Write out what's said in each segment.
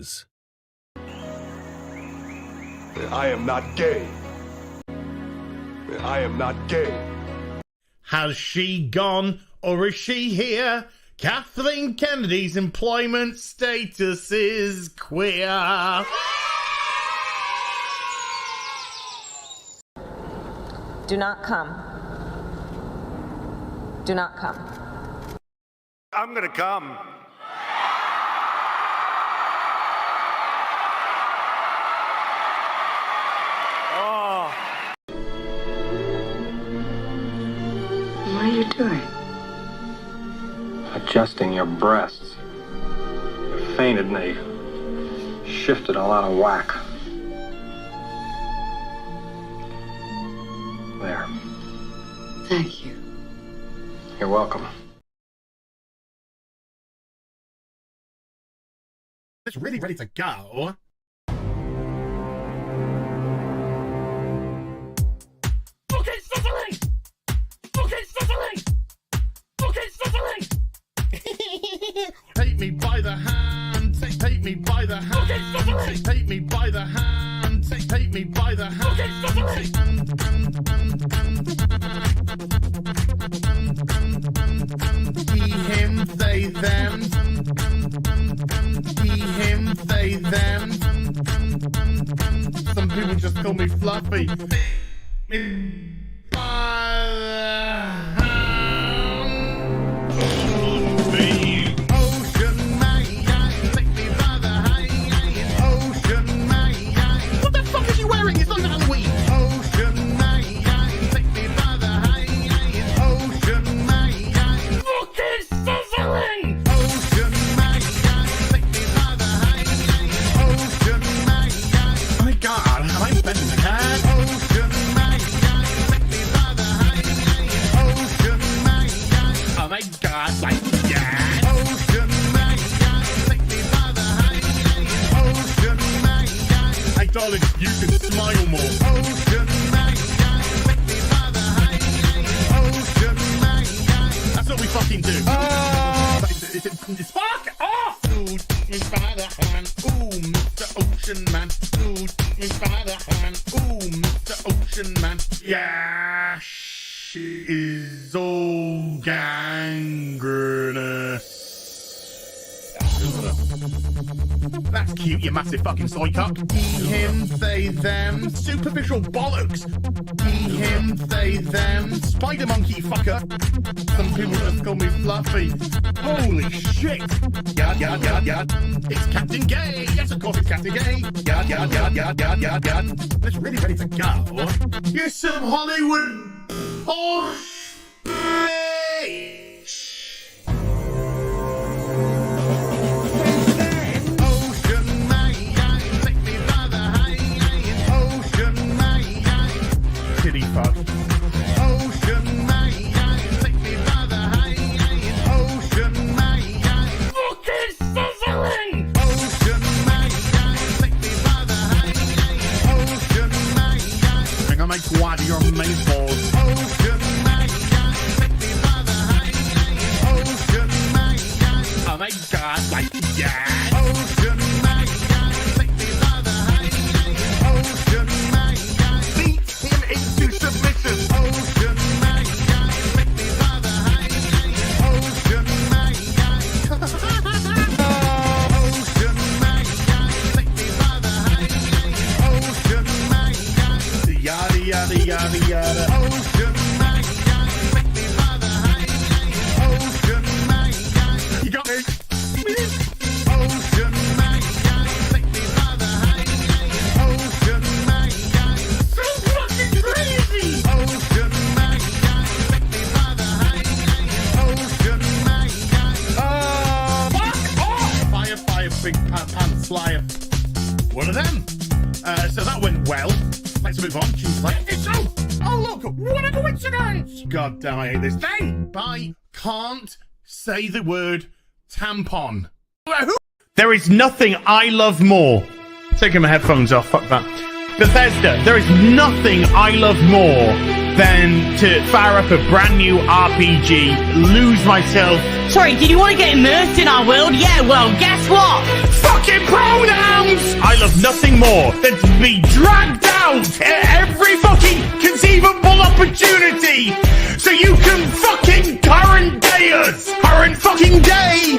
status. I am not gay. I am not gay. Has she gone or is she here? Kathleen Kennedy's employment status is queer. Do not come. Do not come. I'm gonna come. Oh. What are you doing? Adjusting your breasts. You fainted and they shifted all out of whack. There. Thank you. You're welcome. It's really ready to go. Okay, Cicely! Okay, Cicely! Okay, Cicely! Take me by the hand, take me by the hand. Okay, Cicely! Take me by the hand, take me by the hand. Okay, Cicely! He, him, they, them. He, him, they, them. Some people just call me Fluffy. What the fuck is he wearing? It's not Halloween. Look, it's sizzling. Oh my god, am I bending the head? Oh my god, like that. Hey darling, you can smile more. That's what we fucking do. Fuck off! Ooh, take me by the hand. Ooh, Mr. Ocean Man. Ooh, take me by the hand. Ooh, Mr. Ocean Man. Yeah, she is all gangrenous. That's cute, you massive fucking soy cup. He, him, they, them. Superficial bollocks. He, him, they, them. Spider monkey fucker. Some people just call me Fluffy. Holy shit. Yard, yard, yard, yard. It's Captain Gay. Yes, of course it's Captain Gay. Yard, yard, yard, yard, yard, yard, yard. It's really ready to go. You're some Hollywood posh bitch. Kitty fuck. Ocean man, take me by the hand. Ocean man, look, it's sizzling. Ocean man, take me by the hand. Ocean man, bring on my quad, your main balls. Ocean man, take me by the hand. Ocean man, oh my god, like that. Ocean man, take me by the hand. Ocean man, beat him into submission. Ocean man, take me by the hand. Ocean man, Ocean man, take me by the hand. Ocean man, yada yada yada yada. Ocean man, take me by the hand. Ocean man, you got me. Ocean man, take me by the hand. Ocean man, so fucking crazy. Ocean man, take me by the hand. Ocean man, fuck off. Fire, fire, big pants flyer. One of them. So that went well. Let's move on. She's like, it's so. Oh look, what a coincidence. God damn, I hate this thing. I can't say the word tampon. There is nothing I love more. Taking my headphones off, fuck that. Bethesda, there is nothing I love more than to fire up a brand new RPG, lose myself. Sorry, did you want to get immersed in our world? Yeah, well, guess what? Fucking pronouns! I love nothing more than to be dragged out at every fucking conceivable opportunity so you can fucking current day us. Current fucking day!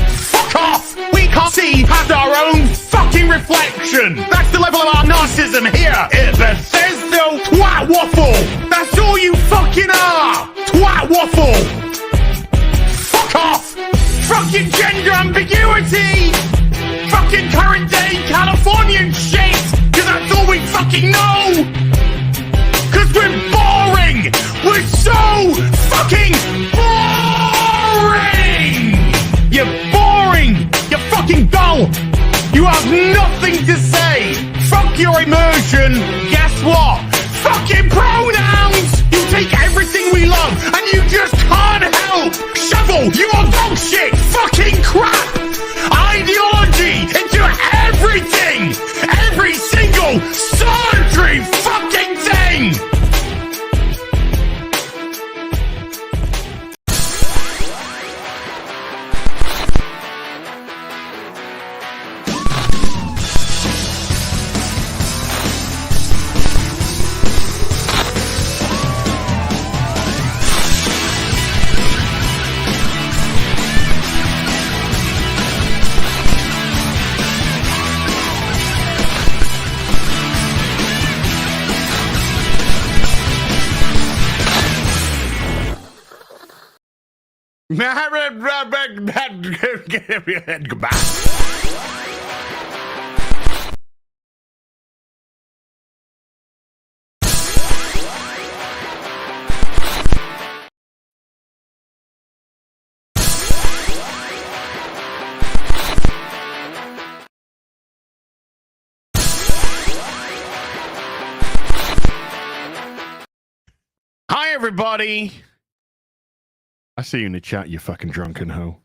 Fuck off! We can't see past our own fucking reflection. That's the level of our narcissism here at Bethesda. Twat waffle! That's all you fucking are! Twat waffle! Fuck off! Fucking gender ambiguity! Fucking current day Californian shit! Cause that's all we fucking know! Cause we're boring! We're so fucking boring! You're boring! You're fucking dull! You have nothing to say! Fuck your immersion! Guess what? Fucking pronouns! You take everything we love and you just can't help! Shovel! You are dog shit! Fucking crap! Ideology into everything! Every single surgery fucking thing! Goodbye. Hi, everybody. I see you in the chat, you fucking drunken hoe.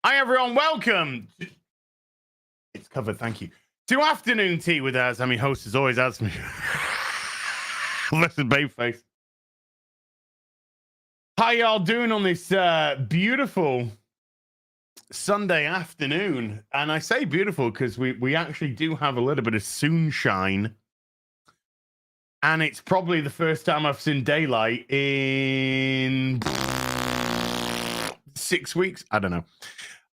Hi, everyone. Welcome. It's covered. Thank you. To Afternoon Tea with us. I mean, host as always has me. Listen, babeface. How y'all doing on this beautiful Sunday afternoon? And I say beautiful because we actually do have a little bit of sunshine. And it's probably the first time I've seen daylight in 6 weeks. I don't know.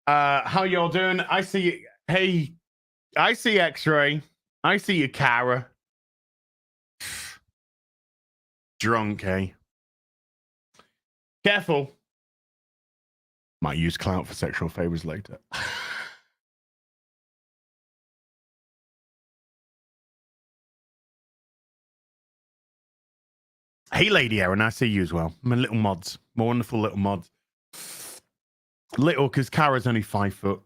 How y'all doing? I see. Hey, I see X-Ray. I see you, Kara. Drunk, eh? Careful. Might use clout for sexual favors later. Hey, Lady Erin, I see you as well. My little mods. My wonderful little mods. Little, because Kara's only 5 foot.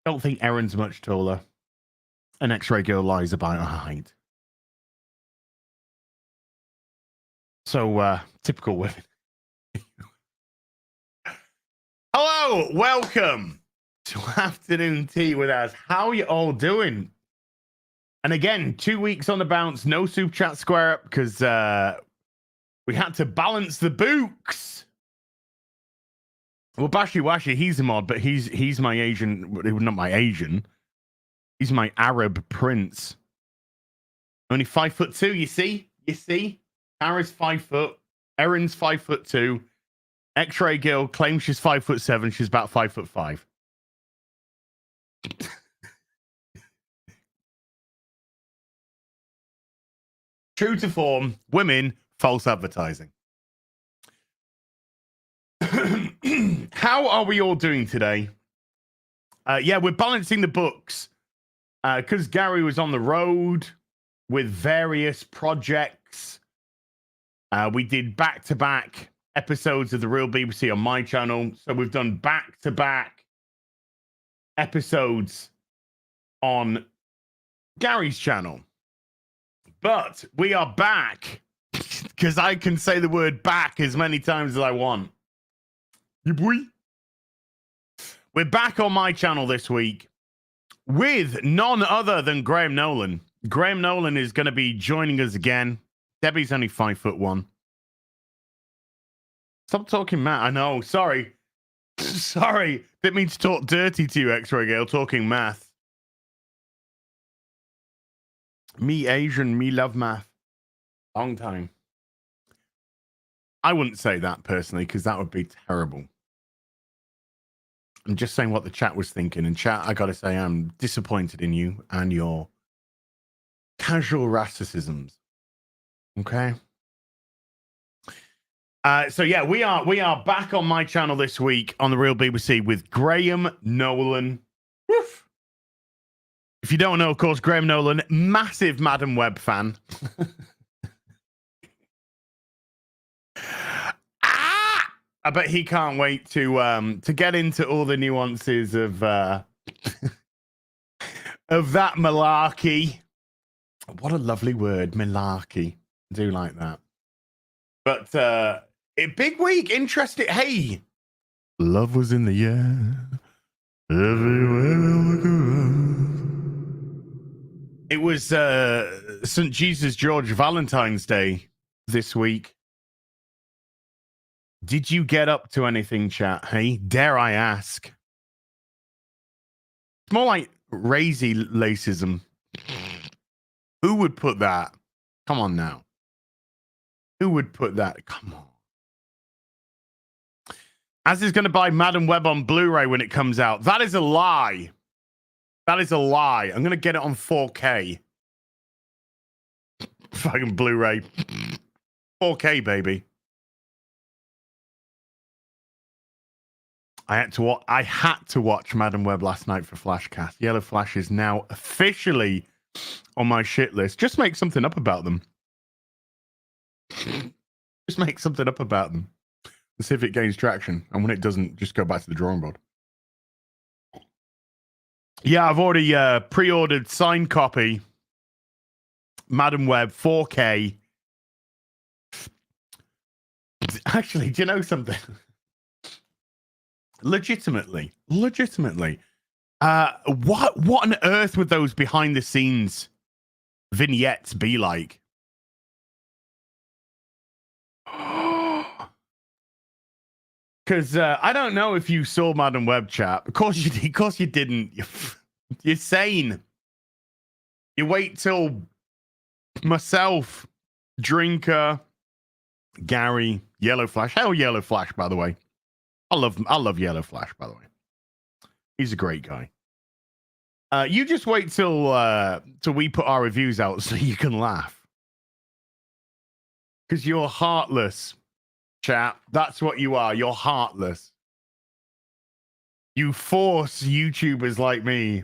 Don't think Erin's much taller. An X-ray girl lies about her height. So, typical women. Hello, welcome to Afternoon Tea with us. How are you all doing? And again, 2 weeks on the bounce, no super chat square up because we had to balance the books. Well, Bashi Washi, he's a mod, but he's my Asian, not my Asian. He's my Arab prince. Only 5'2", you see? You see? Kara's 5 foot. Erin's 5'2". X-ray girl claims she's 5'7". She's about 5'5". True to form, women, false advertising. How are we all doing today? Yeah, we're balancing the books because Gary was on the road with various projects. We did back-to-back episodes of The Real BBC on my channel. So we've done back-to-back episodes on Gary's channel. But we are back because I can say the word back as many times as I want. You boy. We're back on my channel this week with none other than Graham Nolan. Graham Nolan is going to be joining us again. Debbie's only 5'1". Stop talking, Matt. I know. Sorry. Sorry. Didn't mean to talk dirty to you, X-Ray Gale, talking math. Me Asian, me love math. Long time. I wouldn't say that personally, because that would be terrible. I'm just saying what the chat was thinking. And chat, I got to say, I'm disappointed in you and your casual racicisms. Okay? So yeah, we are back on my channel this week on the Real BBC with Graham Nolan. Woof. If you don't know, of course, Graham Nolan, massive Madam Web fan. I bet he can't wait to get into all the nuances of that malarkey. What a lovely word, malarkey. I do like that. But a big week, interesting. Hey, love was in the air. Everywhere I look around. It was St. Jesus George Valentine's Day this week. Did you get up to anything, chat? Hey, dare I ask? It's more like racy lacism. Who would put that? Come on now. Who would put that? Come on. As is going to buy Madam Web on Blu-ray when it comes out. That is a lie. That is a lie. I'm going to get it on 4K. Fucking Blu-ray. 4K, baby. I had to watch Madam Web last night for Flashcast. Yellow Flash is now officially on my shit list. Just make something up about them. Just make something up about them. And see if it gains traction. And when it doesn't, just go back to the drawing board. Yeah, I've already pre-ordered signed copy. Madam Web 4K. Actually, do you know something? Legitimately. What on earth would those behind the scenes vignettes be like? Because I don't know if you saw Madam Web, chat. Of course you did. Of course you didn't. You're sane. You wait till myself, Drinker, Gary, Yellow Flash. Hell, Yellow Flash, by the way. I love Yellow Flash, by the way. He's a great guy. You just wait till we put our reviews out so you can laugh. Because you're heartless, chat. That's what you are. You're heartless. You force YouTubers like me.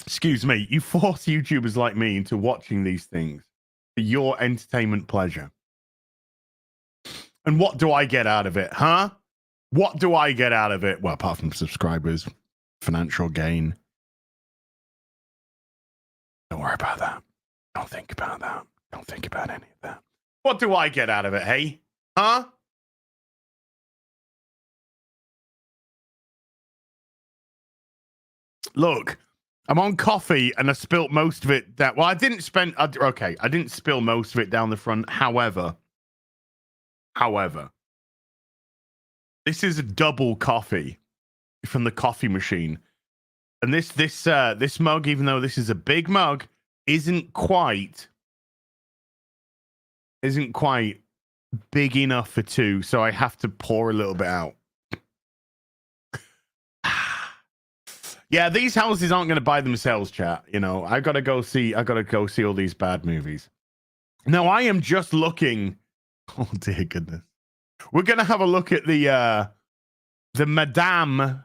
Excuse me. You force YouTubers like me into watching these things for your entertainment pleasure. And what do I get out of it, huh? What do I get out of it? Well, apart from subscribers, financial gain. Don't worry about that. Don't think about that. Don't think about any of that. What do I get out of it, hey? Huh? Look, I'm on coffee and I spilt most of it down. Well, I didn't spill most of it down the front. However, this is a double coffee from the coffee machine. And this mug, even though this is a big mug, isn't quite big enough for two, so I have to pour a little bit out. Yeah, these houses aren't going to buy themselves, chat. You know, I gotta go see all these bad movies. No, I am just looking. Oh dear goodness, we're gonna have a look at the Madame.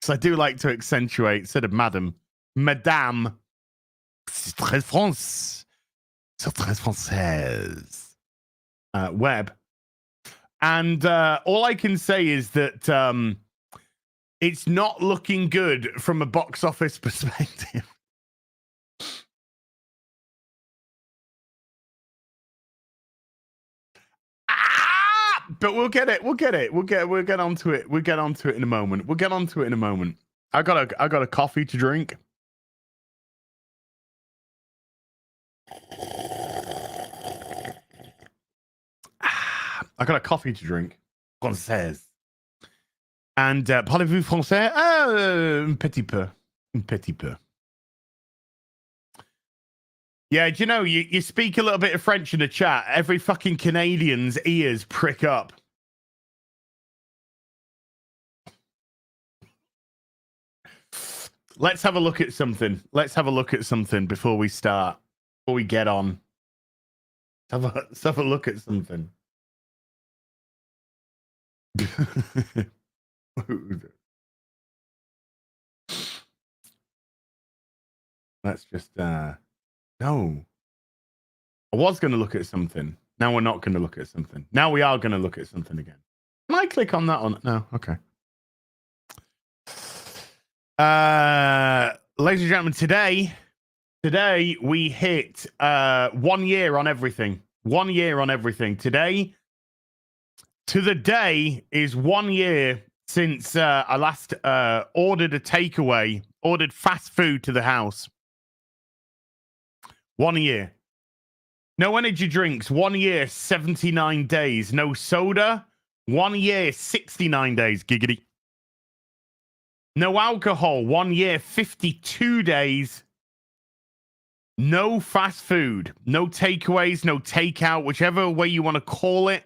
So I do like to accentuate instead of Madame, Madame. C'est très française. Web, and all I can say is that it's not looking good from a box office perspective. But we'll get it. We'll get onto it. We'll get onto it in a moment. We'll get onto it in a moment. I got a coffee to drink. I got a coffee to drink. Française. And parlez-vous français? Un petit peu. Un petit peu. Yeah, do you know, you speak a little bit of French in the chat. Every fucking Canadian's ears prick up. Let's have a look at something. Let's have a look at something before we start. Before we get on. Let's have a look at something. Let's just no. I was going to look at something. Now we're not going to look at something. Now we are going to look at something again. Can I click on that one? No. Okay. Ladies and gentlemen, today we hit 1 year on everything. 1 year on everything. Today, to the day, is 1 year since I last ordered a takeaway, ordered fast food to the house. 1 year. No energy drinks. 1 year, 79 days. No soda. 1 year, 69 days. Giggity. No alcohol. 1 year, 52 days. No fast food. No takeaways. No takeout. Whichever way you want to call it.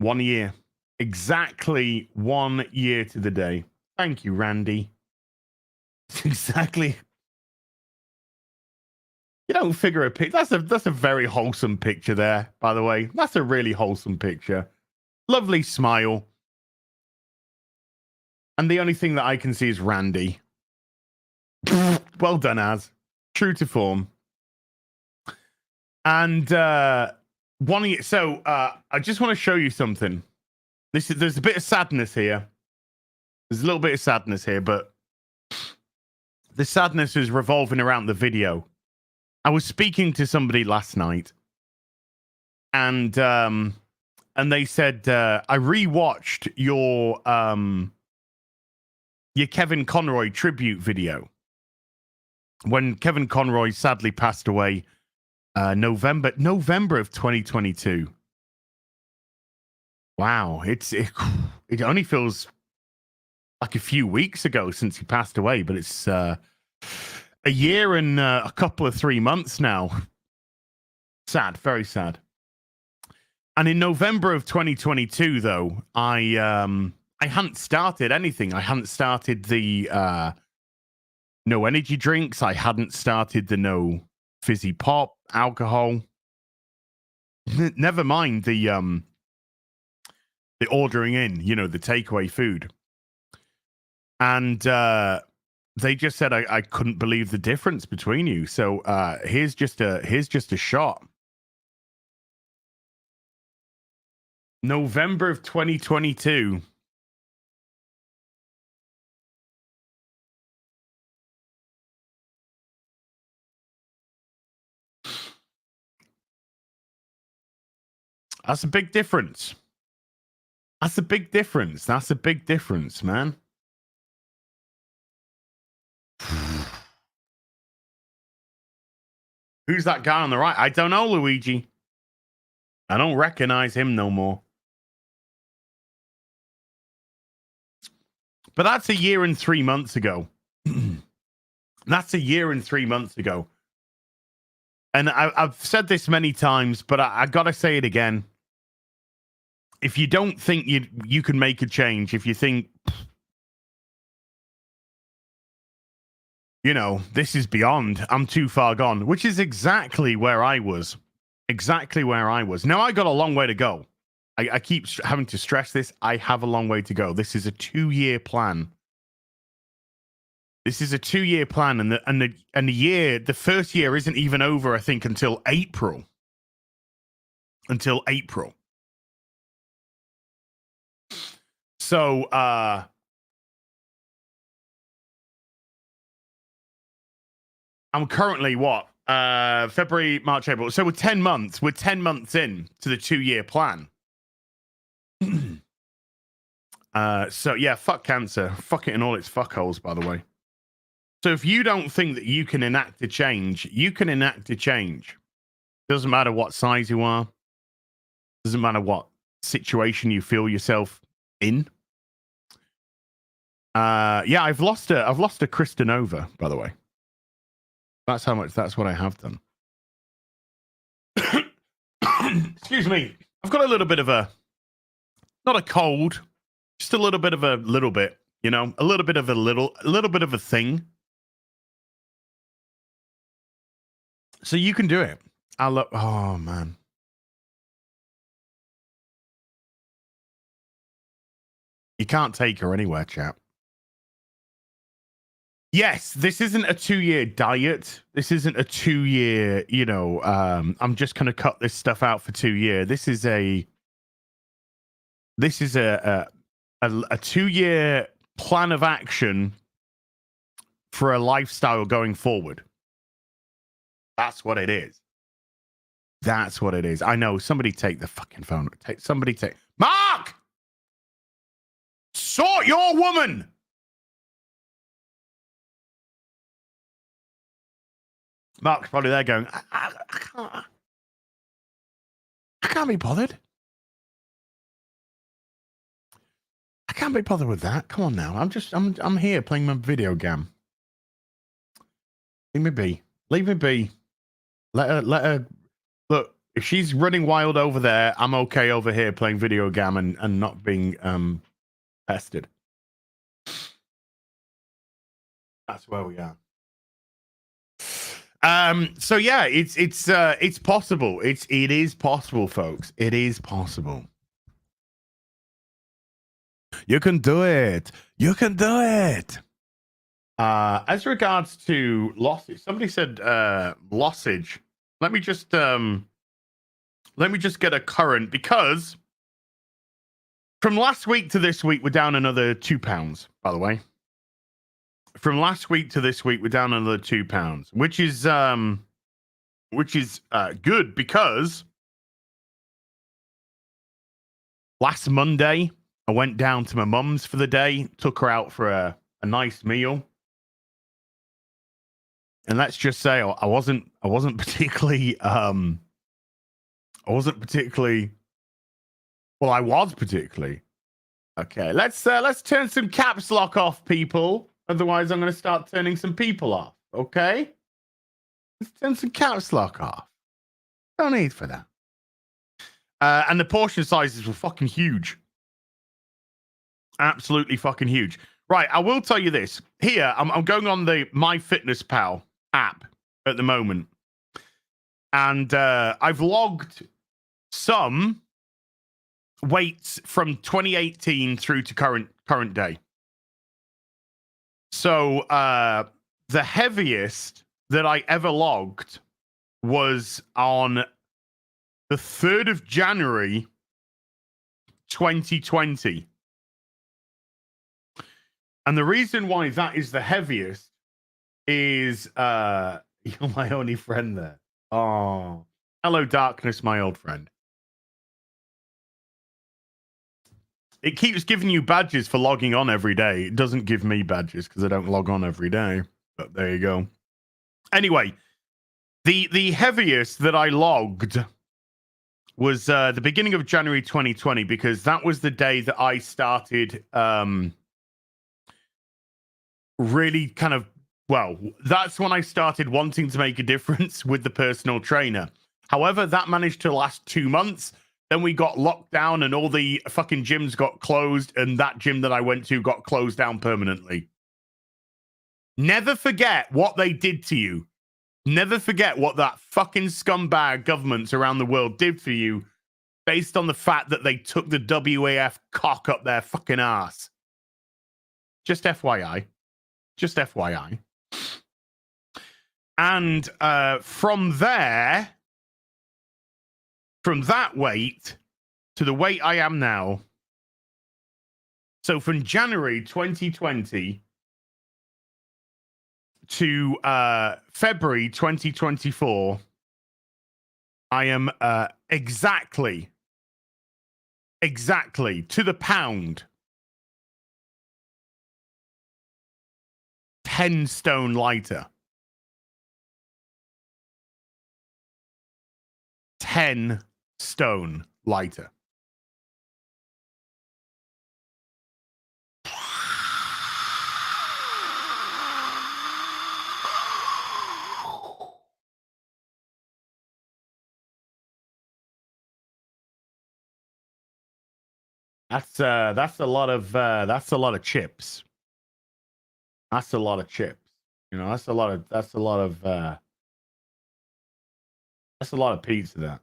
1 year. Exactly 1 year to the day. Thank you, Randy. Exactly. You don't figure a picture. That's a very wholesome picture there, by the way. That's a really wholesome picture. Lovely smile. And the only thing that I can see is Randy. Well done, Az. True to form. And 1 year. So I just want to show you something. There's a bit of sadness here. There's a little bit of sadness here, but the sadness is revolving around the video. I was speaking to somebody last night, and they said I rewatched your Kevin Conroy tribute video when Kevin Conroy sadly passed away November of 2022. Wow, it only feels like a few weeks ago since he passed away, but it's a year and a couple of 3 months now. Sad, very sad. And in November of 2022, though, I hadn't started anything. I hadn't started the no energy drinks. I hadn't started the no fizzy pop, alcohol. Never mind the ordering in, the takeaway food. And they just said I couldn't believe the difference between you. So here's just a shot. November of 2022. That's a big difference. That's a big difference. That's a big difference, man. Who's that guy on the right? I don't know, Luigi. I don't recognize him no more. But that's a year and 3 months ago. That's a year and 3 months ago. And I've said this many times, but I got to say it again. If you don't think you can make a change, if you think, this is beyond, I'm too far gone, which is exactly where I was. Exactly where I was. Now, I got a long way to go. I keep having to stress this. I have a long way to go. This is a 2-year plan. This is a 2-year plan, and the first year isn't even over, I think, until April. Until April. So, I'm currently, February, March, April. So we're 10 months. We're 10 months in to the 2-year plan. So yeah, fuck cancer. Fuck it in all its fuckholes, by the way. So if you don't think that you can enact a change, you can enact a change. Doesn't matter what size you are. Doesn't matter what situation you feel yourself in. Yeah, I've lost a Christanova, by the way. That's what I have done. Excuse me. I've got a little bit of not a cold, just a little bit of a little bit, you know, a little bit of a thing. So you can do it. Oh man. You can't take her anywhere, chap. Yes, this isn't a 2-year diet. This isn't a 2-year, you know, I'm just going to cut this stuff out for 2 years. This is a 2-year plan of action for a lifestyle going forward. That's what it is. That's what it is. I know. Somebody take the fucking phone. Somebody take... Mark! Sort your woman! Mark's probably there going, I can't be bothered. I can't be bothered with that. Come on now. I'm here playing my video game. Leave me be. Leave me be. Let her look, if she's running wild over there, I'm okay over here playing video game and not being pestered. That's where we are. So yeah, it's possible. It is possible, folks. It is possible. You can do it. You can do it. As regards to lossage, somebody said lossage. Let me just get a current, because from last week to this week we're down another £2, by the way. From last week to this week, we're down another £2, which is good, because last Monday I went down to my mum's for the day, took her out for a nice meal, and let's just say I wasn't particularly well, I was particularly okay. Let's turn some caps lock off, people. Otherwise, I'm going to start turning some people off, okay? Let's turn some caps lock off. No need for that. And the portion sizes were fucking huge. Absolutely fucking huge. Right, I will tell you this. Here, I'm going on the MyFitnessPal app at the moment. And I've logged some weights from 2018 through to current day. So the heaviest that I ever logged was on the 3rd of January, 2020. And the reason why that is the heaviest is you're my only friend there. Oh, hello, darkness, my old friend. It keeps giving you badges for logging on every day. It doesn't give me badges because I don't log on every day. But there you go. Anyway, the heaviest that I logged was the beginning of January 2020, because that was the day that I started really kind of, well, that's when I started wanting to make a difference with the personal trainer. However, that managed to last 2 months. Then we got locked down and all the fucking gyms got closed, and that gym that I went to got closed down permanently. Never forget what they did to you. Never forget what that fucking scumbag governments around the world did for you based on the fact that they took the WAF cock up their fucking ass. Just FYI. Just FYI. And from there, from that weight to the weight I am now. So from January 2020 to February 2024, I am exactly to the pound 10 stone lighter. 10 stone lighter. That's a lot of chips. That's a lot of chips. You know, that's a lot of pizza. That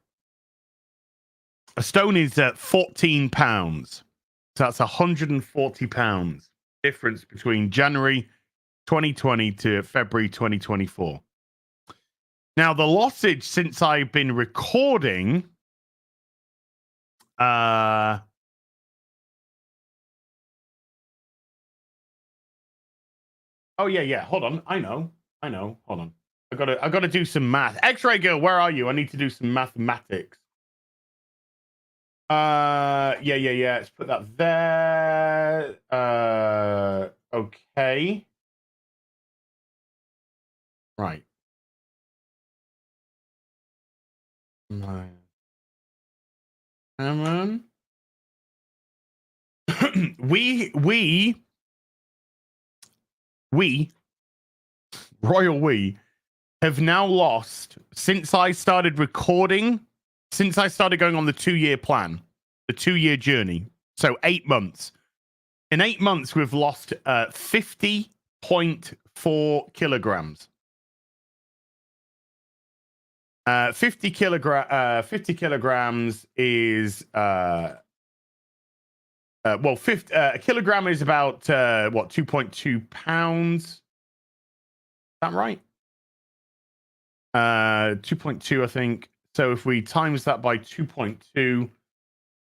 a stone is 14 pounds, so that's 140 pounds difference between January 2020 to February 2024. Now the lossage since I've been recording, oh yeah. Hold on. I know. Hold on. I gotta do some math. X-Ray Girl, where are you? I need to do some mathematics. Yeah. Let's put that there. Okay. Right. we Royal We have now lost, since I started recording, since I started going on the 2-year plan, the 2-year journey. So 8 months. In 8 months, we've lost 50.4 kilograms. 50 kilograms is a kilogram is about 2.2 pounds. Is that right? 2.2, I think. So if we times that by 2.2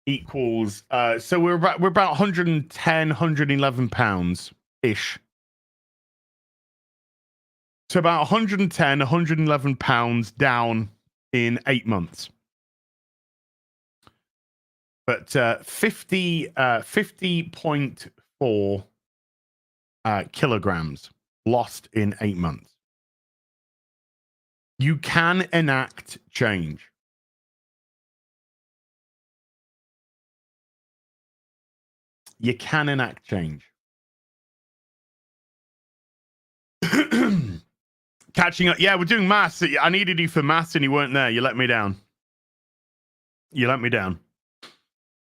equals, so we're about 110, 111 pounds ish. So about 110, 111 pounds down in 8 months. But 50.4 kilograms lost in 8 months. You can enact change. You can enact change. Catching up. Yeah, we're doing maths. I needed you for maths and you weren't there. You let me down.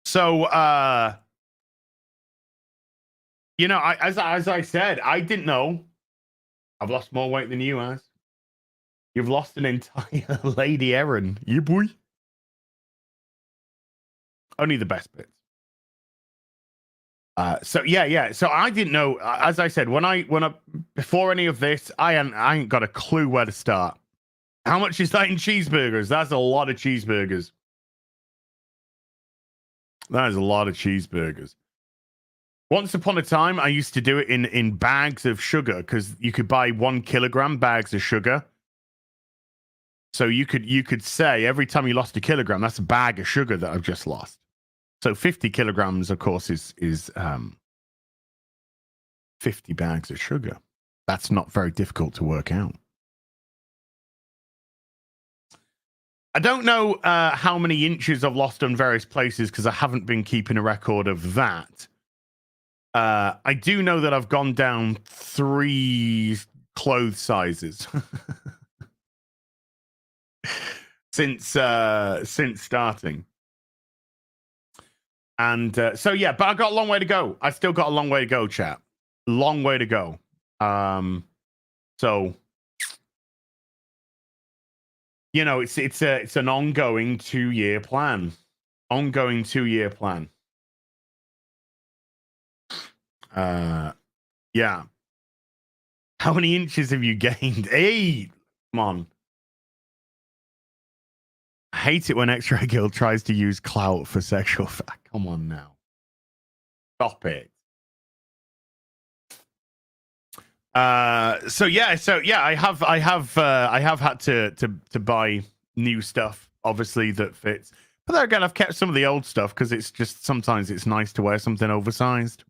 So, you know, as I said, I didn't know. I've lost more weight than you has. You've lost an entire Lady Erin. You boy. Only the best bits. So yeah. So I didn't know. As I said, when I before any of this, I ain't got a clue where to start. How much is that in cheeseburgers? That's a lot of cheeseburgers. That is a lot of cheeseburgers. Once upon a time, I used to do it in bags of sugar because you could buy 1 kilogram bags of sugar. So you could say every time you lost a kilogram, that's a bag of sugar that I've just lost. So 50 kilograms, of course, is 50 bags of sugar. That's not very difficult to work out. I don't know how many inches I've lost on various places because I haven't been keeping a record of that. I do know that I've gone down 3 clothes sizes since starting. And so, yeah, but I got a long way to go. I still got a long way to go, chat. Long way to go. So, you know, it's an ongoing 2-year plan. Ongoing 2-year plan. Yeah. How many inches have you gained? 8. Come on. I hate it when X-Ray Girl tries to use clout for sexual fact. Come on now. Stop it. So yeah, I have had to buy new stuff, obviously, that fits. But then again, I've kept some of the old stuff because it's just sometimes it's nice to wear something oversized.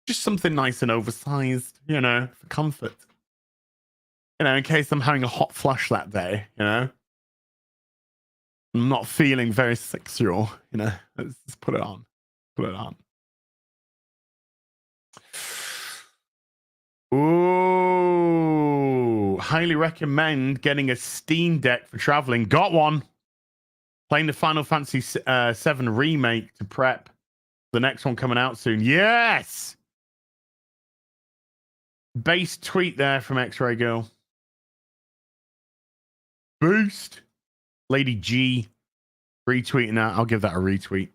Just something nice and oversized, you know, for comfort. You know, in case I'm having a hot flush that day, you know. I'm not feeling very sexual, you know. Let's just put it on. Put it on. Ooh, highly recommend getting a Steam Deck for traveling. Got one. Playing the Final Fantasy VII Remake to prep. The next one coming out soon. Yes! Base tweet there from X-Ray Girl. Boost. Lady G. Retweeting that. I'll give that a retweet.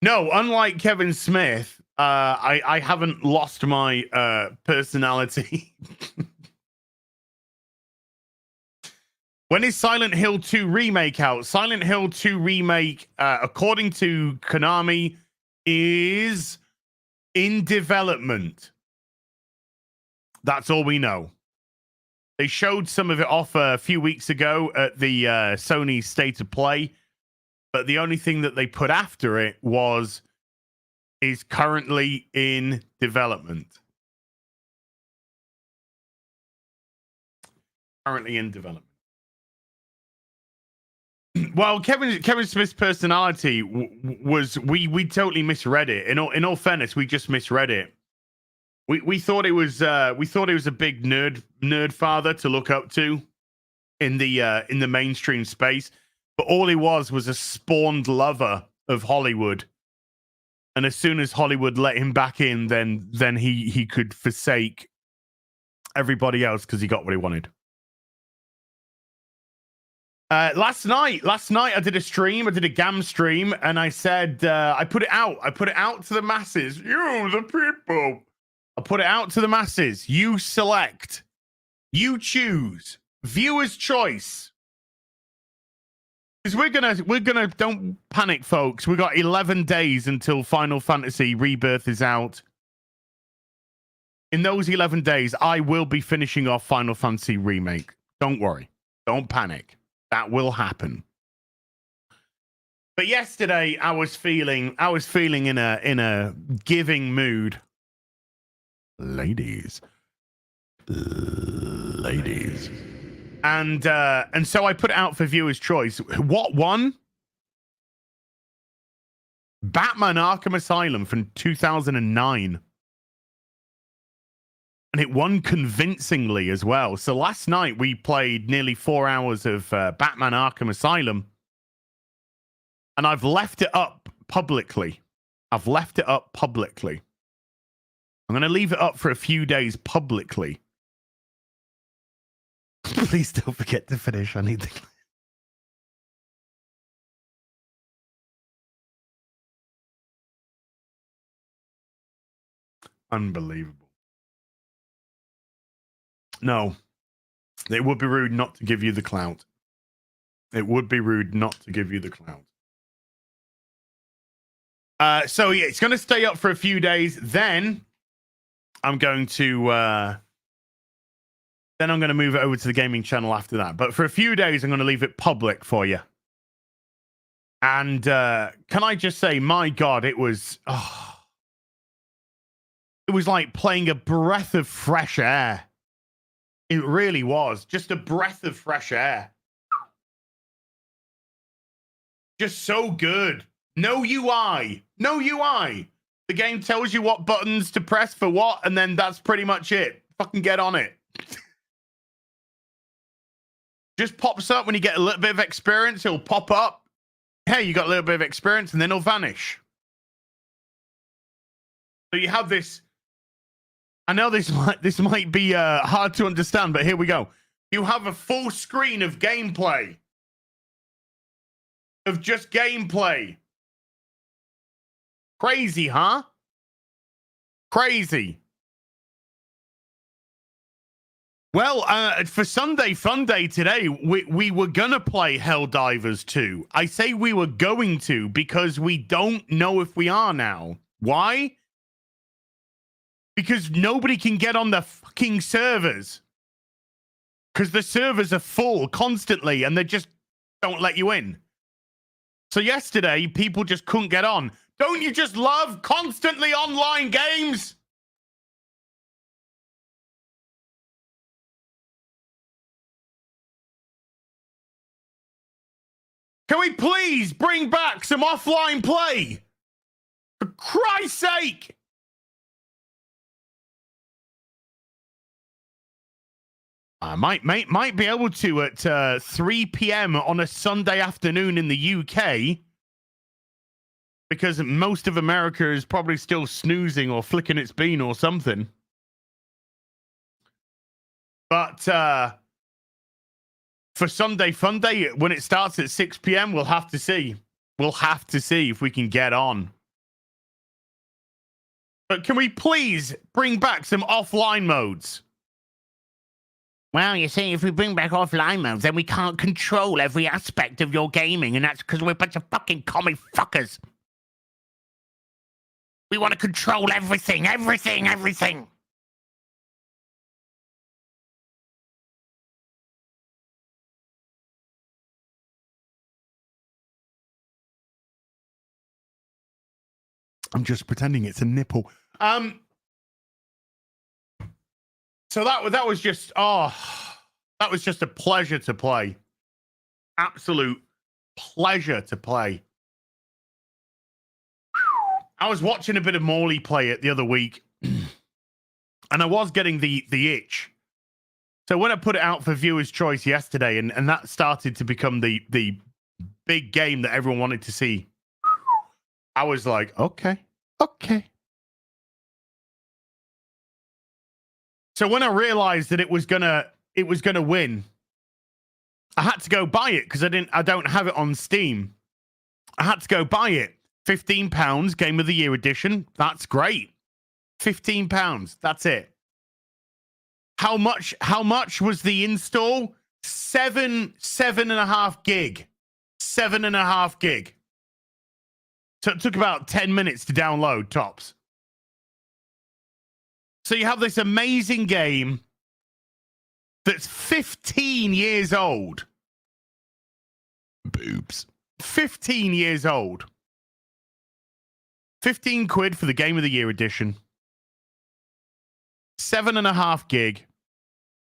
No, unlike Kevin Smith, I haven't lost my personality. When is Silent Hill 2 Remake out? Silent Hill 2 Remake, according to Konami, is in development. That's all we know. They showed some of it off a few weeks ago at the Sony State of Play, but the only thing that they put after it is currently in development. Currently in development. Well, Kevin Smith's personality was we totally misread it. In all fairness, we just misread it. We thought it was a big nerd father to look up to in the mainstream space, but all he was a spawned lover of Hollywood. And as soon as Hollywood let him back in, then he could forsake everybody else because he got what he wanted. Last night I did a stream. I did a GAM stream, and I said I put it out to the masses. You, the people. I put it out to the masses. You select. You choose. Viewer's choice. Because we're gonna don't panic, folks. We got 11 days until Final Fantasy Rebirth is out. In those 11 days, I will be finishing off Final Fantasy Remake. Don't worry. Don't panic. That will happen. But yesterday I was feeling in a giving mood. Ladies. And so I put it out for viewers' choice. What won? Batman Arkham Asylum from 2009. And it won convincingly as well. So last night we played nearly 4 hours of Batman Arkham Asylum. And I've left it up publicly. I'm going to leave it up for a few days publicly. Please don't forget to finish. I need to... Unbelievable. No. It would be rude not to give you the clout. So yeah, it's going to stay up for a few days. Then I'm going to move it over to the gaming channel after that. But for a few days, I'm going to leave it public for you. And can I just say, my God, it was like playing a breath of fresh air. It really was just a breath of fresh air. Just so good. No UI. The game tells you what buttons to press for what, and then that's pretty much it. Fucking get on it. Just pops up when you get a little bit of experience. It'll pop up. Hey, you got a little bit of experience, and then it'll vanish. So you have this. I know this might be hard to understand, but here we go. You have a full screen of gameplay. Of just gameplay. Crazy, huh? Crazy. Well, for Sunday Fun Day today, we were gonna play Helldivers 2. I say we were going to because we don't know if we are now. Why? because nobody can get on the fucking servers because the servers are full constantly and they just don't let you in. So yesterday, people just couldn't get on. Don't you just love constantly online games? Can we please bring back some offline play? For Christ's sake! I might be able to at 3 p.m. on a Sunday afternoon in the UK, because most of America is probably still snoozing or flicking its bean or something. But for Sunday Fun Day, when it starts at 6 p.m., we'll have to see. We'll have to see if we can get on. But can we please bring back some offline modes? Well, you see, if we bring back offline modes, then we can't control every aspect of your gaming, and that's because we're a bunch of fucking commie fuckers. We want to control everything. I'm just pretending it's a nipple. So that was just that was just a pleasure to play. Absolute pleasure to play. I was watching a bit of Morley play it the other week, and I was getting the itch. So when I put it out for viewers' choice yesterday, and that started to become the big game that everyone wanted to see, I was like, okay. So when I realized that it was gonna win, I had to go buy it because I don't have it on Steam. I had to go buy it. £15, Game of the Year edition. That's great. £15. That's it. How much was the install? 7.5 gig. 7.5 gig. So it took about 10 minutes to download, tops. So you have this amazing game that's 15 years old. Boobs. 15 years old. 15 quid for the Game of the Year edition. 7.5 gig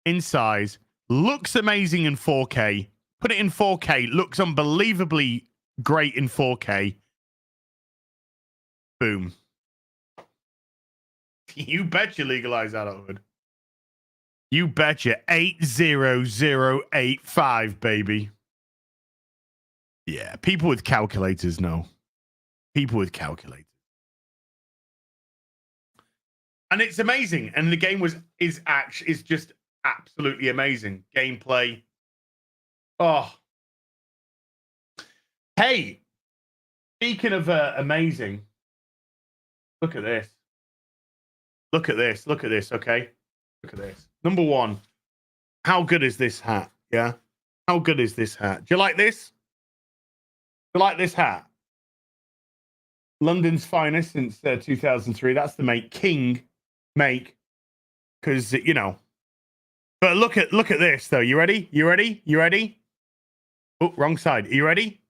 in size. Looks amazing in 4K. Put it in 4K. Looks unbelievably great in 4K. Boom. You bet you legalize adulthood. You betcha. 80085, baby. Yeah, people with calculators know. People with calculators. And it's amazing. And the game is just absolutely amazing. Gameplay. Oh. Hey, speaking of amazing, look at this. Look at this. Look at this, okay? Look at this. Number one, how good is this hat? Yeah? How good is this hat? Do you like this? Do you like this hat? London's finest since 2003. That's the King make. Because, you know. But look at this, though. You ready? You ready? You ready? Oh, wrong side. Are you ready?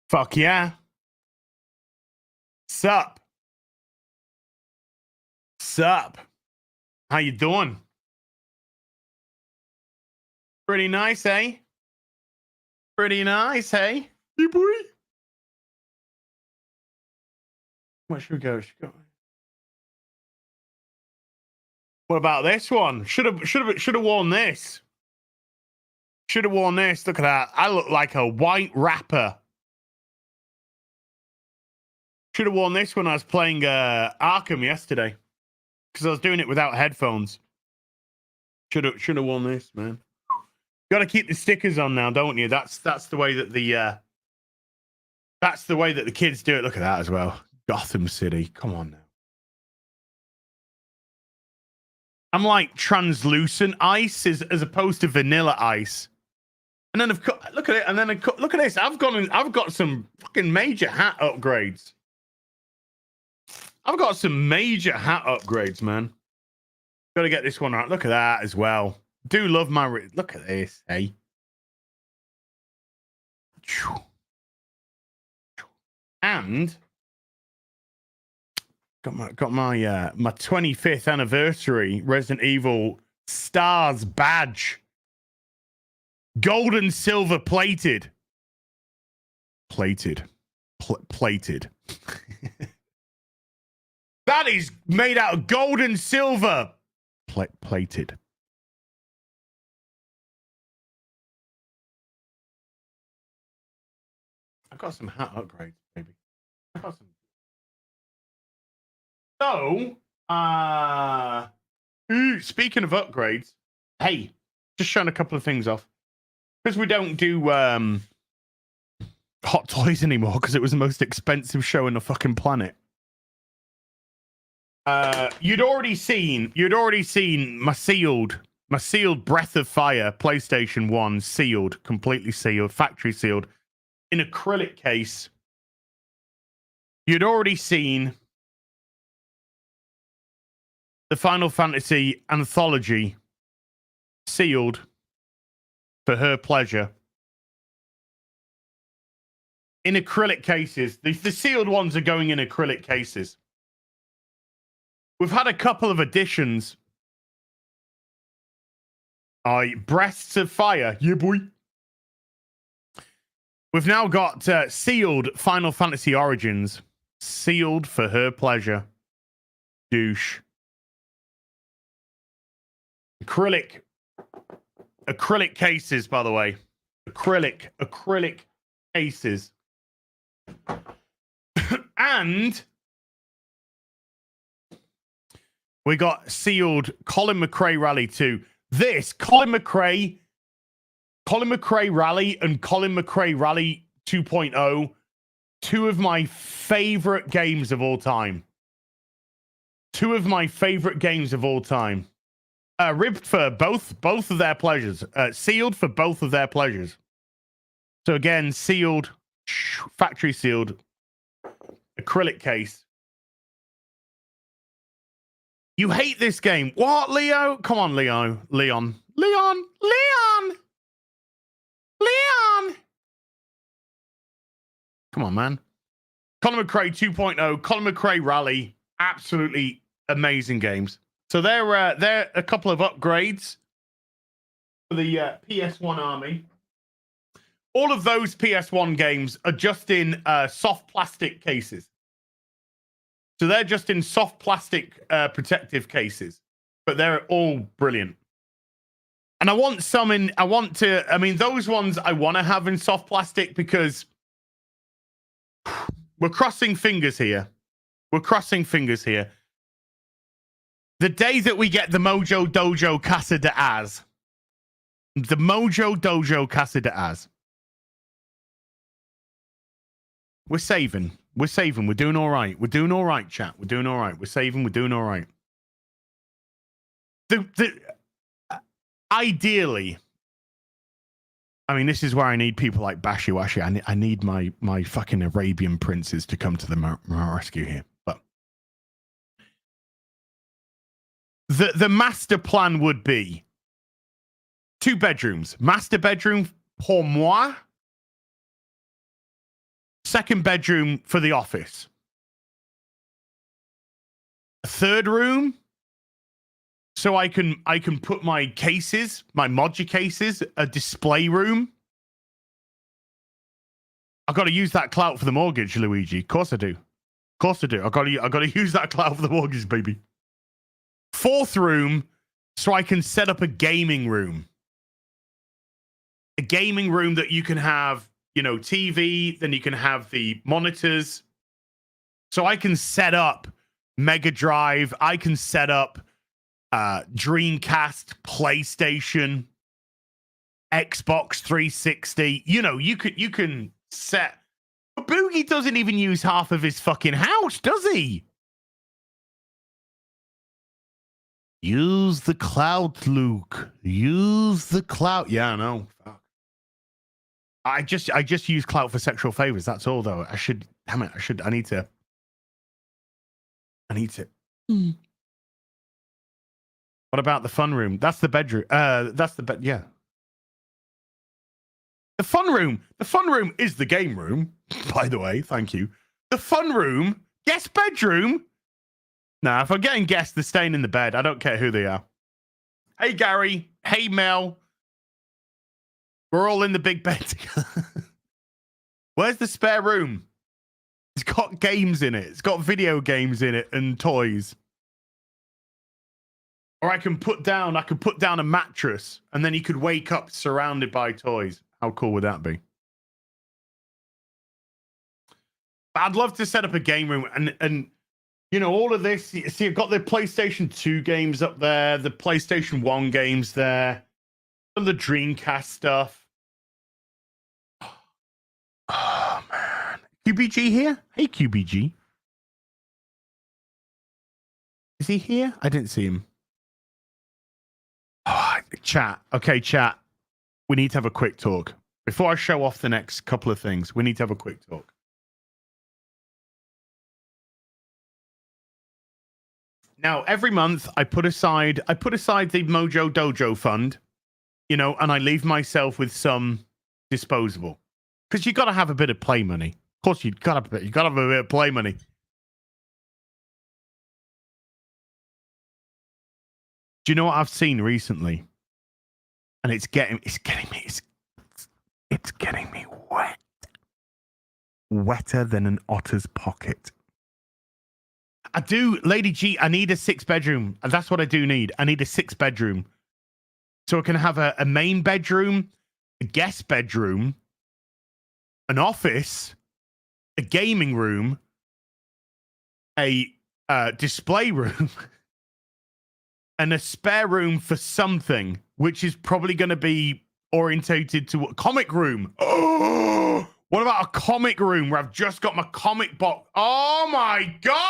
Fuck yeah. Sup? Sup? How you doing? Pretty nice, eh? Pretty nice, hey? Hey, boy. Where should we go? What about this one? Should have worn this. Should have worn this. Look at that. I look like a white rapper. Should have worn this when I was playing Arkham yesterday, because I was doing it without headphones. Should have worn this, man. Got to keep the stickers on now, don't you? That's the way that the kids do it. Look at that as well. Gotham City. Come on now. I'm like translucent ice as opposed to vanilla ice. And then look at it, and then look at this. I've got some fucking major hat upgrades. I've got some major hat upgrades, man. Got to get this one right. Look at that as well. Do love my look at this, hey. And got my 25th anniversary Resident Evil Stars badge. Gold and silver plated. Plated. That is made out of gold and silver. Plated. I've got some hat upgrades, baby. I've got some. So, speaking of upgrades, hey, just showing a couple of things off. Because we don't do Hot Toys anymore, because it was the most expensive show on the fucking planet. You'd already seen my sealed Breath of Fire PlayStation 1 sealed, completely sealed, factory sealed, in acrylic case. You'd already seen the Final Fantasy Anthology sealed for her pleasure in acrylic cases. The sealed ones are going in acrylic cases. We've had a couple of additions. Breasts of Fire. Yeah, boy. We've now got sealed Final Fantasy Origins. Sealed for her pleasure. Douche. Acrylic cases, by the way. Acrylic cases. And we got sealed Colin McRae Rally 2. This, Colin McRae Rally and Colin McRae Rally 2.0, two of my favorite games of all time. Ribbed for both of their pleasures. Sealed for both of their pleasures. So again, sealed, factory sealed, acrylic case. You hate this game. What, Leo? Come on, Leon. Come on, man. Colin McRae 2.0, Colin McRae Rally. Absolutely amazing games. So they're a couple of upgrades for the PS1 army. All of those PS1 games are just in soft plastic cases. So they're just in soft plastic protective cases, but they're all brilliant. And those ones I want to have in soft plastic because we're crossing fingers here. The day that we get the Mojo Dojo Casa de Az. The Mojo Dojo Casa de Az. We're saving. We're doing all right. Chat. We're doing all right. We're saving. We're doing all right. Ideally, I mean, this is where I need people like Bashi Washi. I need my fucking Arabian princes to come to the rescue here. But the master plan would be 2 bedrooms. Master bedroom pour moi. Second bedroom for the office. A third room so I can put my cases, my Modja cases, a display room. I got to use that clout for the mortgage, Luigi. Of course I do. I got to use that clout for the mortgage, baby. 4th room so I can set up a gaming room. A gaming room that you can have, TV, then you can have the monitors. So I can set up Mega Drive. I can set up Dreamcast, PlayStation, Xbox 360. You can set. Boogie doesn't even use half of his fucking house, does he? Use the clout, Luke. Use the clout. Yeah, I know. Fuck. I just use clout for sexual favors. That's all, though. I should. Damn it. I need to. What about the fun room? That's the bedroom. That's the bed. Yeah. The fun room. The fun room is the game room. By the way, thank you. The fun room. Guest bedroom. Nah, if I'm getting guests, they're staying in the bed. I don't care who they are. Hey, Gary. Hey, Mel. We're all in the big bed together. Where's the spare room? It's got games in it. It's got video games in it and toys. Or I can put down a mattress and then you could wake up surrounded by toys. How cool would that be? I'd love to set up a game room and you know, all of this. See, I've got the PlayStation 2 games up there, the PlayStation 1 games there, some of the Dreamcast stuff. Oh, man. QBG here? Hey, QBG. Is he here? I didn't see him. Oh, chat. Okay, chat. We need to have a quick talk. Before I show off the next couple of things, we need to have a quick talk. Now, every month I put aside the Mojo Dojo fund, you know, and I leave myself with some disposable. Because you got to have a bit of play money. Of course, you got to have a bit of play money. Do you know what I've seen recently? And it's getting me wet. Wetter than an otter's pocket. I do, Lady G, I need a 6-bedroom. That's what I do need. I need a 6-bedroom. So I can have a main bedroom, a guest bedroom, an office, a gaming room, a display room, and a spare room for something, which is probably going to be orientated to a comic room. Oh, what about a comic room where I've just got my comic box? Oh my God!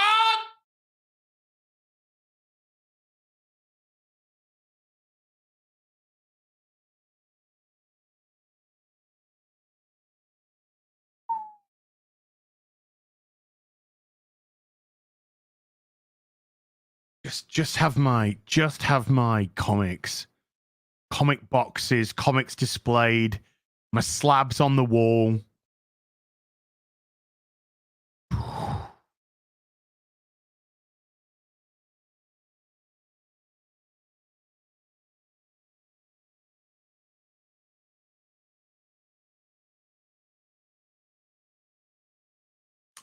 Just have my comics boxes, comics displayed, my slabs on the wall.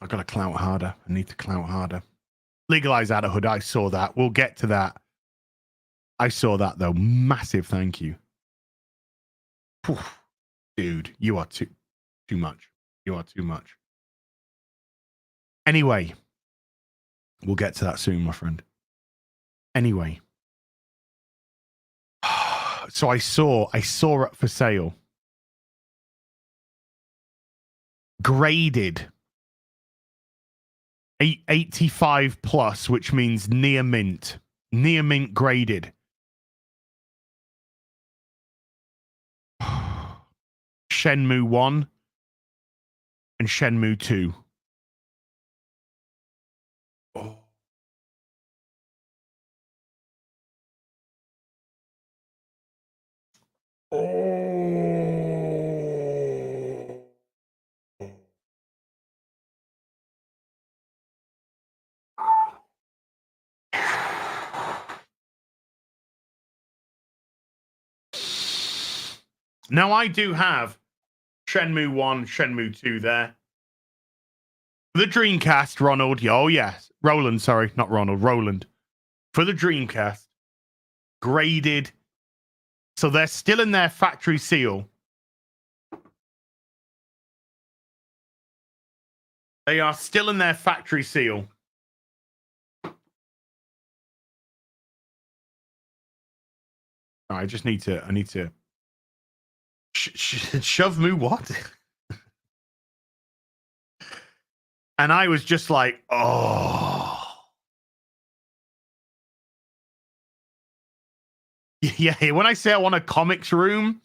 I've got to clout harder. I need to clout harder. Legalize adulthood. I saw that. We'll get to that. I saw that though. Massive thank you. Whew. Dude, you are too much. You are too much. Anyway, we'll get to that soon, my friend. Anyway. So I saw it for sale. Graded. 85 plus, which means near mint. Near mint graded. Shenmue 1 and Shenmue 2. Oh. Now I do have Shenmue 1, Shenmue 2 there. For the Dreamcast, Ronald. Oh, yes. Roland, sorry. Not Ronald. Roland. For the Dreamcast. Graded. So they're still in their factory seal. They are still in their factory seal. I just need to... I need to... shove me what? And I was just like, oh. Yeah, when I say I want a comics room,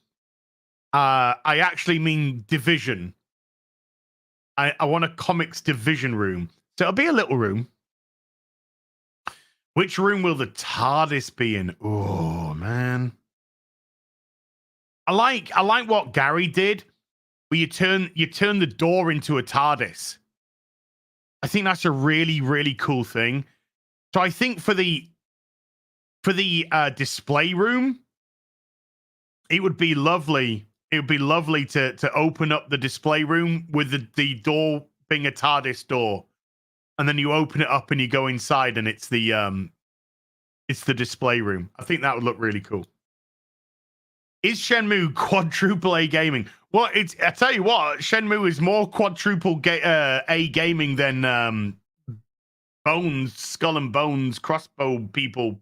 I actually mean division. I want a comics division room. So it'll be a little room. Which room will the TARDIS be in? Oh man. I like what Gary did, where you turn the door into a TARDIS. I think that's a really, really cool thing. So I think for the display room, it would be lovely. It would be lovely to open up the display room with the door being a TARDIS door, and then you open it up and you go inside, and it's the display room. I think that would look really cool. Is Shenmue quadruple A gaming? Well, I tell you what, Shenmue is more quadruple A gaming than Bones, Skull and Bones, Crossbow people.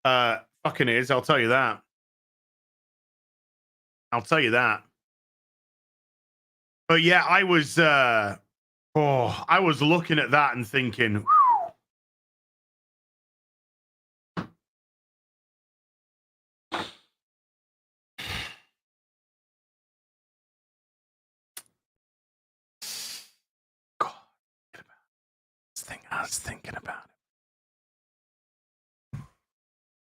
Fucking is. I'll tell you that. I'll tell you that. But yeah, I was looking at that and thinking, God, I was thinking about it.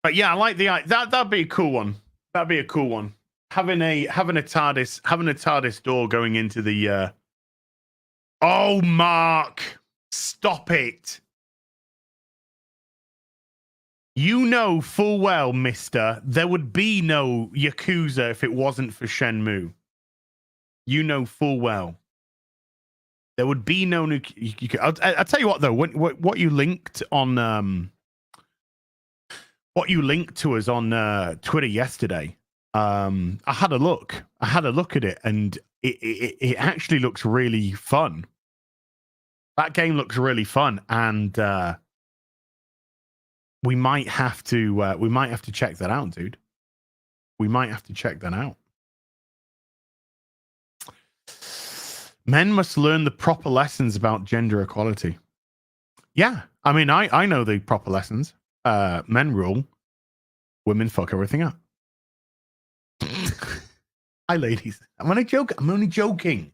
But yeah, I like that'd be a cool one. That'd be a cool one. Having a TARDIS door going into the Oh, Mark, stop it. You know full well, mister, there would be no Yakuza if it wasn't for Shenmue. You know full well. There would be no new. I'll tell you what, though, what you linked on what you linked to us on Twitter yesterday. I had a look. I had a look at it, and it actually looks really fun. That game looks really fun, and we might have to check that out, dude. We might have to check that out. Men must learn the proper lessons about gender equality. Yeah, I mean, I know the proper lessons. Men rule, women fuck everything up. Hi, ladies. I'm only joking. I'm only joking.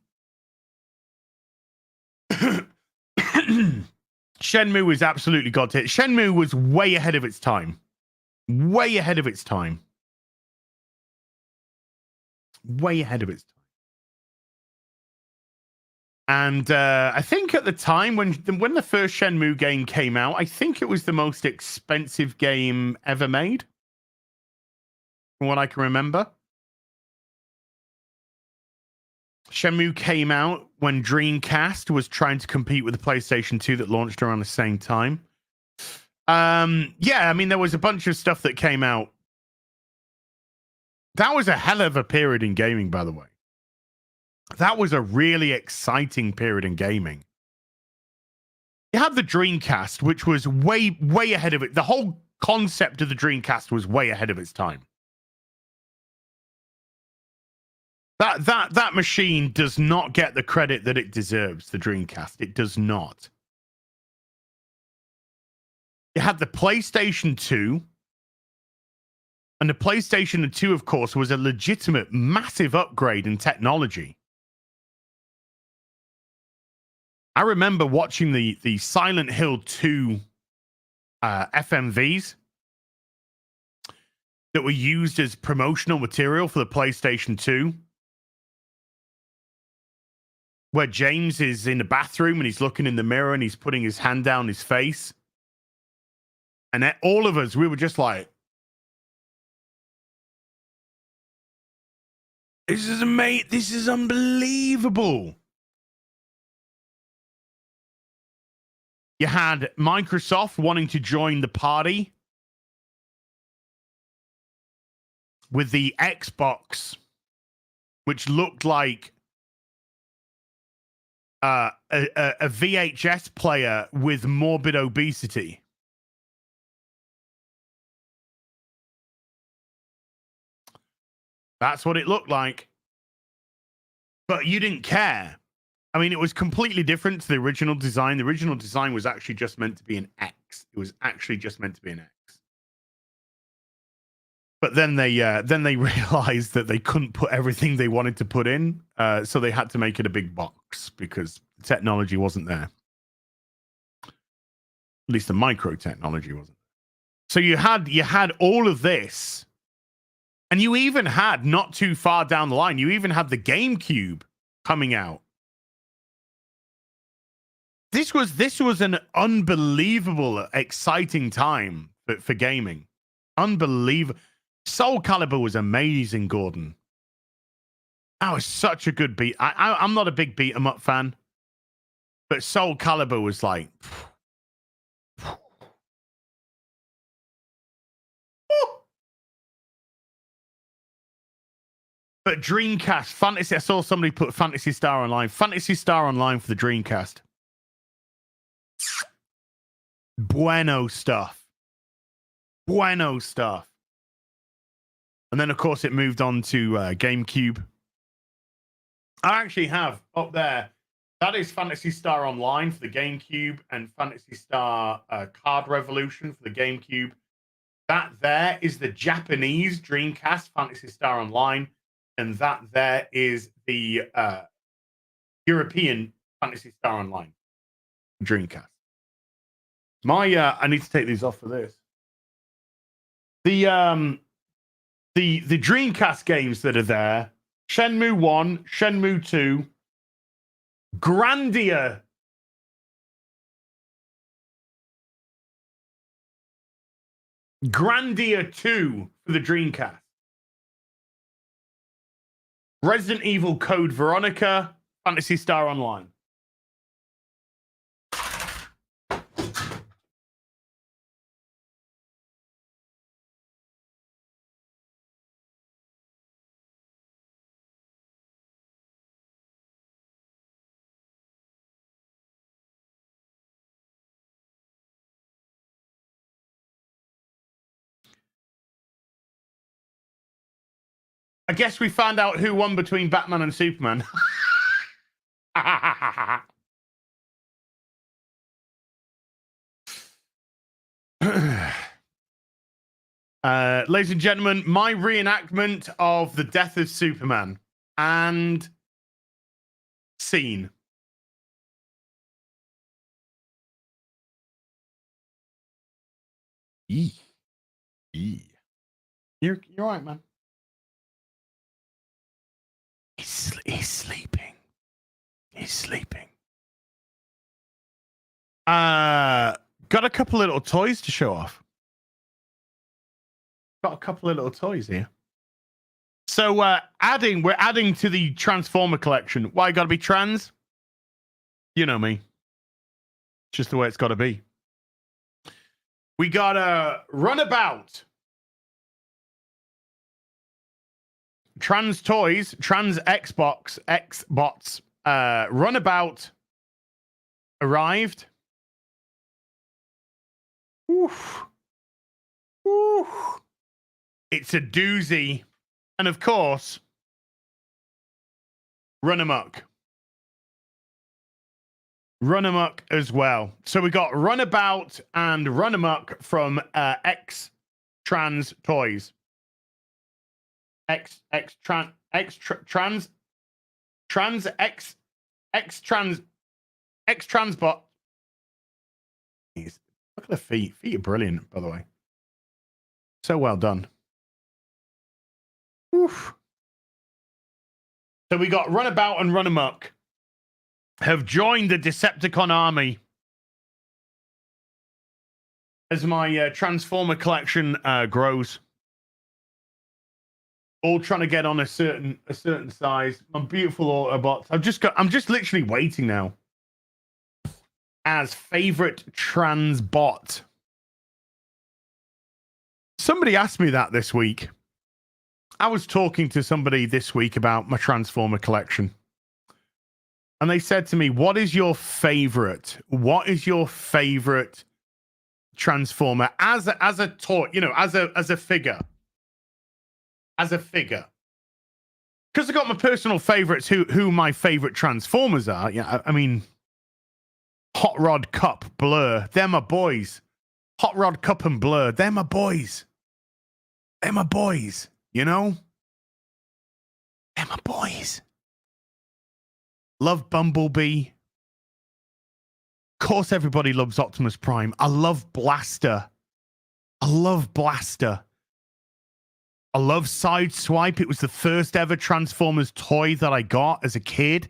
Shenmue is absolutely god tier. Shenmue was way ahead of its time. Way ahead of its time. Way ahead of its time. And I think at the time when the first Shenmue game came out, I think it was the most expensive game ever made, from what I can remember. Shenmue came out when Dreamcast was trying to compete with the PlayStation 2 that launched around the same time. Yeah, I mean, there was a bunch of stuff that came out. That was a hell of a period in gaming, by the way. That was a really exciting period in gaming. You had the Dreamcast, which was way, way ahead of it. The whole concept of the Dreamcast was way ahead of its time. That machine does not get the credit that it deserves, the Dreamcast. It does not. You had the PlayStation 2. And the PlayStation 2, of course, was a legitimate, massive upgrade in technology. I remember watching the Silent Hill 2 FMVs that were used as promotional material for the PlayStation 2. Where James is in the bathroom and he's looking in the mirror and he's putting his hand down his face. And all of us, we were just like, this is amazing. This is unbelievable. You had Microsoft wanting to join the party with the Xbox, which looked like a VHS player with morbid obesity. That's what it looked like. But you didn't care. I mean, it was completely different to the original design. The original design was actually just meant to be an X. It was actually just meant to be an X. But then they realized that they couldn't put everything they wanted to put in, so they had to make it a big box because the technology wasn't there. At least the micro technology wasn't. So you had all of this, and you even had, not too far down the line, you even had the GameCube coming out. This was an unbelievable, exciting time for gaming. Unbelievable. Soul Calibur was amazing, Gordon. That was such a good beat. I'm not a big beat 'em up fan, but Soul Calibur was like. But Dreamcast, Fantasy. I saw somebody put Fantasy Star Online. Fantasy Star Online for the Dreamcast. Bueno stuff. Bueno stuff. And then, of course, it moved on to GameCube. I actually have up there, that is Phantasy Star Online for the GameCube and Phantasy Star Card Revolution for the GameCube. That there is the Japanese Dreamcast Phantasy Star Online. And that there is the European Phantasy Star Online Dreamcast. I need to take these off for this. The Dreamcast games that are there: Shenmue 1, Shenmue 2, Grandia. Grandia 2 for the Dreamcast. Resident Evil Code Veronica, Phantasy Star Online. I guess we found out who won between Batman and Superman. Ladies and gentlemen, my reenactment of the death of Superman and scene. You're right, man. He's sleeping. He's sleeping. Got a couple little toys to show off. Got a couple of little toys here. So we're adding to the Transformer collection. Why gotta be trans? You know me. It's just the way it's gotta be. We got a Runabout. Trans Toys, Trans Xbots, Runabout arrived. Oof. Oof. It's a doozy. And of course, Run Amok. Run Amok as well. So we got Runabout and Run Amok from X Trans Toys. X Transbot. Look at the feet. Feet are brilliant, by the way. So well done. Oof. So we got Runabout and Run Amok have joined the Decepticon army as my Transformer collection grows. All trying to get on a certain size. My beautiful Autobots. I'm just literally waiting now. As favorite trans bot. Somebody asked me that this week. I was talking to somebody this week about my Transformer collection. And they said to me, what is your favorite? What is your favorite Transformer as a toy, as a figure? As a figure. Because I got my personal favorites who my favorite Transformers are. Yeah, I mean, Hot Rod, Cup, Blur, they're my boys. Hot Rod, Cup, and Blur, they're my boys. They're my boys, you know? They're my boys. Love Bumblebee. Of course, everybody loves Optimus Prime. I love Blaster. I love Blaster. I love Sideswipe. It was the first ever Transformers toy that I got as a kid.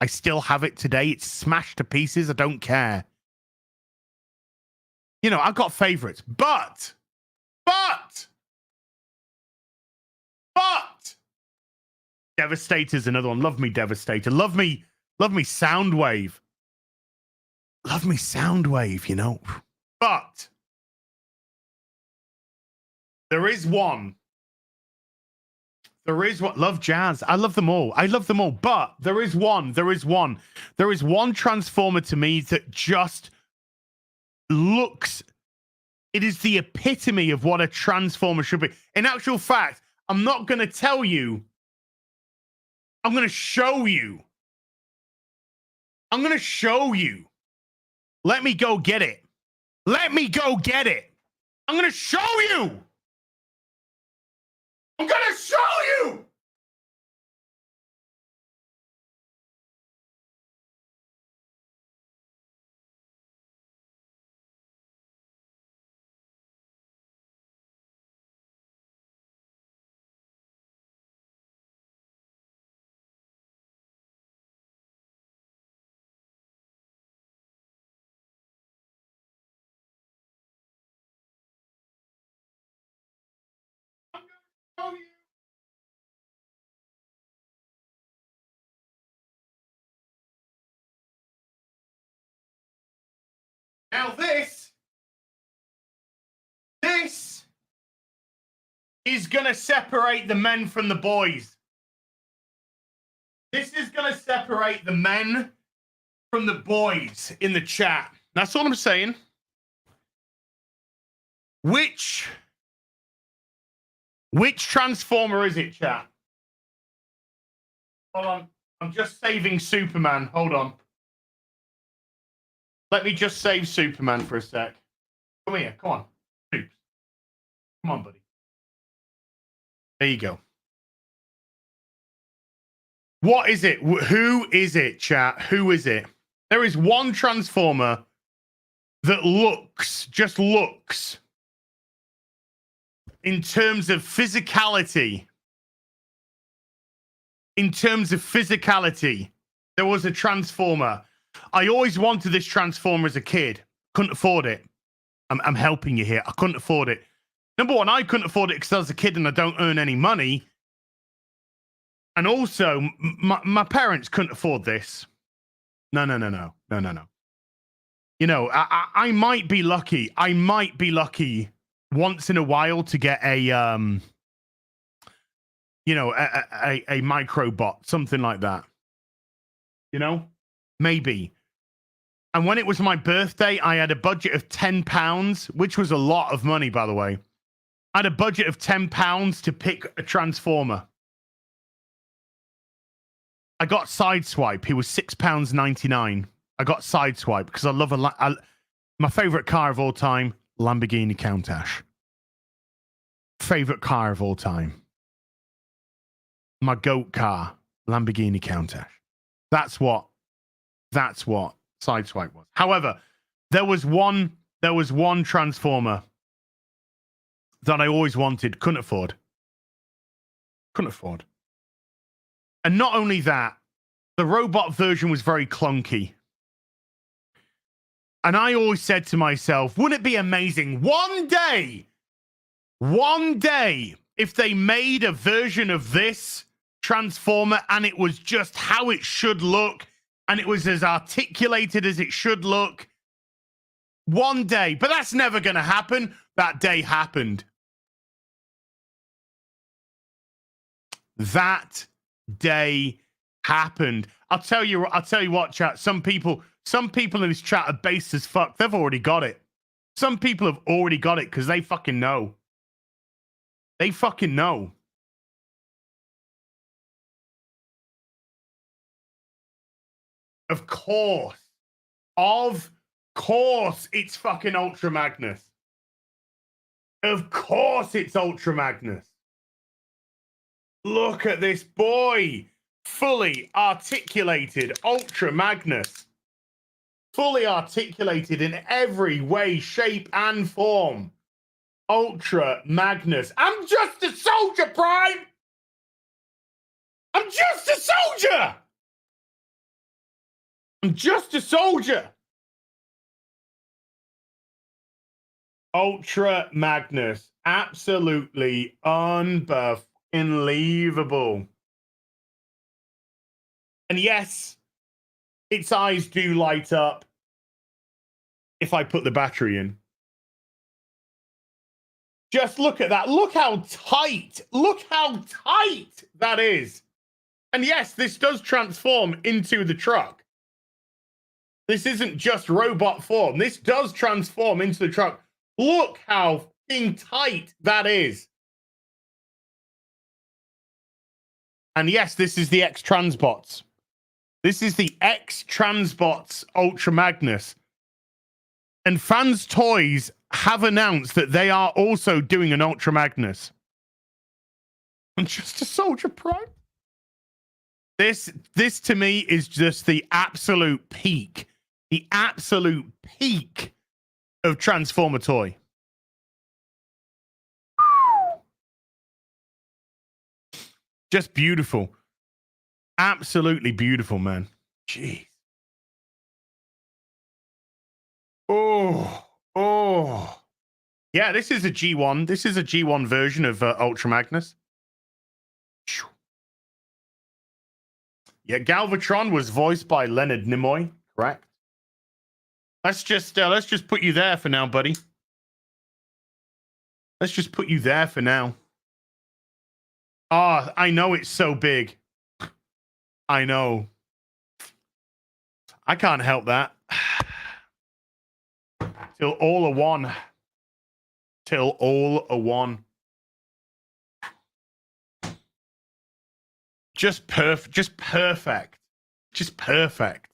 I still have it today. It's smashed to pieces. I don't care. You know, I've got favorites. But Devastator's another one. Love me, Devastator. Love me, Soundwave. Love me, Soundwave, you know. But there is one. Love Jazz. I love them all. But there is one Transformer to me that just looks, it is the epitome of what a Transformer should be. In actual fact, I'm not going to tell you. I'm going to show you. Let me go get it. I'm going to show you. I'm going to show you. Now this is going to separate the men from the boys. This is going to separate the men from the boys in the chat. That's all I'm saying. Which Transformer is it, chat? Hold on. I'm just saving Superman. Hold on. Let me just save Superman for a sec. Come here. Come on. Soups. Come on, buddy. There you go. What is it? Who is it, chat? Who is it? There is one Transformer that just looks, in terms of physicality. There was a Transformer. I always wanted this Transformer as a kid. Couldn't afford it. I'm helping you here. I couldn't afford it. Number one, I couldn't afford it because I was a kid and I don't earn any money. And also, my parents couldn't afford this. No. You know, I might be lucky. Once in a while to get a microbot, something like that. You know, maybe. And when it was my birthday, I had a budget of £10, which was a lot of money, by the way. I had a budget of £10 to pick a Transformer. I got Sideswipe. He was £6.99. I got Sideswipe because I love my favorite car of all time, Lamborghini Countach. Favorite car of all time. My goat car, Lamborghini Countach. That's what Sideswipe was. However, there was one Transformer that I always wanted, couldn't afford. And not only that, the robot version was very clunky. And I always said to myself, wouldn't it be amazing one day, if they made a version of this Transformer and it was just how it should look and it was as articulated as it should look? One day. But that's never going to happen. That day happened. That day happened. I'll tell you what, chat. Some people in this chat are based as fuck. They've already got it. Some people have already got it because they fucking know. They fucking know. Of course, it's fucking Ultra Magnus. Of course it's Ultra Magnus. Look at this boy. Fully articulated Ultra Magnus. Fully articulated in every way, shape, and form. Ultra Magnus. I'm just a soldier, Prime. I'm just a soldier. I'm just a soldier. Ultra Magnus. Absolutely unbelievable. And yes, its eyes do light up if I put the battery in. Just look at that. Look how tight. Look how tight that is. And yes, this does transform into the truck. This isn't just robot form. This does transform into the truck. Look how fucking tight that is. And yes, this is the X-Transbots. This is the X-Transbots Ultra Magnus. And Fans Toys have announced that they are also doing an Ultra Magnus. And just a Soldier Prime. This to me is just the absolute peak. The absolute peak of Transformer toy. Just beautiful. Absolutely beautiful, man. Jeez. Oh. Yeah, this is a G1. This is a G1 version of Ultra Magnus. Yeah, Galvatron was voiced by Leonard Nimoy, correct? Let's just put you there for now, buddy. Let's just put you there for now. Ah, I know it's so big. I know. I can't help that. Till all are one. Till all are one. Just perfect. Just perfect. Just perfect.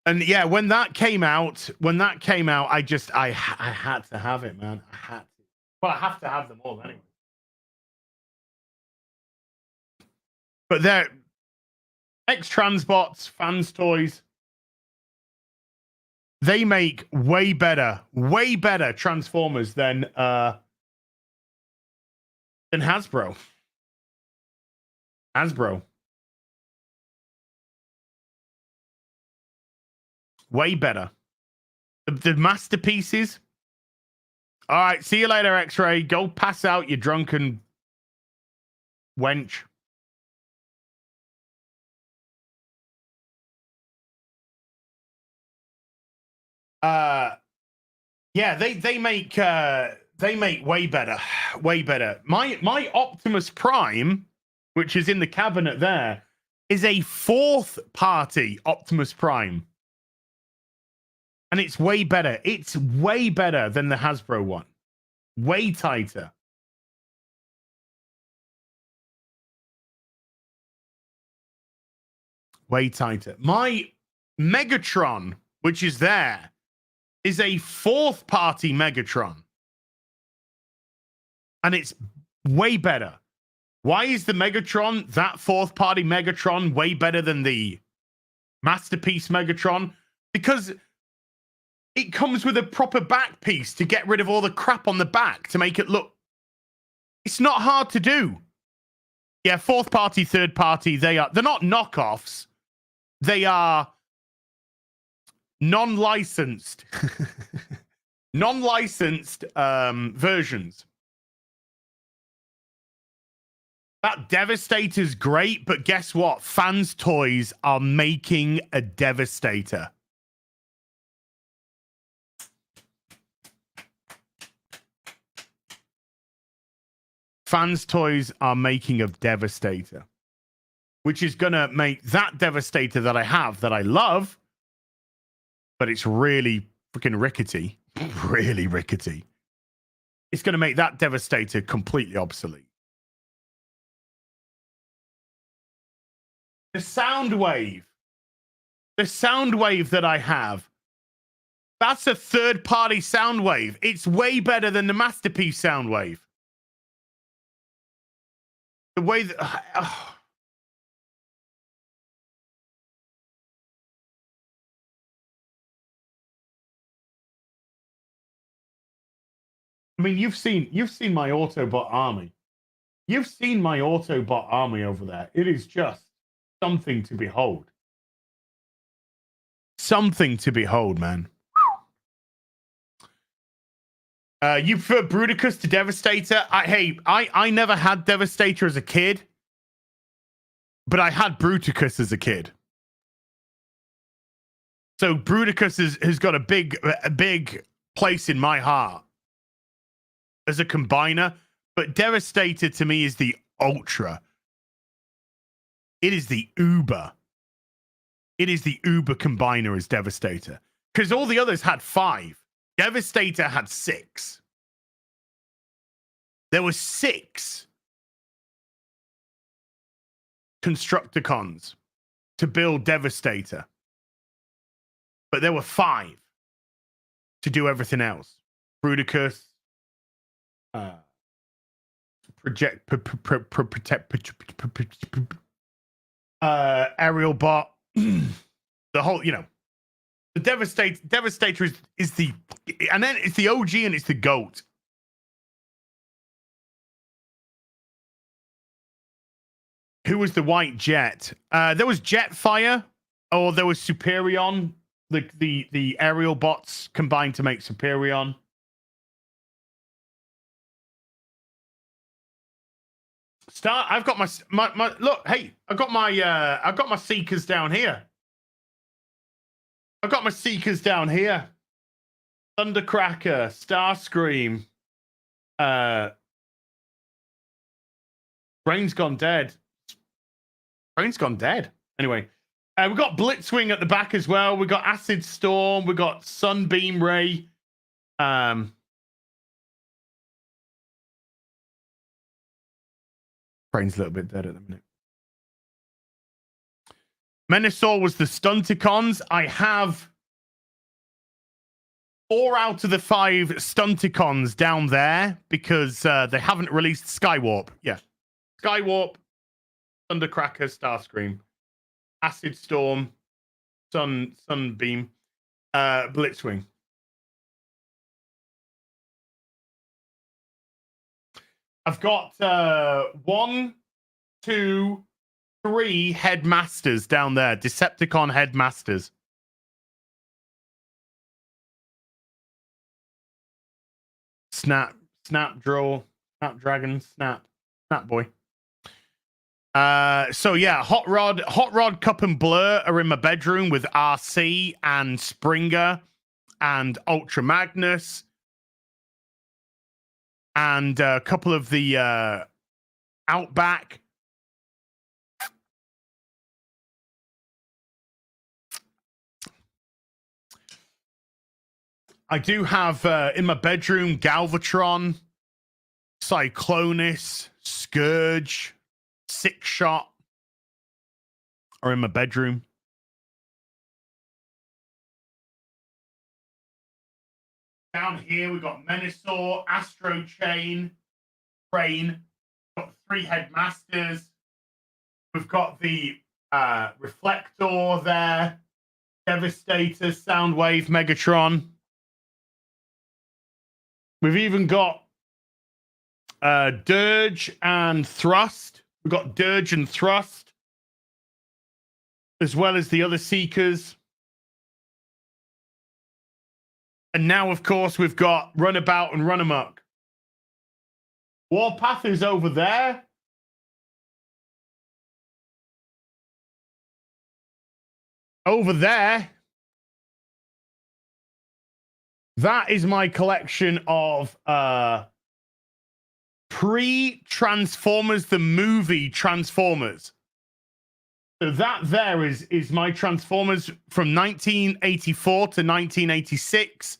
And yeah, when that came out, I had to have it, man. I had to. Well, I have to have them all anyway. But they're X-Transbots, Fans Toys. They make way better Transformers than Hasbro. Way better. The masterpieces. All right, see you later, X-Ray. Go pass out, you drunken wench. Yeah, they make way better. My Optimus Prime, which is in the cabinet there, is a fourth party Optimus Prime. And it's way better. It's way better than the Hasbro one. Way tighter. Way tighter. My Megatron, which is there, is a fourth party Megatron. And it's way better. Why is the Megatron, that fourth party Megatron, way better than the Masterpiece Megatron? Because it comes with a proper back piece to get rid of all the crap on the back to make it look. It's not hard to do. Yeah, fourth party, third party, they're not knockoffs. They are non-licensed versions. That Devastator's great, but guess what? Fans Toys are making a Devastator. Fans Toys are making a Devastator, which is going to make that Devastator that I have, that I love, but it's really freaking rickety. Really rickety. It's going to make that Devastator completely obsolete. The sound wave that I have That's a third-party sound wave. It's way better than the Masterpiece sound wave. The way that... I mean, you've seen my Autobot army. You've seen my Autobot army over there. It is just something to behold. Something to behold, man. You prefer Bruticus to Devastator? I never had Devastator as a kid, but I had Bruticus as a kid. So Bruticus has got a big place in my heart as a combiner, but Devastator to me is the ultra. It is the uber. It is the uber combiner as Devastator. Because all the others had 5. Devastator had 6. There were 6 Constructicons to build Devastator. But there were 5 to do everything else. Bruticus, Aerial Bot, the whole, the Devastator is the, and then it's the OG and it's the GOAT. Who was the white jet? There was Jetfire, or there was Superion. The aerial bots combined to make Superion. I've got my look. Hey, I've got my Seekers down here. I've got my Seekers down here. Thundercracker, Starscream, Brain's Gone Dead. Brain's Gone Dead. Anyway, we've got Blitzwing at the back as well. We've got Acid Storm. We've got Sunbeam Ray. Brain's a little bit dead at the minute. Menasor was the Stunticons. I have 4 out of the 5 Stunticons down there because they haven't released Skywarp. Yeah. Skywarp, Thundercracker, Starscream, Acid Storm, Sunbeam, Blitzwing. I've got 1, 2, 3 headmasters down there. Decepticon headmasters. Snapdragon, Snap Boy. So yeah, Hot Rod, Cup and Blur are in my bedroom with RC and Springer and Ultra Magnus and a couple of the Outback. I do have in my bedroom Galvatron, Cyclonus, Scourge, Six Shot are in my bedroom. Down here we've got Menasor, Astro Chain, Crane. Got 3 headmasters. We've got the Reflector there, Devastator, Soundwave, Megatron. We've even got Dirge and Thrust. We've got Dirge and Thrust, as well as the other Seekers. And now, of course, we've got Runabout and Runamuck. Warpath is over there. Over there. That is my collection of pre-Transformers, the movie Transformers. So that there is my Transformers from 1984 to 1986,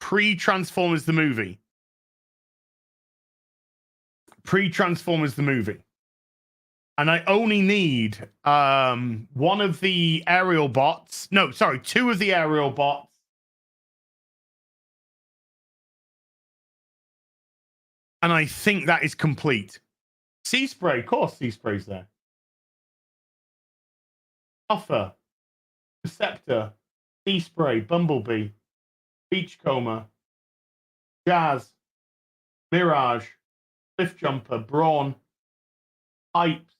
pre-Transformers, the movie. Pre-Transformers, the movie. And I only need one of the aerial bots. No, sorry, 2 of the aerial bots And I think that is complete. Sea spray, of course, sea spray's there. Offer, Receptor, sea spray, bumblebee, beachcomber, jazz, mirage, cliff jumper, brawn, pipes,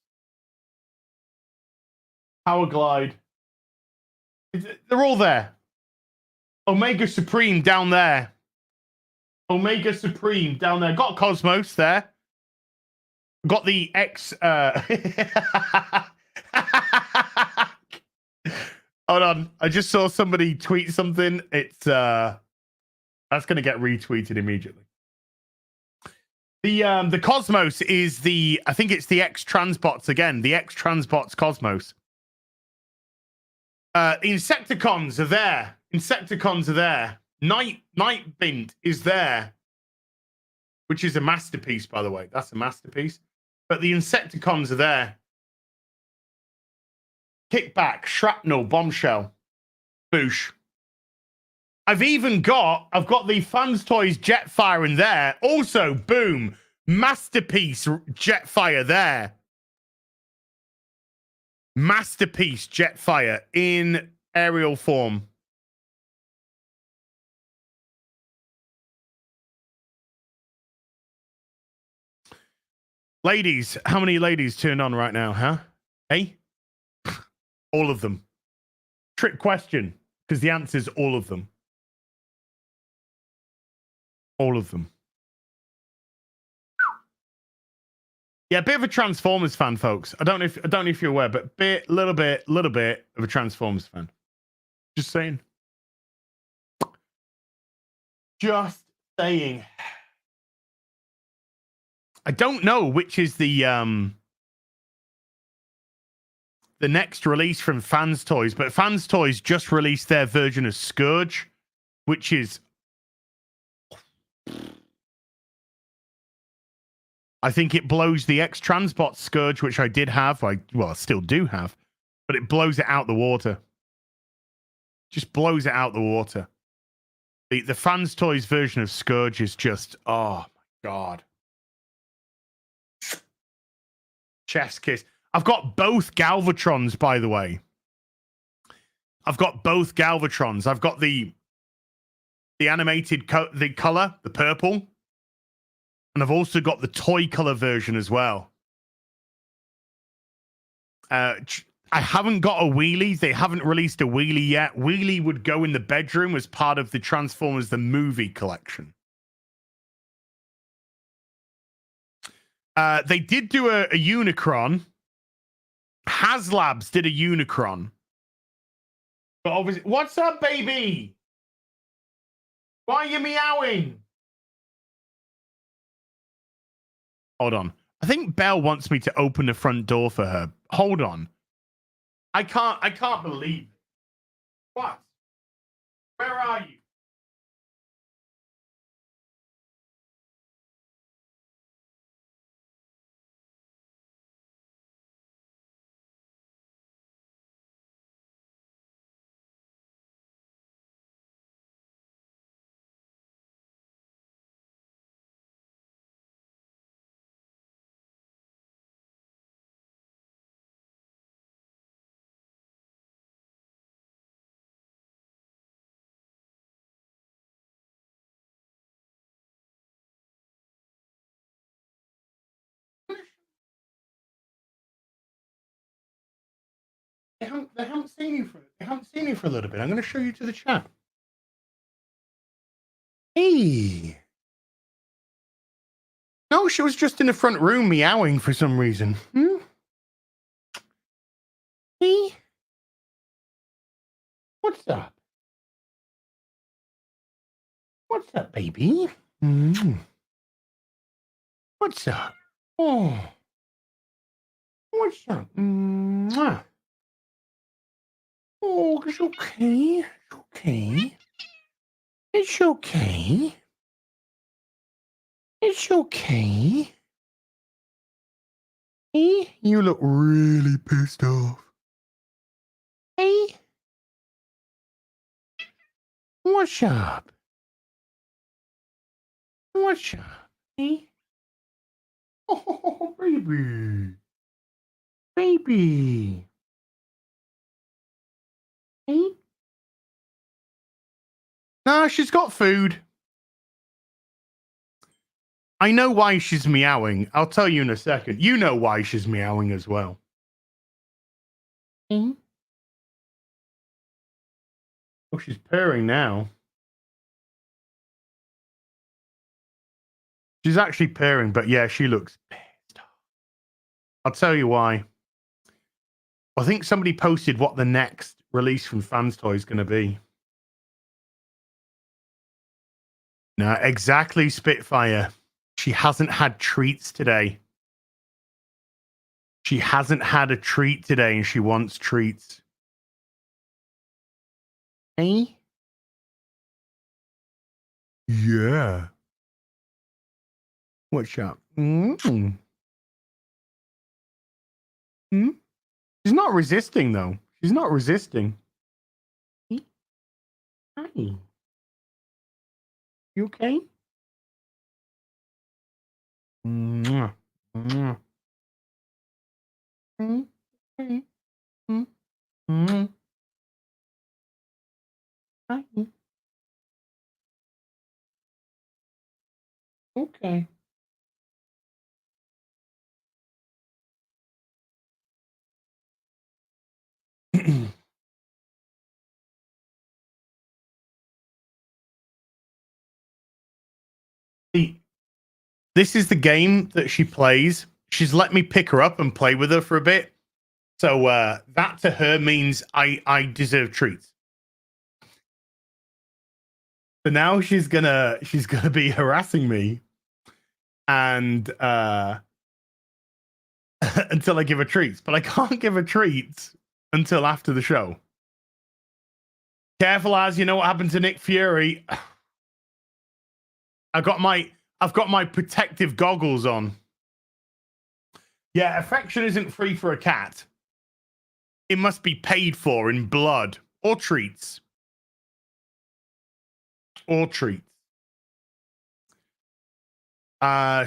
power glide. They're all there. Omega Supreme down there. Omega Supreme down there. Got Cosmos there. Got the X. Hold on. I just saw somebody tweet something. It's that's gonna get retweeted immediately. The Cosmos is the, I think it's the X Transbots again. The X Transbots Cosmos. Insecticons are there. Insecticons are there. Nightbint is there, which is a masterpiece, by the way. That's a masterpiece. But the Insecticons are there. Kickback, Shrapnel, Bombshell, Boosh. I've got the Fans Toys Jetfire in there. Also, boom, masterpiece Jetfire there. Masterpiece Jetfire in aerial form. Ladies, how many ladies turned on right now, huh? Hey? All of them. Trick question, because the answer is all of them. All of them. Yeah, a bit of a Transformers fan, folks. I don't know if you're aware, but little bit of a Transformers fan. Just saying. Just saying. I don't know which is the next release from Fans Toys, but Fans Toys just released their version of Scourge, which is, I think it blows the X Transbot Scourge, which I did have. I still do have, but it blows it out the water. Just blows it out the water. The Fans Toys version of Scourge is just, oh my God. Chef's kiss. I've got both Galvatrons, by the way. I've got both Galvatrons. I've got the animated the color, the purple, and I've also got the toy color version as well. I haven't got a wheelie. They haven't released a wheelie yet. Wheelie would go in the bedroom as part of the Transformers the movie collection. They did do a Unicron. HasLabs did a Unicron. But obviously, what's up, baby? Why are you meowing? Hold on. I think Belle wants me to open the front door for her. Hold on. I can't believe it. What? Where are you? They haven't seen you for a little bit. I'm going to show you to the chat. Hey. No, she was just in the front room meowing for some reason. Hey. What's up? What's up, baby? What's up? Oh. What's up? Mwah. Oh, it's okay. It's okay. It's okay. It's okay. Hey, you look really pissed off. Hey. What's up? What's up? Hey. Oh, baby. Baby. Hey? No, she's got food. I know why she's meowing. I'll tell you in a second. You know why she's meowing as well. Oh, she's purring now. She's actually purring, but yeah, she looks pissed off. I'll tell you why. I think somebody posted what the next release from Fans Toy is going to be. No, exactly, Spitfire. She hasn't had treats today. She hasn't had a treat today, and she wants treats. Hey? Yeah. What's up? Mm. Hmm? She's not resisting, though. She's not resisting. Hi. You okay? Mwah. Mwah. Mm. Okay. Mm. Mm. Hi. Okay. See, this is the game that she plays. She's let me pick her up and play with her for a bit. So that to her means I deserve treats. So now she's gonna be harassing me and until I give her treats. But I can't give her treats until after the show. Careful, as you know what happened to Nick Fury. I've got my protective goggles on. Yeah, affection isn't free for a cat. It must be paid for in blood or treats. Or treats.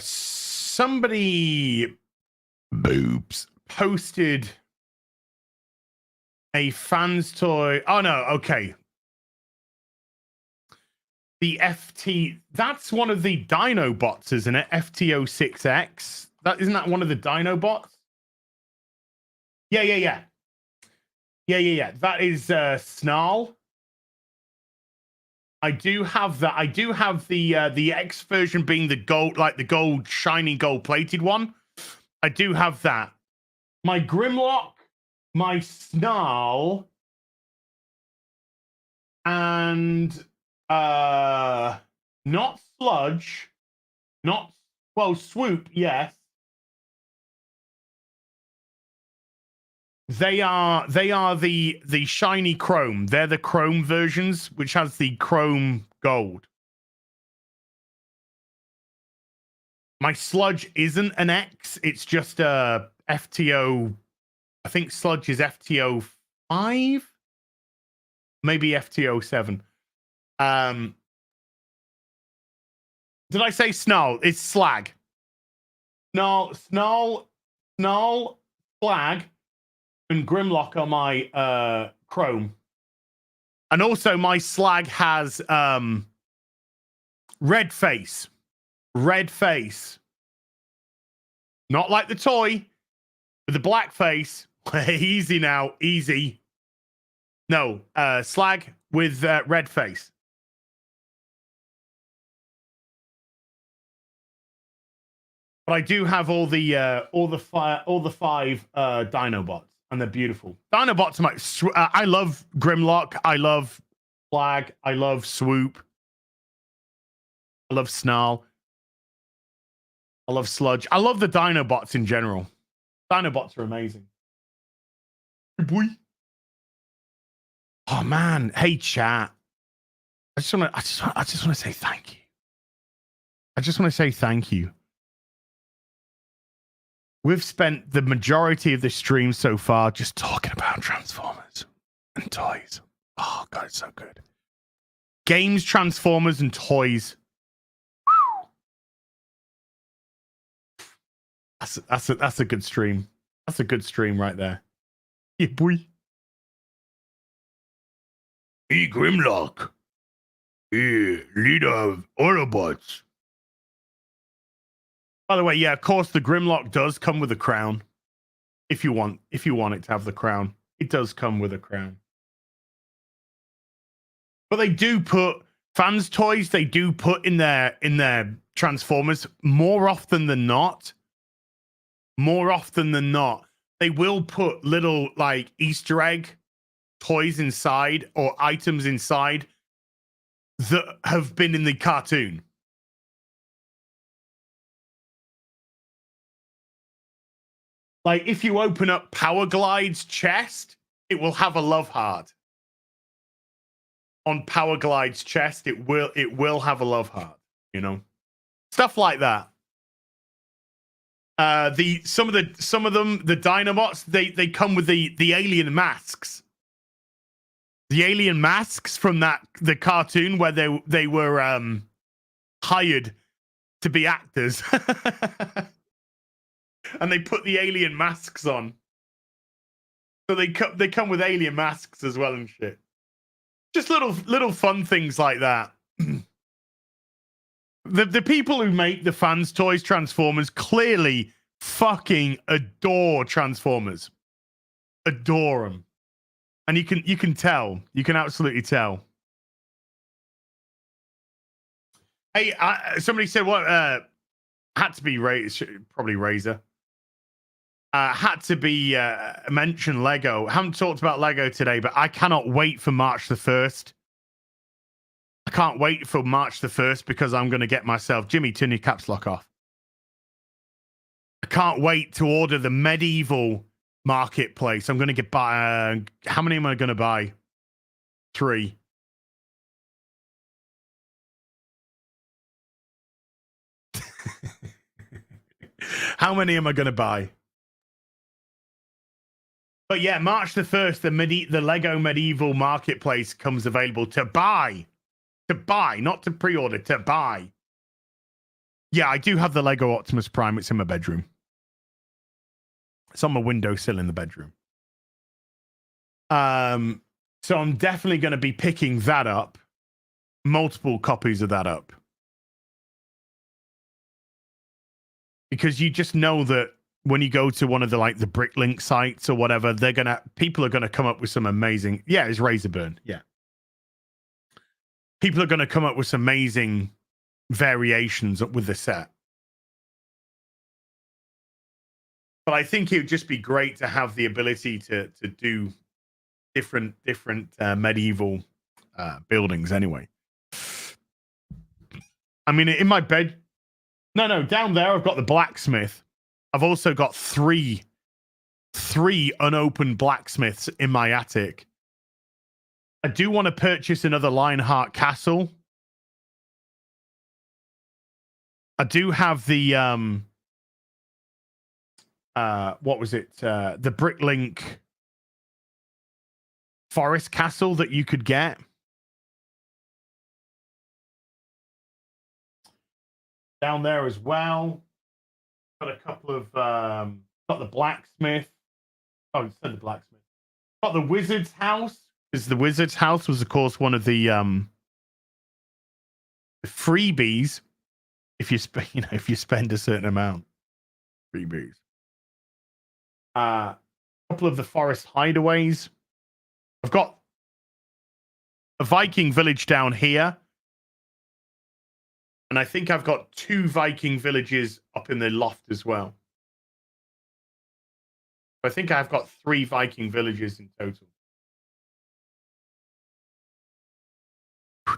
Somebody boobs posted a Fans Toy. Oh no, okay. The FT, that's one of the Dino bots, isn't it? FTO6X. Isn't that one of the Dino bots? Yeah. That is Snarl. I do have that. I do have the X version being the gold, like the gold, shiny gold plated one. I do have that. My Grimlock, my Snarl, and not Sludge, Swoop, yes. They are the shiny chrome. They're the chrome versions, which has the chrome gold. My Sludge isn't an X. It's just a FTO. I think Sludge is FTO 5, maybe FTO 7. Did I say Snarl? It's Slag. Snarl, Slag, and Grimlock are my Chrome. And also my Slag has red face. Red face. Not like the toy, with the black face. Easy now, easy. No, Slag with red face. But I do have all the 5 Dinobots, and they're beautiful. Dinobots are my. I love Grimlock. I love Flag. I love Swoop. I love Snarl. I love Sludge. I love the Dinobots in general. Dinobots are amazing. Boy. Oh man, hey chat. I just want to say thank you. I just want to say thank you. We've spent the majority of this stream so far just talking about Transformers and toys. Oh, God, it's so good. Games, Transformers, and toys. That's a good stream. That's a good stream right there. Yeah, boy. Hey, Grimlock. Hey, leader of Autobots. By the way, yeah, of course, the Grimlock does come with a crown. If you want it to have the crown, it does come with a crown. But they do put fans' toys. They do put in their Transformers more often than not. More often than not, they will put little like Easter egg toys inside or items inside that have been in the cartoon. Like if you open up Power Glide's chest, it will have a love heart. On Power Glide's chest, it will have a love heart, you know. Stuff like that. Some of them, the Dinobots, they come with the alien masks. The alien masks from the cartoon where they were hired to be actors. And they put the alien masks on. So they come with alien masks as well and shit. Just little fun things like that. The people who make the fans toys Transformers clearly fucking adore Transformers. Adore them. And you can tell. You can absolutely tell. Hey, somebody said what had to be probably Razor. Had to be mentioned Lego. Haven't talked about Lego today, but I cannot wait for March the 1st. I can't wait for March the 1st because I'm going to get myself... Jimmy, turn your caps lock off. I can't wait to order the medieval marketplace. I'm going to buy... how many am I going to buy? 3. How many am I going to buy? But yeah, March the 1st, the Lego Medieval Marketplace comes available to buy. To buy, not to pre-order, to buy. Yeah, I do have the Lego Optimus Prime. It's in my bedroom. It's on my windowsill in the bedroom. So I'm definitely going to be picking that up. Multiple copies of that up. Because you just know that when you go to one of the the Bricklink sites or whatever, people are gonna come up with some amazing. Yeah, it's Razorburn. Yeah, people are gonna come up with some amazing variations with the set. But I think it would just be great to have the ability to do different medieval buildings. Anyway, I mean, in my bed. No, down there I've got the blacksmith. I've also got three unopened blacksmiths in my attic. I do want to purchase another Lionheart Castle. I do have the what was it? The Bricklink Forest Castle that you could get. Down there as well. Got a couple of got the blacksmith. Oh, it said the blacksmith. Got the wizard's house. Because the wizard's house was, of course, one of the freebies. If you if you spend a certain amount, freebies. A couple of the forest hideaways. I've got a Viking village down here. And I think I've got 2 Viking villages up in the loft as well. I think I've got 3 Viking villages in total.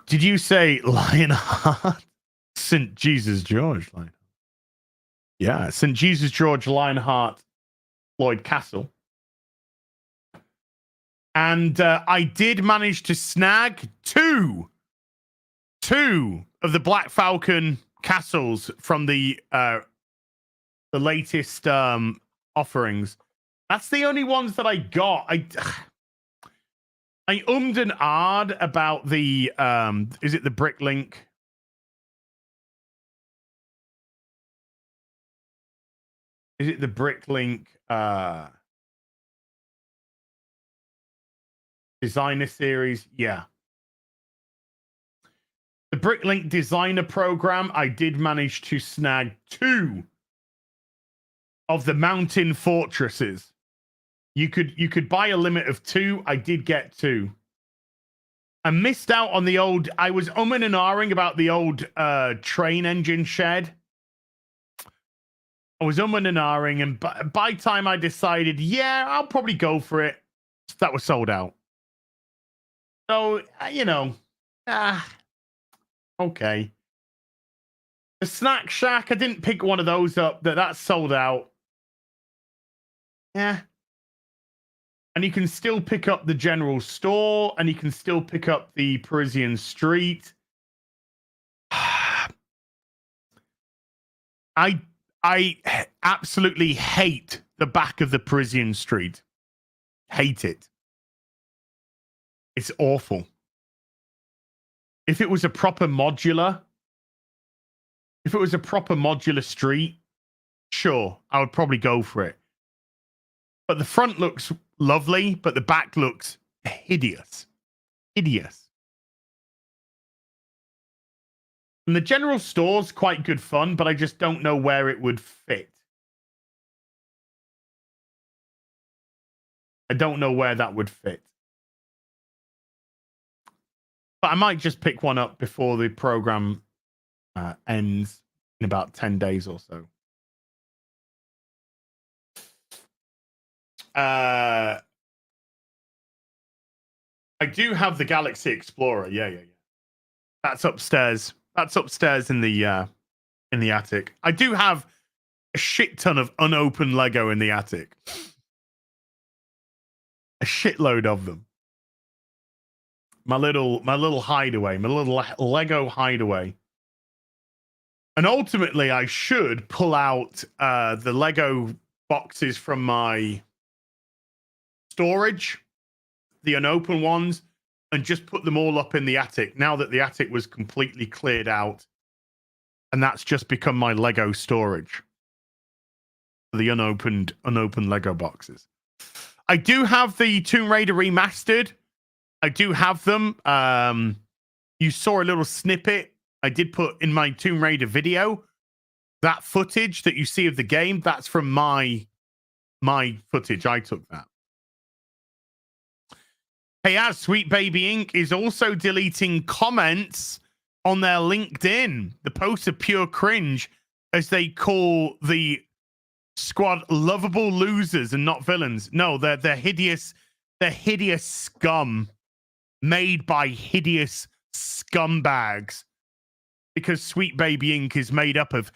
Did you say Lionheart? St. Jesus George Lionheart. Yeah, St. Jesus George Lionheart Floyd Castle. And I did manage to snag 2 of the Black Falcon castles from the latest offerings. That's the only ones that I got. I ummed and ahed about the is it the Bricklink? Is it the Bricklink designer series? Yeah. The Bricklink designer program, I did manage to snag 2 of the mountain fortresses. You could buy a limit of 2. I did get 2. I missed out on the old. I was umming and ahhing about the old train engine shed. I was umming and ahhing, and by time I decided, yeah, I'll probably go for it, that was sold out. So you know, okay. The Snack Shack, I didn't pick one of those up. That's sold out. Yeah. And you can still pick up the general store, and you can still pick up the Parisian street. I absolutely hate the back of the Parisian street. Hate it. It's awful. If it was a proper modular street, sure, I would probably go for it. But the front looks lovely, but the back looks hideous. Hideous. And the general store's quite good fun, but I just don't know where it would fit. I don't know where that would fit. But I might just pick one up before the program ends in about 10 days or so. I do have the Galaxy Explorer. Yeah. That's upstairs. That's upstairs in the attic. I do have a shit ton of unopened Lego in the attic. A shitload of them. My little hideaway, my little Lego hideaway. And ultimately, I should pull out the Lego boxes from my storage, the unopened ones, and just put them all up in the attic now that the attic was completely cleared out. And that's just become my Lego storage. The unopened Lego boxes. I do have the Tomb Raider Remastered. I do have them. You saw a little snippet I did put in my Tomb Raider video. That footage that you see of the game, that's from my footage. I took that. Hey, as Sweet Baby Inc. is also deleting comments on their LinkedIn. The posts are pure cringe, as they call the squad lovable losers and not villains. No, they're hideous. They're hideous scum made by hideous scumbags. Because Sweet Baby Inc. is made up of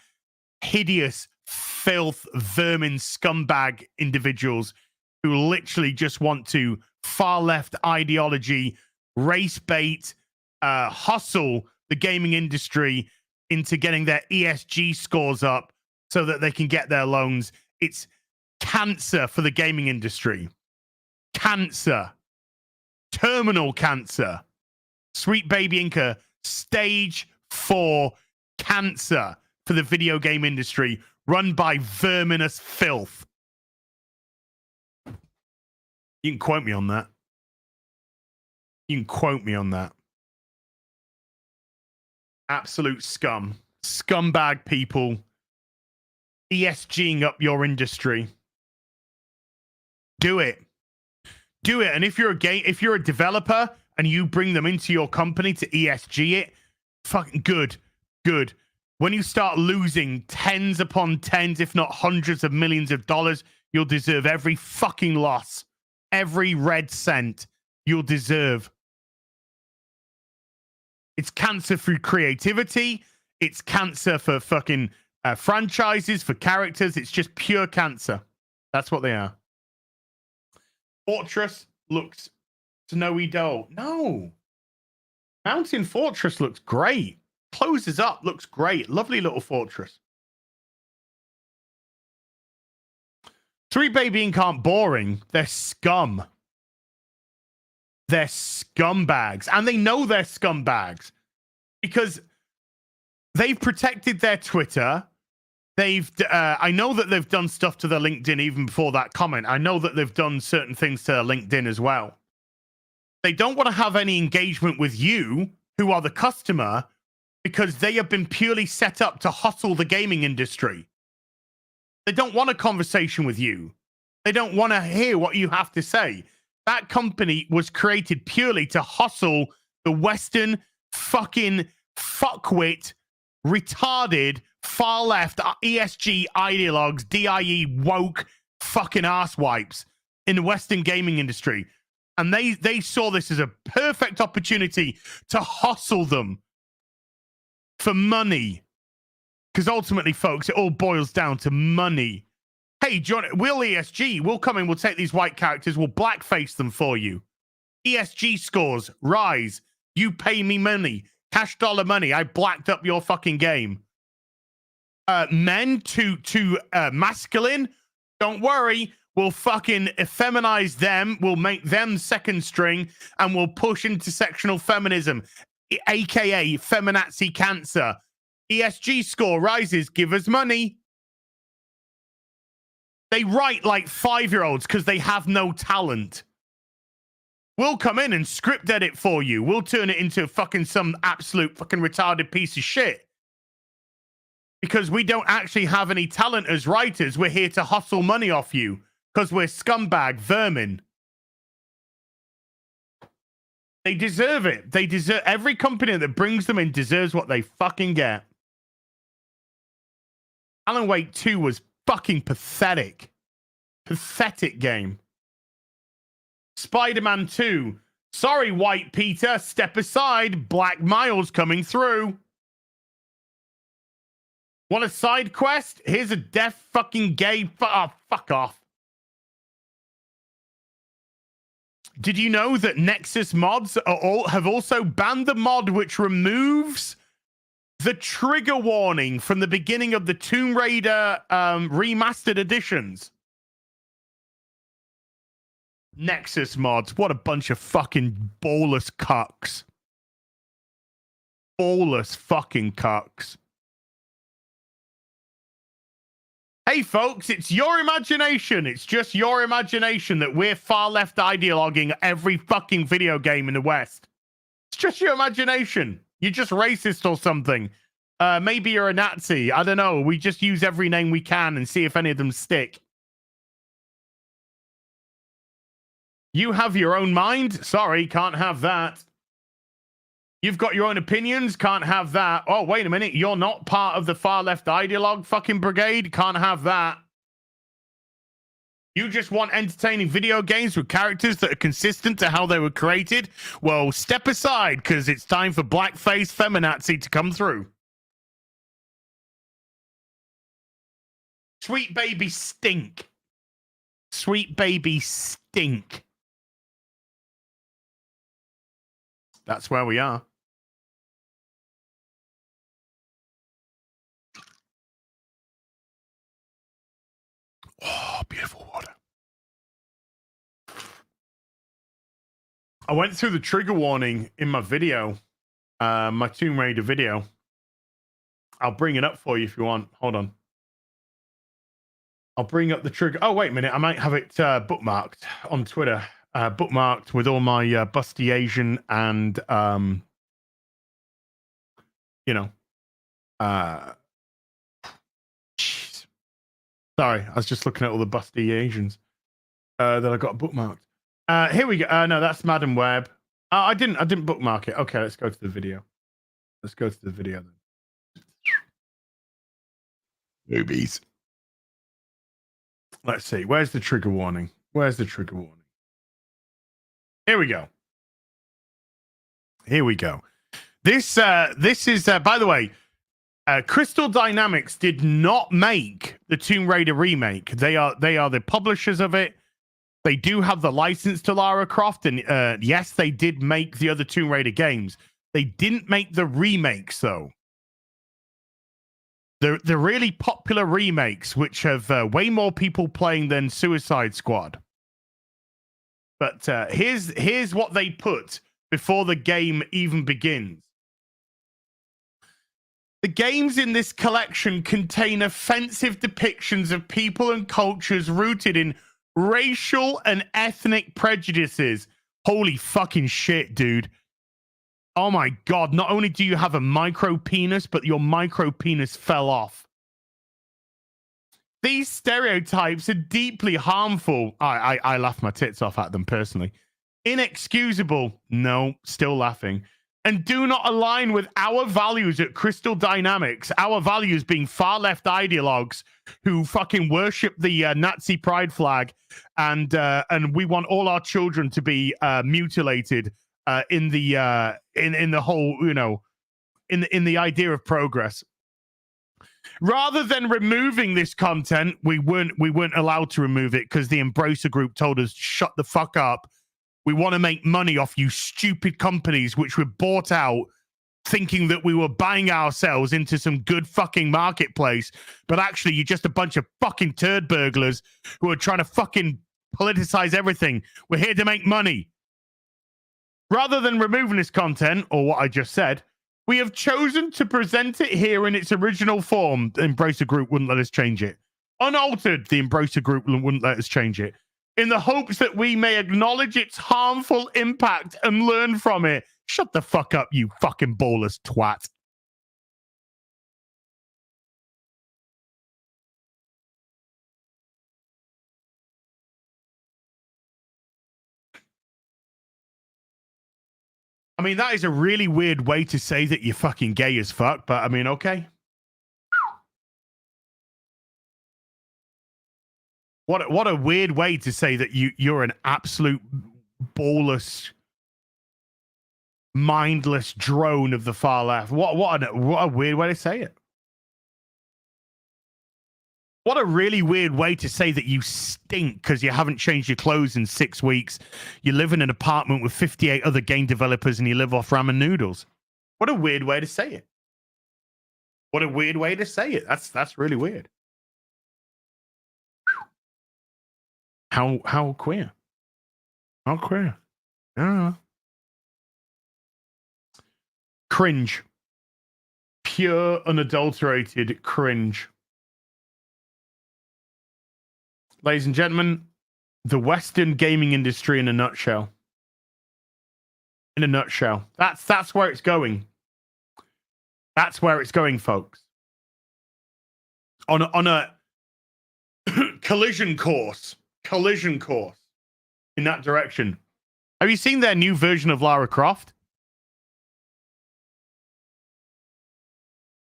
hideous, filth, vermin, scumbag individuals who literally just want to far left ideology, race bait, hustle the gaming industry into getting their ESG scores up so that they can get their loans. It's cancer for the gaming industry. Cancer. Terminal cancer. Sweet Baby Inc. Stage 4 cancer for the video game industry, run by verminous filth. You can quote me on that. You can quote me on that. Absolute scum. Scumbag people. ESGing up your industry. Do it. Do it. And if you're a developer and you bring them into your company to ESG it, fucking good. Good. When you start losing tens upon tens, if not hundreds of millions of dollars, you'll deserve every fucking loss. Every red cent you'll deserve. It's cancer through creativity. It's cancer for fucking franchises, for characters. It's just pure cancer. That's what they are. Fortress looks snowy dull. No. Mountain Fortress looks great. Closes up, looks great. Lovely little fortress. Sweet Baby Inc. aren't boring. They're scum. They're scumbags. And they know they're scumbags because they've protected their Twitter. I know that they've done stuff to their LinkedIn even before that comment. I know that they've done certain things to their LinkedIn as well. They don't want to have any engagement with you, who are the customer, because they have been purely set up to hustle the gaming industry. They don't want a conversation with you. They don't want to hear what you have to say. That company was created purely to hustle the Western fucking fuckwit, retarded, far left, ESG ideologues, DIE woke fucking asswipes in the Western gaming industry. And they saw this as a perfect opportunity to hustle them for money. Because ultimately, folks, it all boils down to money. Hey, John, we'll ESG. We'll come in, we'll take these white characters, we'll blackface them for you. ESG scores rise. You pay me money. Cash dollar money. I blacked up your fucking game. Men too masculine. Don't worry. We'll fucking effeminize them. We'll make them second string, and we'll push intersectional feminism, aka feminazi cancer. ESG score rises. Give us money. They write like 5-year-olds because they have no talent. We'll come in and script edit for you. We'll turn it into fucking some absolute fucking retarded piece of shit. Because we don't actually have any talent as writers. We're here to hustle money off you because we're scumbag vermin. They deserve it. They deserve, every company that brings them in deserves what they fucking get. Alan Wake 2 was fucking pathetic. Pathetic game. Spider-Man 2. Sorry, White Peter. Step aside. Black Miles coming through. Want a side quest? Here's a deaf fucking gay... fuck off. Did you know that Nexus mods have also banned the mod which removes the trigger warning from the beginning of the Tomb Raider remastered editions? Nexus mods. What a bunch of fucking ballless cucks. Ballless fucking cucks. Hey, folks, it's your imagination. It's just your imagination that we're far-left ideologuing every fucking video game in the West. It's just your imagination. You're just racist or something. Maybe you're a Nazi. I don't know. We just use every name we can and see if any of them stick. You have your own mind? Sorry, can't have that. You've got your own opinions? Can't have that. Oh, wait a minute. You're not part of the far-left ideologue fucking brigade? Can't have that. You just want entertaining video games with characters that are consistent to how they were created? Well, step aside, because it's time for blackface feminazi to come through. Sweet baby stink. Sweet baby stink. That's where we are. Oh, beautiful water. I went through the trigger warning in my video, my Tomb Raider video. I'll bring it up for you if you want. Hold on. I'll bring up the trigger. Oh, wait a minute. I might have it bookmarked on Twitter. Bookmarked with all my busty Asian and, you know, jeez. Sorry, I was just looking at all the busty Asians that I got bookmarked. Here we go. No, that's Madam Web. I didn't bookmark it. Okay, let's go to the video. Let's go to the video then. Boobies. Let's see. Where's the trigger warning? Where's the trigger warning? Here we go. Here we go. This is by the way, Crystal Dynamics did not make the Tomb Raider remake. They are the publishers of it. They do have the license to Lara Croft, and yes, they did make the other Tomb Raider games. They didn't make the remakes though. The really popular remakes, which have way more people playing than Suicide Squad. But here's what they put before the game even begins. The games in this collection contain offensive depictions of people and cultures rooted in racial and ethnic prejudices. Holy fucking shit, dude. Oh my God. Not only do you have a micro penis, but your micro penis fell off. These stereotypes are deeply harmful. I laugh my tits off at them personally. Inexcusable. No, still laughing. And do not align with our values at Crystal Dynamics. Our values being far left ideologues who fucking worship the Nazi pride flag, and we want all our children to be mutilated in the whole, you know, in the idea of progress. Rather than removing this content, we weren't allowed to remove it because the Embracer Group told us shut the fuck up. We want to make money off you stupid companies which were bought out thinking that we were buying ourselves into some good fucking marketplace, but actually you're just a bunch of fucking turd burglars who are trying to fucking politicize everything. We're here to make money. Rather than removing this content, or what I just said, we have chosen to present it here in its original form. The Embracer Group wouldn't let us change it. Unaltered, the Embracer Group wouldn't let us change it. In the hopes that we may acknowledge its harmful impact and learn from it. Shut the fuck up, you fucking ballless twat. I mean, that is a really weird way to say that you're fucking gay as fuck, but I mean, okay. What a weird way to say that you're an absolute ballless, mindless drone of the far left. What a weird way to say it. What a really weird way to say that you stink because you haven't changed your clothes in 6 weeks. You live in an apartment with 58 other game developers and you live off ramen noodles. What a weird way to say it. What a weird way to say it. That's really weird. How queer? How queer? I don't know. Cringe. Pure, unadulterated cringe. Ladies and gentlemen, the Western gaming industry in a nutshell. In a nutshell. That's where it's going. That's where it's going, folks. On a collision course in that direction. Have you seen their new version of Lara Croft?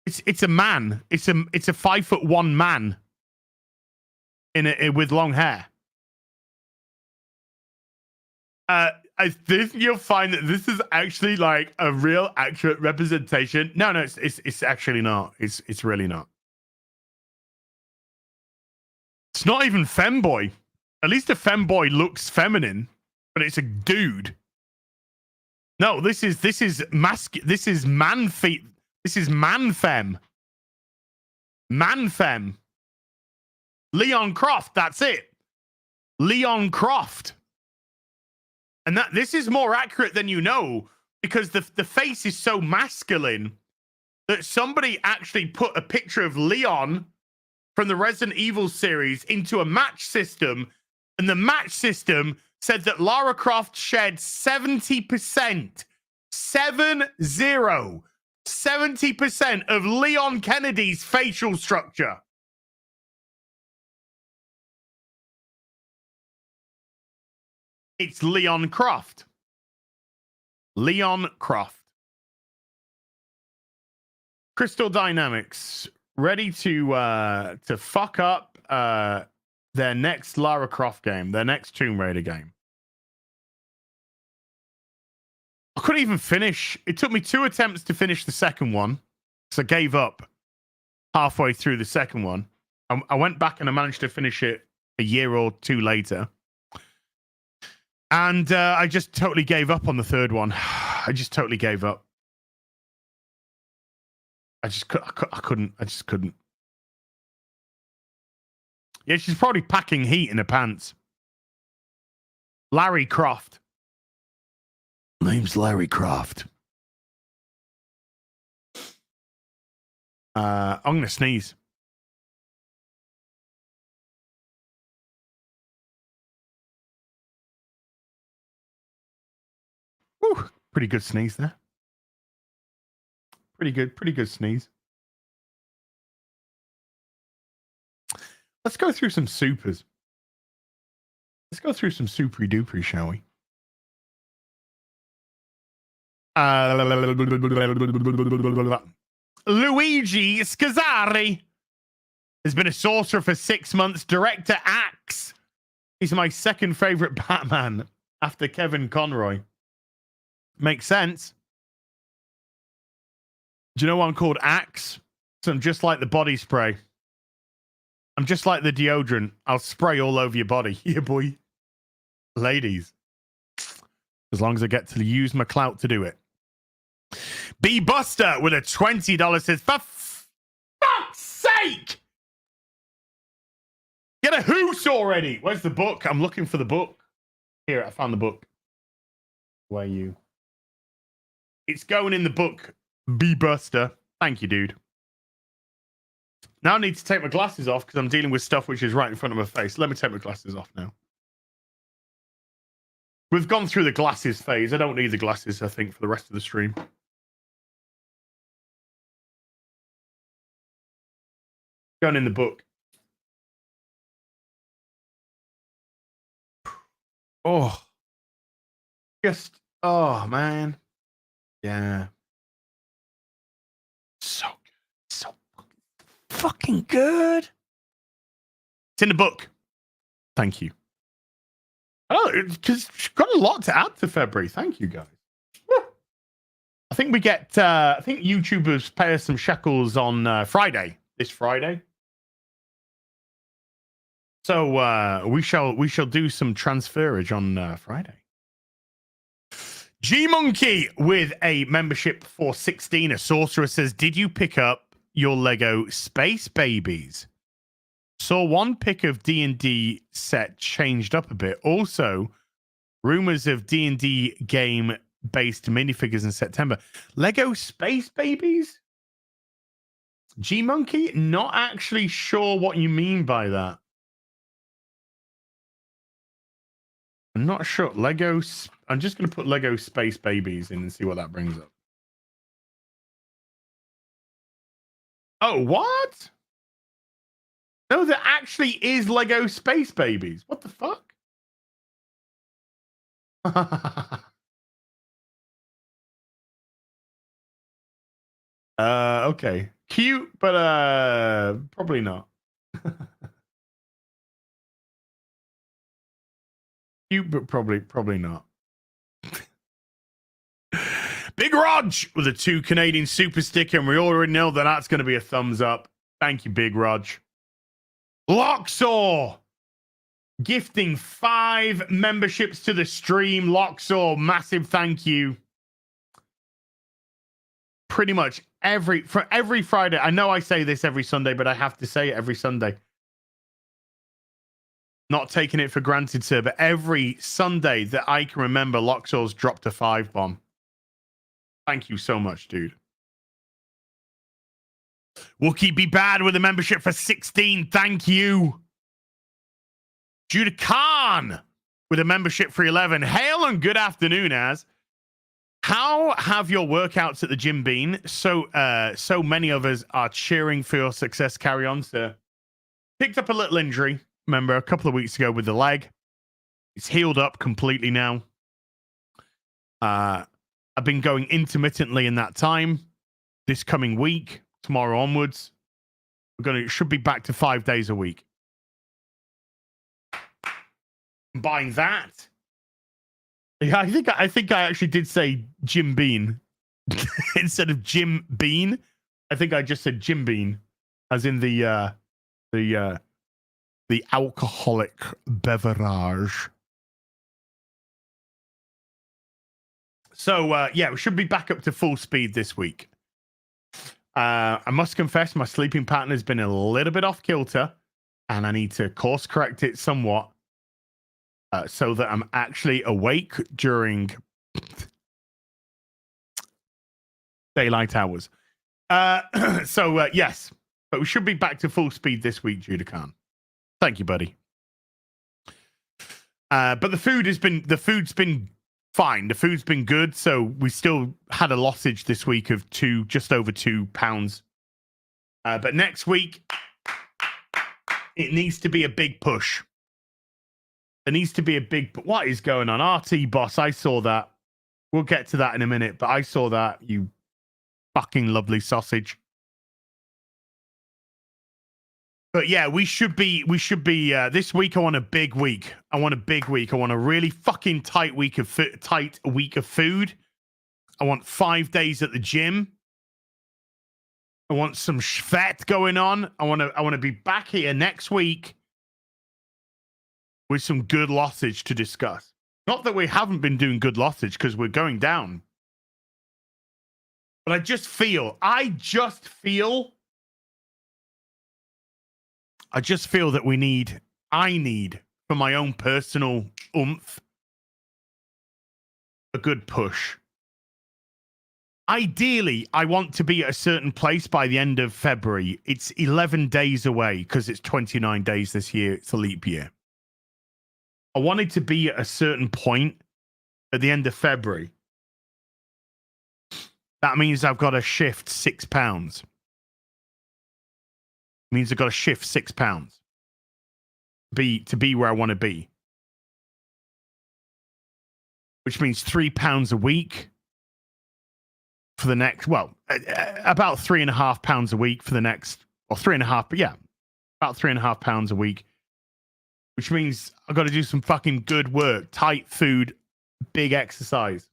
It's a man. It's a 5'1" man with long hair. You'll find that this is actually like a real accurate representation. No, it's actually not. It's really not. It's not even femboy. At least a femboy looks feminine, but it's a dude. No, this is man feet. This is man femme. Man femme. Leon Croft, that's it. Leon Croft. And this is more accurate than you know, because the face is so masculine that somebody actually put a picture of Leon from the Resident Evil series into a match system, and the match system said that Lara Croft shed 70%. 70% of Leon Kennedy's facial structure. It's Leon Croft. Leon Croft. Crystal Dynamics ready to fuck up their next Lara Croft game, their next Tomb Raider game. I couldn't even finish. It took me 2 attempts to finish the second one, so I gave up halfway through the second one. I went back and I managed to finish it a year or 2 later. And I just totally gave up on the third one. I just totally gave up. I just couldn't. Yeah, she's probably packing heat in her pants. Larry Croft. Name's Larry Croft. I'm gonna sneeze. Whew, pretty good sneeze there. Pretty good sneeze. Let's go through some supers. Let's go through some supery dupery, shall we? Luigi Scazzari has been a sorcerer for 6 months. Director Axe. He's my second favorite Batman after Kevin Conroy. Makes sense. Do you know why I'm called Axe? So I'm just like the body spray. I'm just like the deodorant. I'll spray all over your body. Yeah, boy. Ladies. As long as I get to use my clout to do it. B Buster with a $20 says, for fuck's sake! Get a hoose already! Where's the book? I'm looking for the book. Here, I found the book. Where are you? It's going in the book, B Buster. Thank you, dude. Now I need to take my glasses off because I'm dealing with stuff which is right in front of my face. Let me take my glasses off now. We've gone through the glasses phase. I don't need the glasses, I think, for the rest of the stream. Going in the book. Oh. Just, oh, man. Yeah. So good. So fucking good. It's in the book. Thank you. Oh, because got a lot to add to February. Thank you, guys. I think we get, I think YouTubers pay us some shekels on Friday. This Friday. So we shall do some transferage on Friday. G Monkey with a membership for 16. A sorcerer says, "Did you pick up your Lego Space Babies? Saw one pic of D&D set changed up a bit. Also, rumors of D&D game based minifigures in September. Lego Space Babies? G Monkey, not actually sure what you mean by that. I'm not sure. I'm just going to put Lego Space Babies in and see what that brings up. Oh, what? No, there actually is Lego Space Babies. What the fuck? Okay. Cute, but probably not. Cute, but probably not. Big Rog with a 2 Canadian super sticker, and we already know that that's going to be a thumbs up. Thank you, Big Rog. Locksaw gifting 5 memberships to the stream. Locksaw, massive thank you. Pretty much every Friday. I know I say this every Sunday, but I have to say it every Sunday. Not taking it for granted, sir, but every Sunday that I can remember, Locksaw's dropped a 5 bomb. Thank you so much, dude. Wookie Be Bad with a membership for 16. Thank you. Judah Khan with a membership for 11. Hail and good afternoon, Az. How have your workouts at the gym been? So many of us are cheering for your success. Carry on, sir. Picked up a little injury, remember, a couple of weeks ago with the leg. It's healed up completely now. I've been going intermittently in that time. This coming week, tomorrow onwards, should be back to 5 days a week. Buying that. Yeah, I think I actually did say Jim Bean instead of Jim Bean. I think I just said Jim Bean, as in the alcoholic beverage. So yeah, we should be back up to full speed this week. I must confess, my sleeping pattern has been a little bit off kilter, and I need to course correct it somewhat. So that I'm actually awake during daylight hours. Yes, but we should be back to full speed this week, Judah Khan. Thank you, buddy. But the food's been fine. The food's been good. So we still had a lossage this week of just over £2. But next week, it needs to be a big push. There needs to be a big. What is going on, RT boss? I saw that. We'll get to that in a minute. But I saw that, you fucking lovely sausage. But yeah, we should be this week. I want a big week. I want a really fucking tight week of food. I want 5 days at the gym. I want some shvet going on. I want to be back here next week with some good lossage to discuss. Not that we haven't been doing good lossage, because we're going down. But I just feel that I need, for my own personal oomph, a good push. Ideally, I want to be at a certain place by the end of February. It's 11 days away because it's 29 days this year. It's a leap year. I wanted to be at a certain point at the end of February. That means I've got to shift £6. Means I've got to shift £6 to be where I want to be. Which means £3 a week for the next, about £3.5 a week for the next, or about £3.5 a week. Which means I've got to do some fucking good work, tight food, big exercise.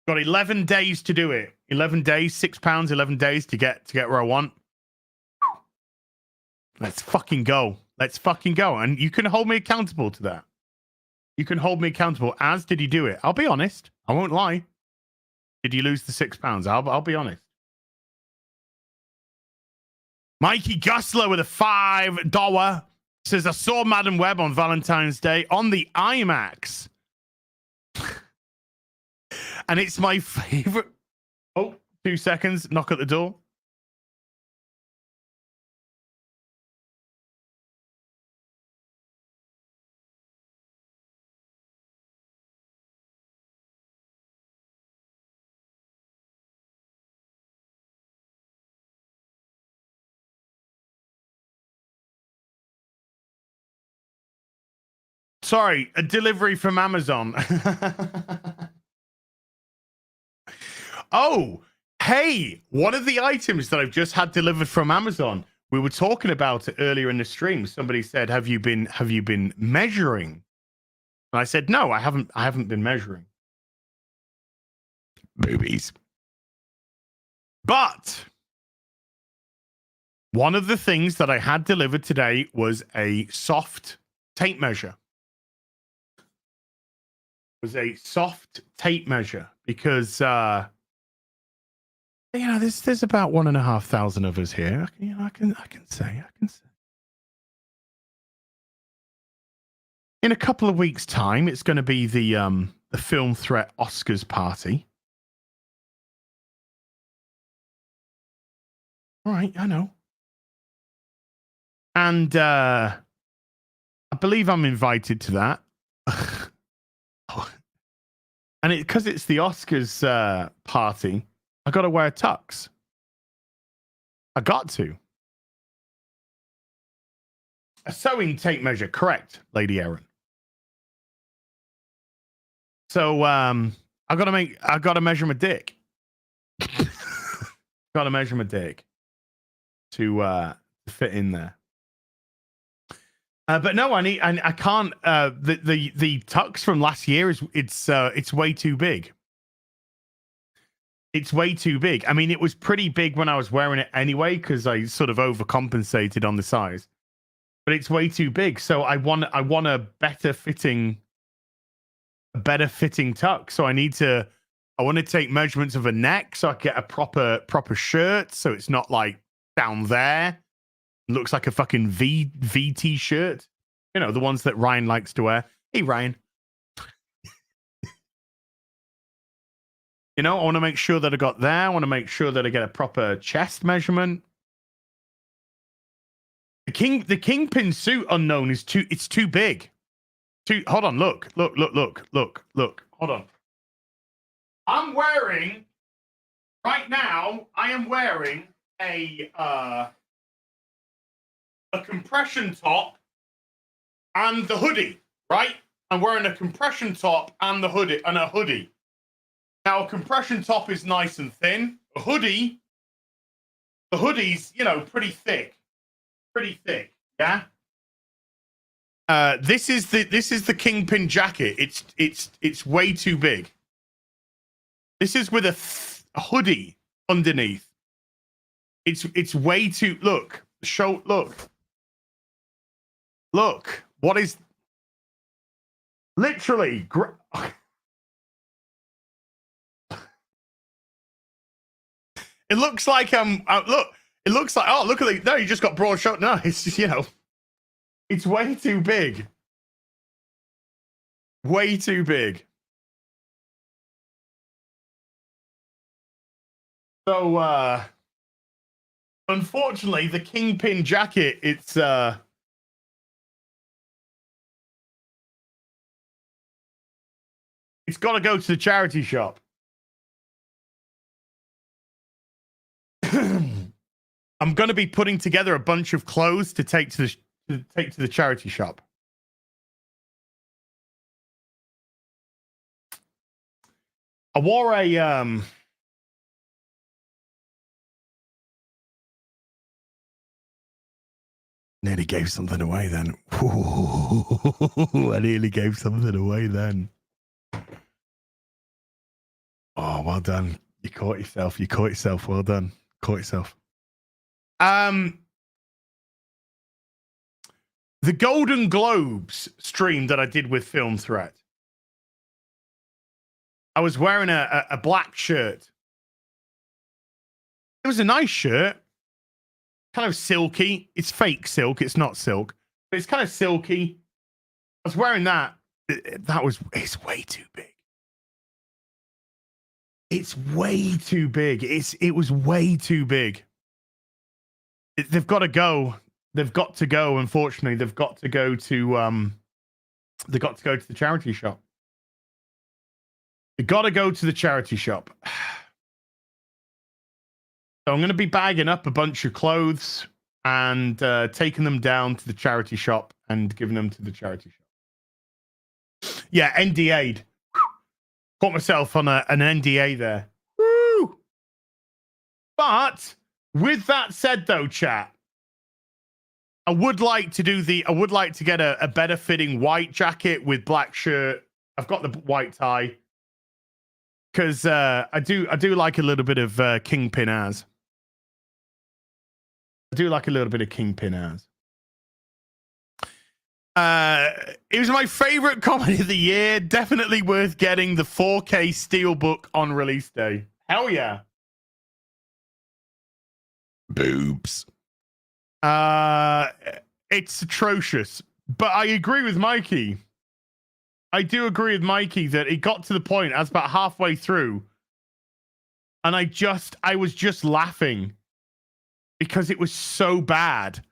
Got 11 days to do it. 11 days, £6, 11 days to get where I want. Let's fucking go. And you can hold me accountable to that. You can hold me accountable. Did you do it? I'll be honest. I won't lie. Did you lose the £6? I'll be honest. Mikey Gusler with a $5 says, I saw Madam Web on Valentine's Day on the IMAX. And it's my favorite. Oh, 2 seconds. Knock at the door. Sorry, a delivery from Amazon. Oh, hey, one of the items that I've just had delivered from Amazon. We were talking about it earlier in the stream. Somebody said, "Have you been measuring?" And I said, "No, I haven't been measuring." Boobies. But one of the things that I had delivered today was a soft tape measure. Was a soft tape measure because there's about 1,500 of us here. I can say. In a couple of weeks' time, it's going to be the Film Threat Oscars party. All right, I know. And I believe I'm invited to that. And because it's the Oscars party, I got to wear a tux. I got to. A sewing tape measure, correct, Lady Erin. So I got to measure my dick. Got to measure my dick to fit in there. But no, I can't. The tux from last year it's way too big. It's way too big. I mean, it was pretty big when I was wearing it anyway because I sort of overcompensated on the size. But it's way too big, so I want a better fitting tux. So I want to take measurements of a neck so I get a proper shirt, so it's not like down there. Looks like a fucking VT shirt. You know, the ones that Ryan likes to wear. Hey, Ryan. You know, I want to make sure that I got there. I want to make sure that I get a proper chest measurement. The kingpin suit unknown is too big. Hold on, look. Hold on. I'm wearing right now, I am wearing a compression top and the hoodie, right? I'm wearing a compression top and the hoodie and a hoodie. Now, a compression top is nice and thin. A hoodie, the hoodie's, you know, pretty thick. Pretty thick, yeah. This is the kingpin jacket. It's way too big. This is with a hoodie underneath. It's way too. Look. What is literally? It looks like look. It looks like, oh, look at the, no, you just got broad shoulder. No, it's just, you know, it's way too big. Way too big. So, unfortunately, the kingpin jacket, it's got to go to the charity shop. I'm going to be putting together a bunch of clothes to take to the charity shop. I wore a nearly gave something away then. Ooh, I nearly gave something away then. Oh, well done. You caught yourself. Well done. Caught yourself. The Golden Globes stream that I did with Film Threat. I was wearing a black shirt. It was a nice shirt. Kind of silky. It's fake silk. It's not silk. But it's kind of silky. I was wearing that. It's way too big. It's way too big. It was way too big. They've got to go. They've got to go. Unfortunately, they've got to go to the charity shop. They've got to go to the charity shop. So I'm going to be bagging up a bunch of clothes and taking them down to the charity shop and giving them to the charity shop. Yeah, NDA'd. Caught myself on an NDA there. Woo! But with that said, though, chat, I would like to get a better fitting white jacket with black shirt. I've got the white tie because I do like a little bit of Kingpin as. I do like a little bit of Kingpin as. It was my favorite comedy of the year. Definitely worth getting the 4K Steelbook on release day. Hell yeah. Boobs. It's atrocious. But I agree with Mikey. I do agree with Mikey that it got to the point, I was about halfway through, and I was just laughing because it was so bad.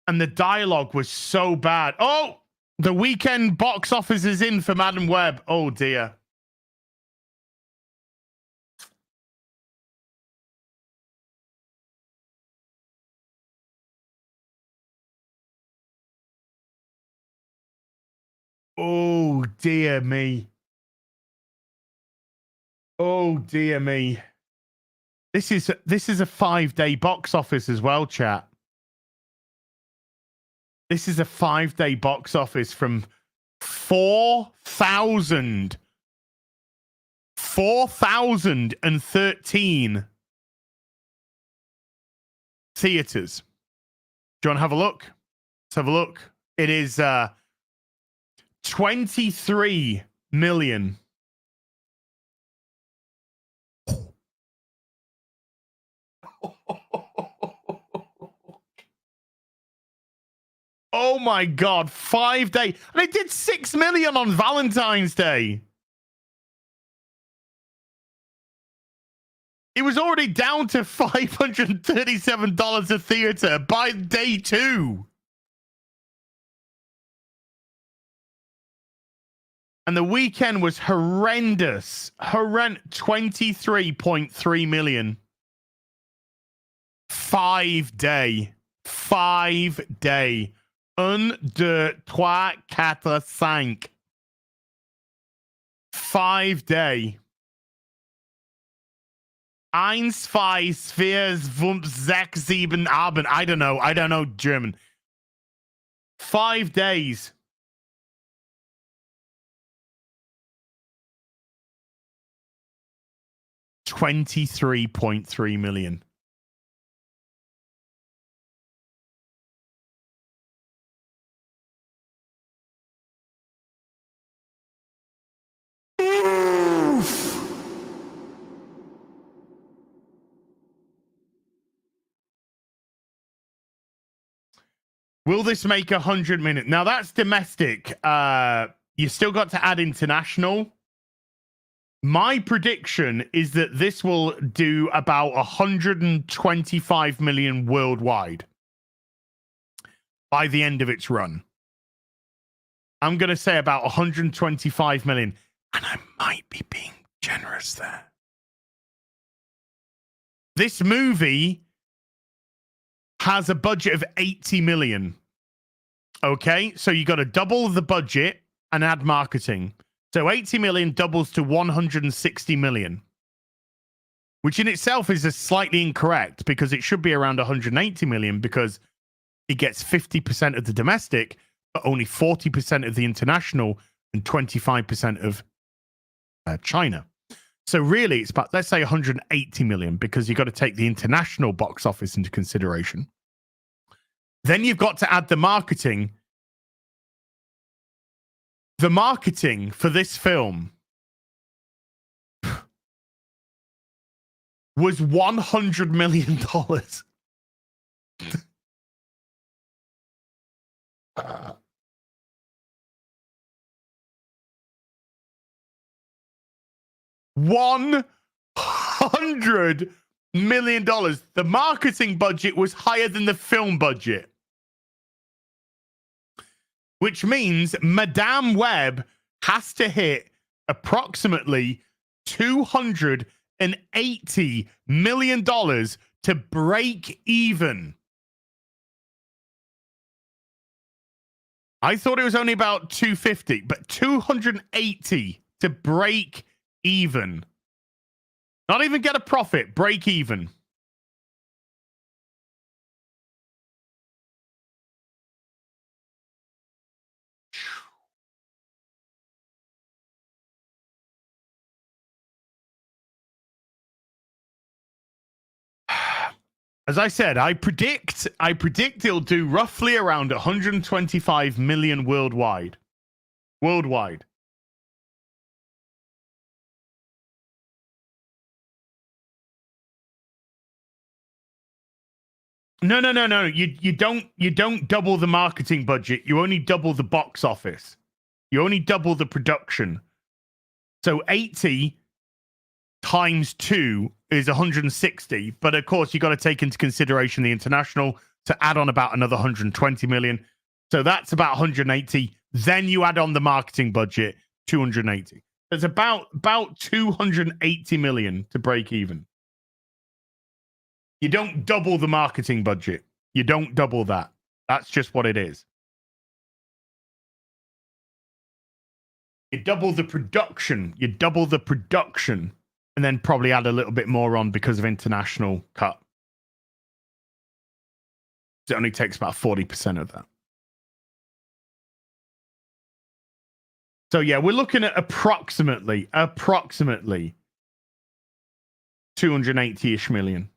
And the dialogue was so bad. Oh, the weekend box office is in for Madam Web. Oh, dear. Oh, dear me. Oh, dear me. This is a 5-day box office as well, chat. This is a 5-day box office from 4,013 theaters. Do you want to have a look? Let's have a look. It is 23 million. Oh my God, 5 days. And they did 6 million on Valentine's Day. It was already down to $537 a theater by day 2. And the weekend was horrendous. 23.3 million. 5 day. 5 day. 1, 2, 3, 4, 5. 5 day. 1, 2, 4, 5, 6, 7 Abend. I don't know German. 5 days. $23.3 million. Oof. Will this make 100 minutes? Now that's domestic. You still got to add international. My prediction is that this will do about 125 million worldwide by the end of its run. I'm going to say about 125 million. And I might be being generous there. This movie has a budget of 80 million. Okay, so you got to double the budget and add marketing. So 80 million doubles to 160 million, which in itself is slightly incorrect because it should be around 180 million because it gets 50% of the domestic, but only 40% of the international and 25% of China. So really, it's about, let's say 180 million because you've got to take the international box office into consideration. Then you've got to add the marketing. The marketing for this film was $100 million. $100 million. The marketing budget was higher than the film budget. Which means Madame Web has to hit approximately $280 million to break even. I thought it was only about 250, but 280 to break even. Not even get a profit, break even. As I said, I predict it'll do roughly around 125 million worldwide. Worldwide. No. You don't double the marketing budget. You only double the box office. You only double the production. So 80 times 2 is 160, but of course you got to take into consideration the international to add on about another 120 million. So that's about 180. Then you add on the marketing budget, 280. It's about 280 million to break even. You don't double the marketing budget. You don't double that. That's just what it is. You double the production. And then probably add a little bit more on because of international cut. It only takes about 40% of that. So yeah, we're looking at approximately 280-ish million.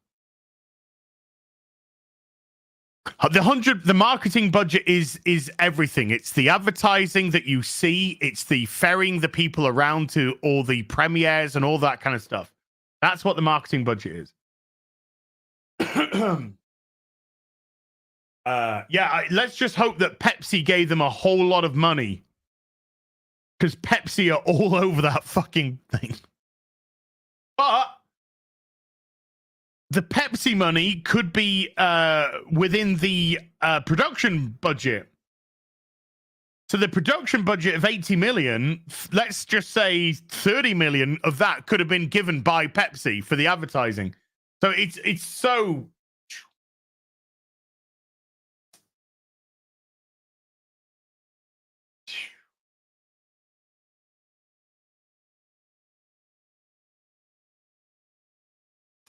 The marketing budget is everything. It's the advertising that you see. It's the ferrying the people around to all the premieres and all that kind of stuff. That's what the marketing budget is. Let's just hope that Pepsi gave them a whole lot of money, because Pepsi are all over that fucking thing. But the Pepsi money could be within the production budget. So the production budget of 80 million, let's just say 30 million of that could have been given by Pepsi for the advertising. So it's so.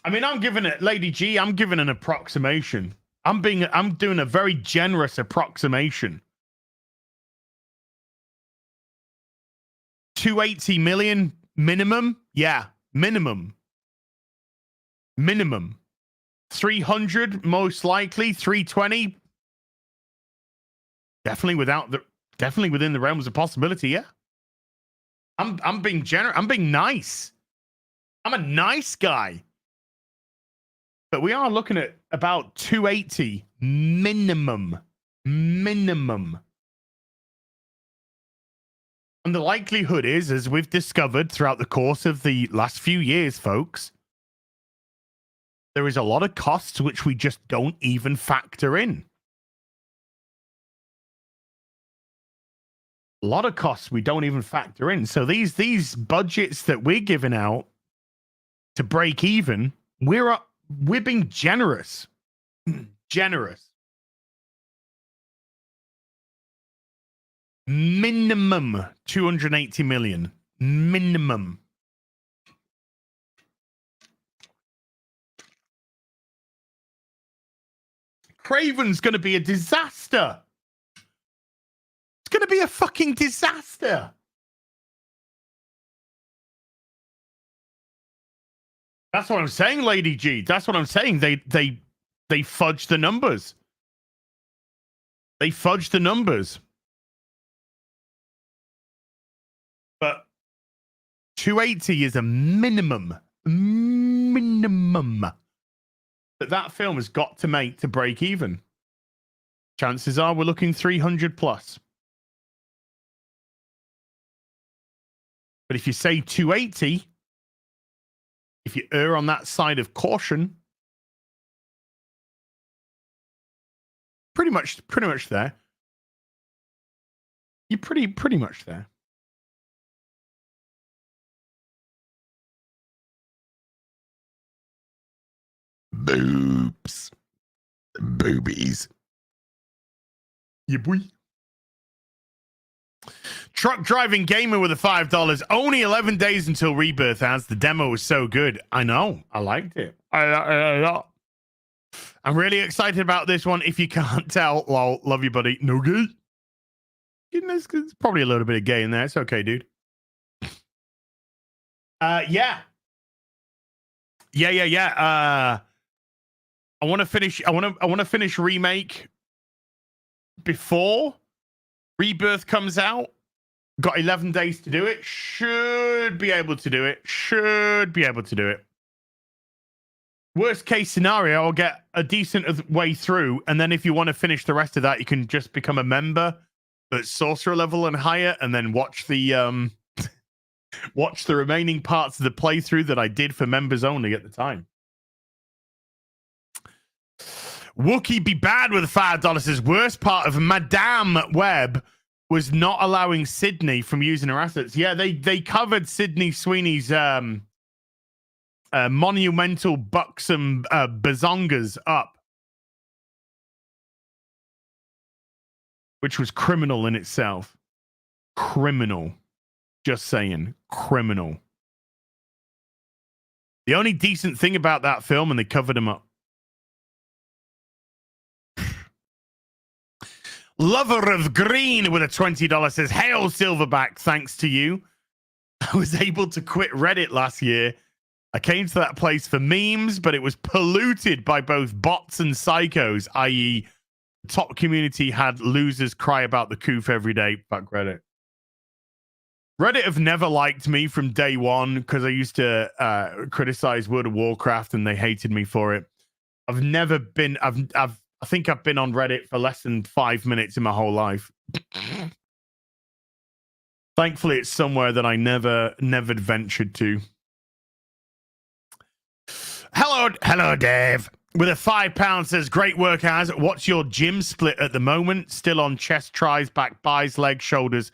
I mean, I'm giving it, Lady G, I'm giving an approximation. I'm doing a very generous approximation. 280 million minimum? Yeah, minimum. 300 most likely, 320. Definitely within the realms of possibility, yeah. I'm being generous. I'm being nice. I'm a nice guy. But we are looking at about 280 minimum. And the likelihood is, as we've discovered throughout the course of the last few years, folks, there is a lot of costs which we just don't even factor in. A lot of costs we don't even factor in. So these budgets that we're giving out to break even, we're being generous. Generous. Minimum 280 million. Minimum. Craven's going to be a disaster. It's going to be a fucking disaster. That's what I'm saying, Lady G. That's what I'm saying. They fudge the numbers. They fudge the numbers. But 280 is a minimum that film has got to make to break even. Chances are we're looking 300 plus. But if you say 280, if you err on that side of caution, pretty much there. You're pretty much there. Boobs. Boobies. Yeah, boy. Truck driving gamer with a $5. Only 11 days until Rebirth, as the demo was so good. I know. I liked it. I'm really excited about this one. If you can't tell, lol, love you, buddy. No gay. Goodness, there's probably a little bit of gay in there. It's okay, dude. Yeah. I want to finish Remake before Rebirth comes out. Got 11 days to do it. Should be able to do it. Worst case scenario, I'll get a decent way through, and then if you want to finish the rest of that, you can just become a member at sorcerer level and higher, and then watch the watch the remaining parts of the playthrough that I did for members only at the time. Wookie be bad with $5 says worst part of Madame Web was not allowing Sydney from using her assets. Yeah, they covered Sydney Sweeney's monumental buxom bazongas up, which was criminal in itself. Criminal. Just saying. Criminal. The only decent thing about that film, and they covered him up. Lover of Green with a $20 says, hail Silverback, thanks to you. I was able to quit Reddit last year. I came to that place for memes, but it was polluted by both bots and psychos, i.e. the top community had losers cry about the coof every day. Fuck Reddit. Reddit have never liked me from day one because I used to criticize World of Warcraft and they hated me for it. I've never been, I think I've been on Reddit for less than 5 minutes in my whole life. Thankfully, it's somewhere that I never ventured to. Hello, Hello, Dave. With a £5 says, great work, Az. What's your gym split at the moment? Still on chest, tries, back, buys, legs, shoulders.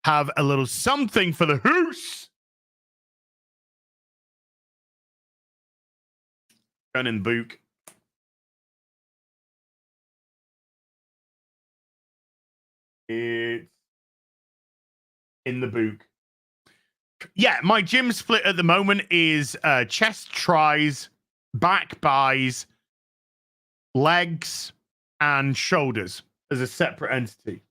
Have a little something for the hoose. Gun in book. It's in the book. Yeah, my gym split at the moment is chest, tries, back, buys, legs, and shoulders as a separate entity.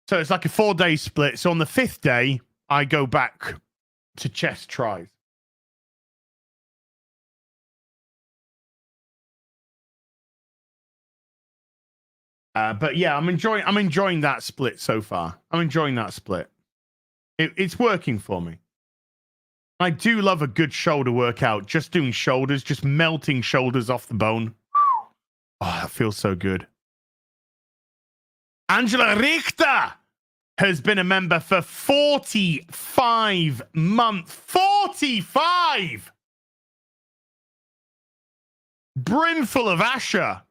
So it's like a 4-day split. So on the 5th day, I go back to chest tries. But yeah, I'm enjoying that split so far. I'm enjoying that split. It's working for me. I do love a good shoulder workout. Just doing shoulders, just melting shoulders off the bone. Oh, that feels so good. Angela Richter has been a member for 45 months. 45! Brimful of Asher.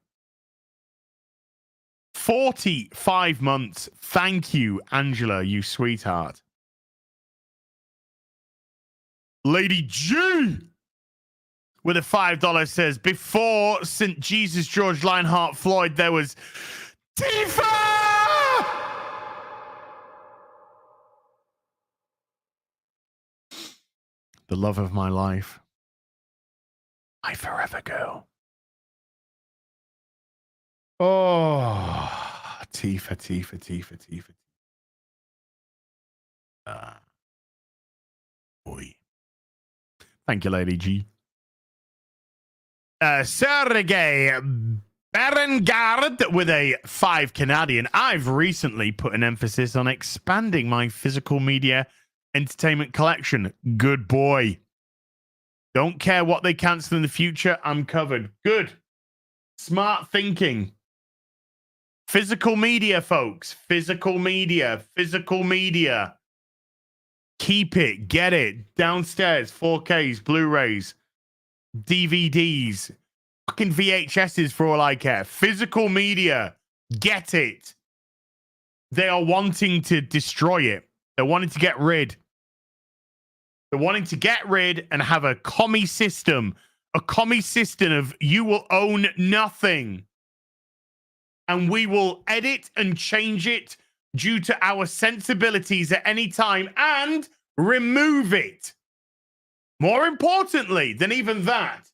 45 months. Thank you, Angela, you sweetheart. Lady G with a $5 says, before St. Jesus George Lionheart Floyd, there was Tifa! The love of my life. My forever girl. Oh, Tifa. Boy. Thank you, Lady G. Sergey Berengard with a 5 Canadian. I've recently put an emphasis on expanding my physical media entertainment collection. Good boy. Don't care what they cancel in the future. I'm covered. Good. Smart thinking. Physical media, folks. Physical media. Keep it. Get it. Downstairs. 4Ks, Blu-rays, DVDs, fucking VHSs for all I care. Physical media. Get it. They are wanting to destroy it. They're wanting to get rid. They're wanting to get rid and have a commie system. A commie system of you will own nothing. And we will edit and change it due to our sensibilities at any time and remove it. More importantly than even that,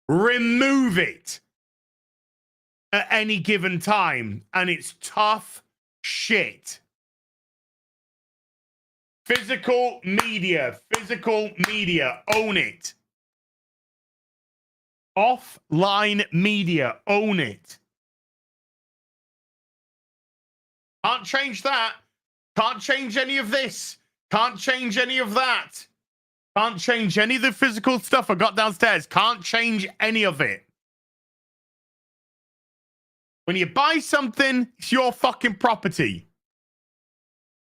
remove it at any given time. And it's tough shit. Physical media, own it. Offline media, own it. Can't change that. Can't change any of this. Can't change any of that. Can't change any of the physical stuff I got downstairs. Can't change any of it. When you buy something, it's your fucking property.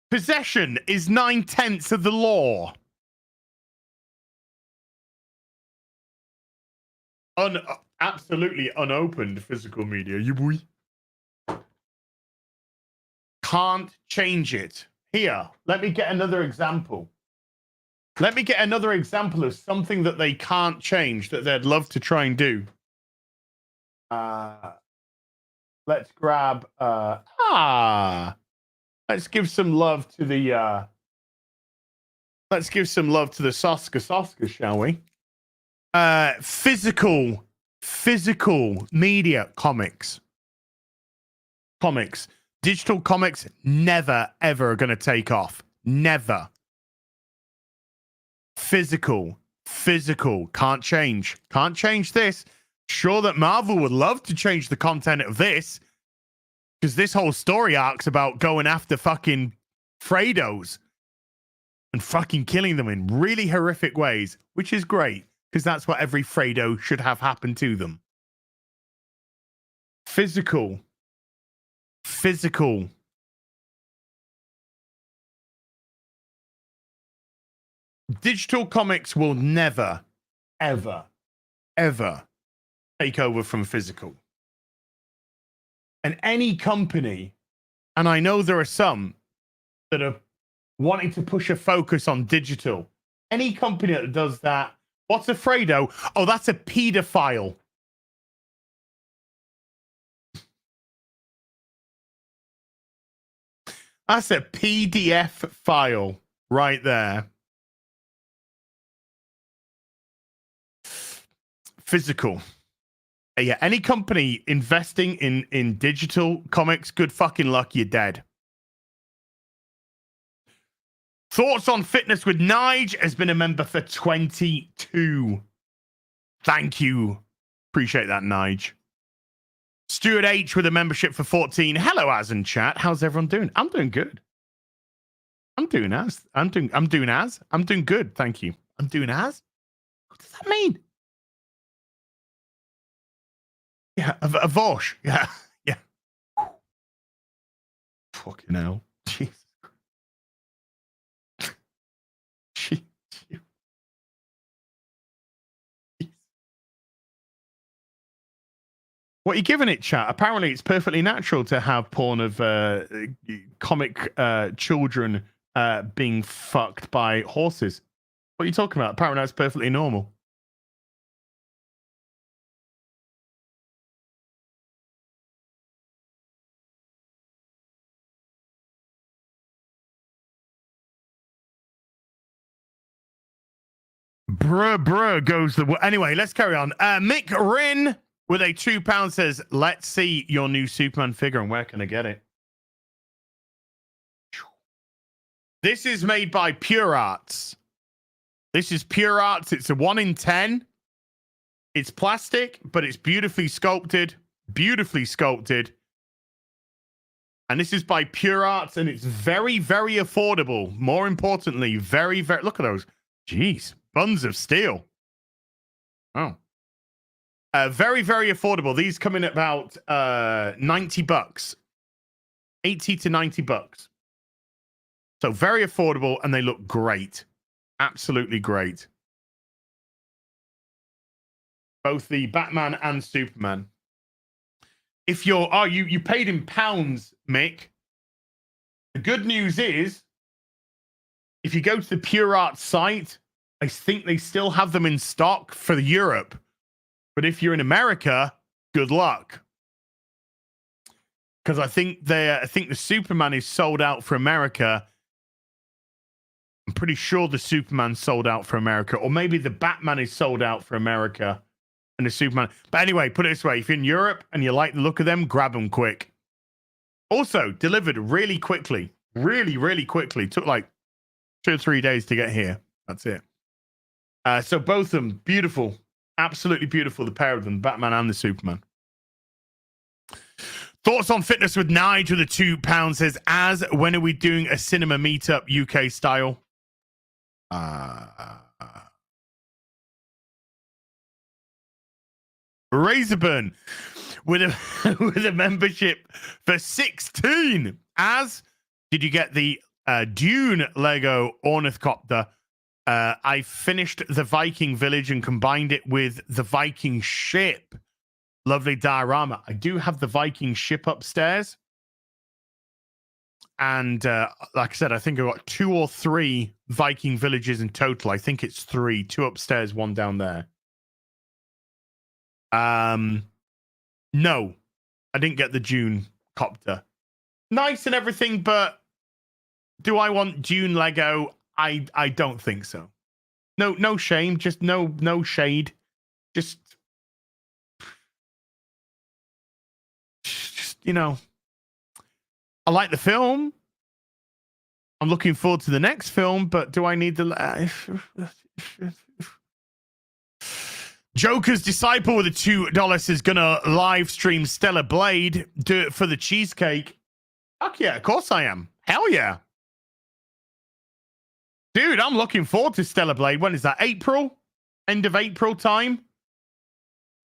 Possession is 9/10 of the law. Absolutely unopened physical media, you boy. Can't change it. Here, let me get another example. Let me get another example of something that they can't change that they'd love to try and do. Let's grab let's give some love to the Soska, shall we? Physical media comics. Digital comics never ever going to take off. Never. Physical can't change this. Sure that Marvel would love to change the content of this, because this whole story arc's about going after fucking Fredos and fucking killing them in really horrific ways, which is great, because that's what every Fredo should have happen to them. Physical. Digital comics will never, ever take over from physical. And any company, and I know there are some that are wanting to push a focus on digital. Any company that does that, what's a Fredo? Oh, that's a pedophile. That's a PDF file right there. Physical. Yeah, any company investing in digital comics, good fucking luck, you're dead. Thoughts on Fitness with Nige has been a member for 22. Thank you. Appreciate that, Nige. Stuart H with a membership for 14. Hello, Az and chat. How's everyone doing? I'm doing good. I'm doing good. Thank you. I'm doing as? What does that mean? Yeah, a Vosh. Yeah. Yeah. Fucking hell. Jesus. What are you giving it, chat? Apparently, it's perfectly natural to have porn of comic children being fucked by horses. What are you talking about? Apparently, that's perfectly normal. Bruh goes the... Anyway, let's carry on. Mick Rin with a £2 says, let's see your new Superman figure and where can I get it? This is made by Pure Arts. This is Pure Arts. It's a 1 in 10. It's plastic, but it's beautifully sculpted. Beautifully sculpted. And this is by Pure Arts, and it's very, very affordable. More importantly, very, very... Look at those. Jeez. Buns of steel. Oh. Very, very affordable. These come in at about $90. 80 to $90. So very affordable, and they look great. Absolutely great. Both the Batman and Superman. If you're... Oh, you paid in pounds, Mick. The good news is, if you go to the Pure Arts site, I think they still have them in stock for Europe. But if you're in America, good luck. Because I think the Superman is sold out for America. I'm pretty sure the Superman sold out for America. Or maybe the Batman is sold out for America. And the Superman. But anyway, put it this way. If you're in Europe and you like the look of them, grab them quick. Also, delivered really quickly. Really, really quickly. Took like 2 or 3 days to get here. That's it. So both of them, beautiful. Absolutely beautiful, the pair of them, Batman and the Superman. Thoughts on Fitness with Nige with a £2 says, as when are we doing a cinema meetup UK style? Razorburn with a with a membership for 16. As did you get the Dune Lego Ornithopter? I finished the Viking village and combined it with the Viking ship. Lovely diorama. I do have the Viking ship upstairs. And like I said, I think I've got 2 or 3 Viking villages in total. I think it's 3. 2 upstairs, 1 down there. No, I didn't get the Dune copter. Nice and everything, but do I want Dune Lego? I don't think so. No shame, just no shade. Just you know, I like the film. I'm looking forward to the next film, but do I need the Joker's Disciple with a $2 is gonna live stream Stellar Blade. Do it for the cheesecake. Fuck yeah, of course I am. Hell yeah. Dude, I'm looking forward to Stellar Blade. When is that? April? End of April time?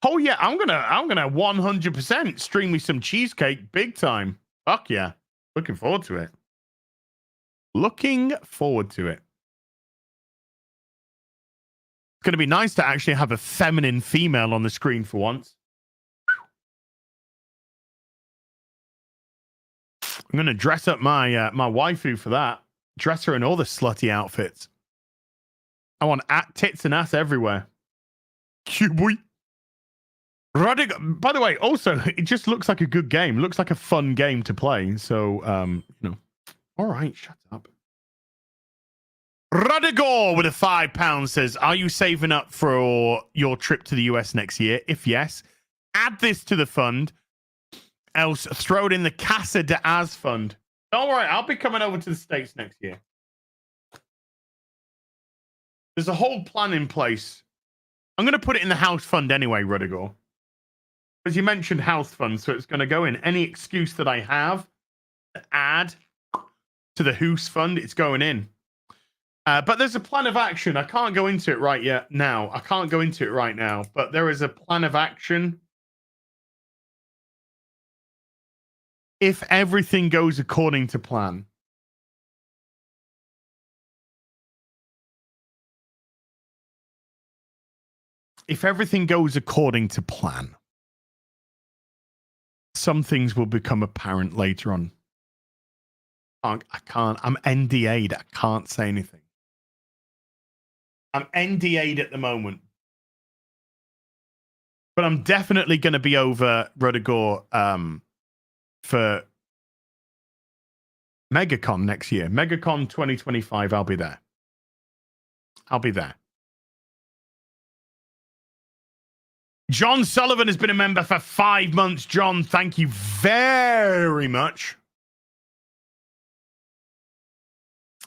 Oh yeah, I'm gonna 100% stream me some cheesecake big time. Fuck yeah. Looking forward to it. Looking forward to it. going to be nice to actually have a feminine female on the screen for once. I'm going to dress up my my waifu for that. Dress her in all the slutty outfits. I want tits and ass everywhere. Cute boy. By the way, also, it just looks like a good game. It looks like a fun game to play. So, you know. All right, shut up. Rudigor with a £5 says, are you saving up for your trip to the US next year? If yes, add this to the fund. Else, throw it in the Casa de Az fund. Don't worry, I'll be coming over to the States next year. There's a whole plan in place. I'm going to put it in the house fund anyway, Rudigor. Because you mentioned house fund, so it's going to go in. Any excuse that I have to add to the house fund, it's going in. But there's a plan of action. I can't go into it now. I can't go into it right now. But there is a plan of action. If everything goes according to plan. If everything goes according to plan. Some things will become apparent later on. I can't. I'm NDA'd. I can't say anything. I'm NDA'd at the moment. But I'm definitely going to be over Rudigor for MegaCon next year. MegaCon 2025, I'll be there. I'll be there. John Sullivan has been a member for 5 months. John, thank you very much.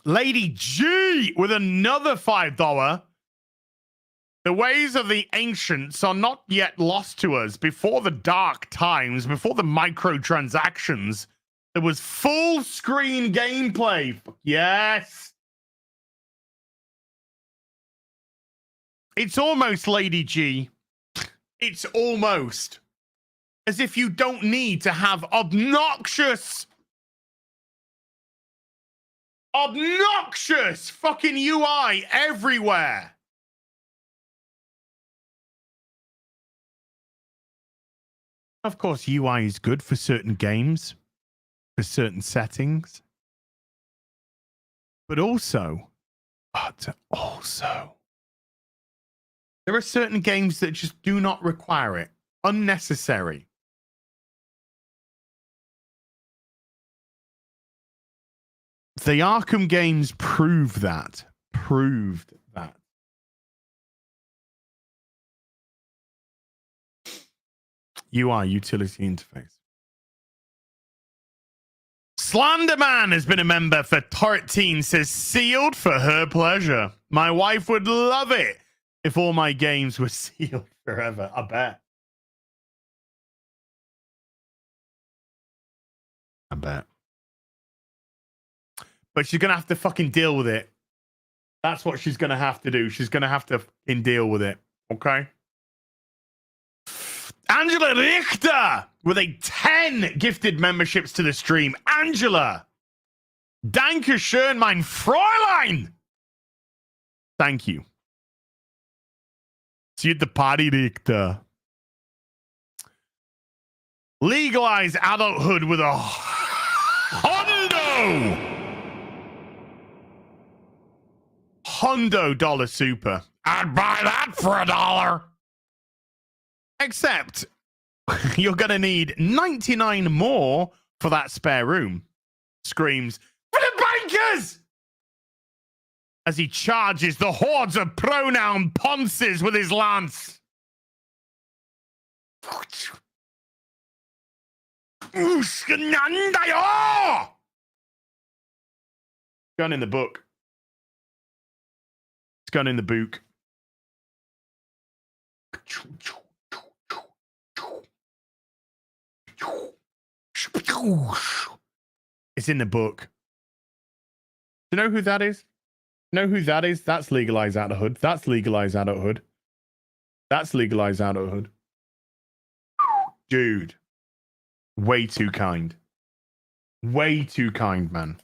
Lady G with another $5. The ways of the ancients are not yet lost to us. Before the dark times, before the microtransactions, there was full screen gameplay. Yes. It's almost, Lady G. It's almost as if you don't need to have obnoxious fucking UI everywhere. Of course, UI is good for certain games, for certain settings. But also, there are certain games that just do not require it. Unnecessary. The Arkham games proved that. UI, utility interface. Slenderman has been a member for 13, says sealed for her pleasure. My wife would love it if all my games were sealed forever. I bet. But she's going to have to fucking deal with it. That's what she's going to have to do. She's going to have to fucking deal with it. Okay? Angela Richter with a 10 gifted memberships to the stream. Angela. Danke schön, mein Fräulein. Thank you. See you at the party, Richter. Legalize adulthood with a Hondo dollar super. I'd buy that for $1. Except you're going to need 99 more for that spare room. Screams, for the bankers! As he charges the hordes of pronoun ponces with his lance. Gun in the book. It's gun in the book. It's in the book. Do you know who that is? Know who that is? That's legalized adulthood. That's legalized adulthood. That's legalized adulthood. Dude. Way too kind. Way too kind, man.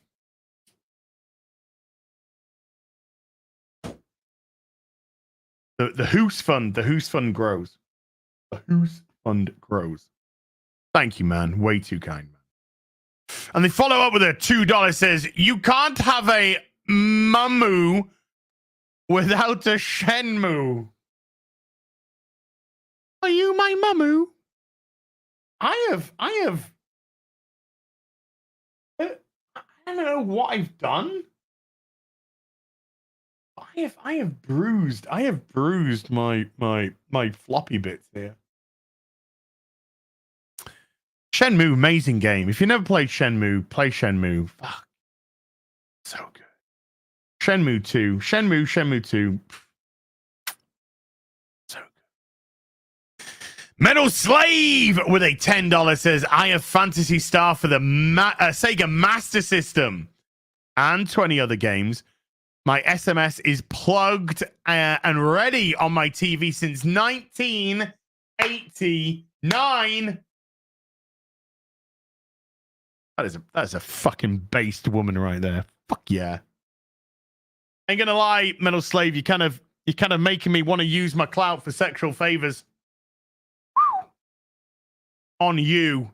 The Who's Fund. The Who's Fund grows. The Who's Fund grows. Thank you, man. Way too kind, man. And they follow up with a $2 says, you can't have a Mamu without a Shenmue. Are you my Mamu? I don't know what I've done. I have bruised my floppy bits here. Shenmue, amazing game. If you never played Shenmue, play Shenmue. Fuck. So good. Shenmue 2. Shenmue 2. So good. Metal Slave with a $10 says, I have Fantasy Star for the Sega Master System and 20 other games. My SMS is plugged and ready on my TV since 1989. That is a fucking based woman right there. Fuck yeah. Ain't gonna lie, Metal Slave, you're kind of making me want to use my clout for sexual favors on you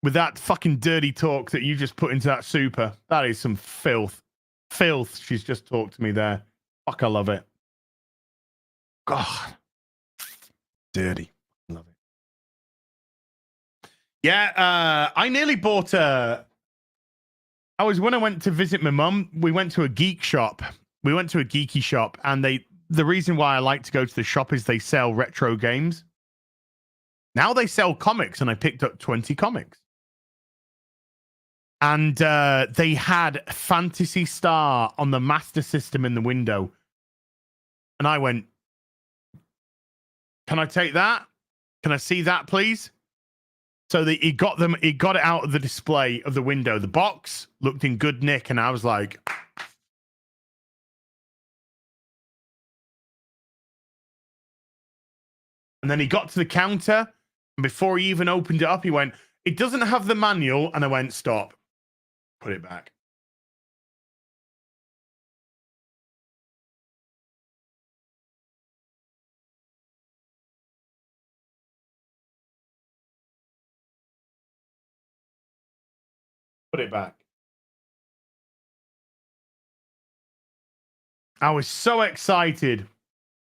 with that fucking dirty talk that you just put into that super. That is some filth. Filth. She's just talked to me there. Fuck, I love it. God. Dirty. Love it. Yeah, I nearly bought when I went to visit my mum, we went to a geek shop. We went to a geeky shop, and the reason why I like to go to the shop is they sell retro games. Now they sell comics, and I picked up 20 comics. And they had Fantasy Star on the Master System in the window. And I went, can I take that? Can I see that, please? So he got it out of the display of the window. The box looked in good nick, and I was like, and then he got to the counter, and before he even opened it up, he went, it doesn't have the manual. And I went, stop. Put it back. Put it back. I was so excited.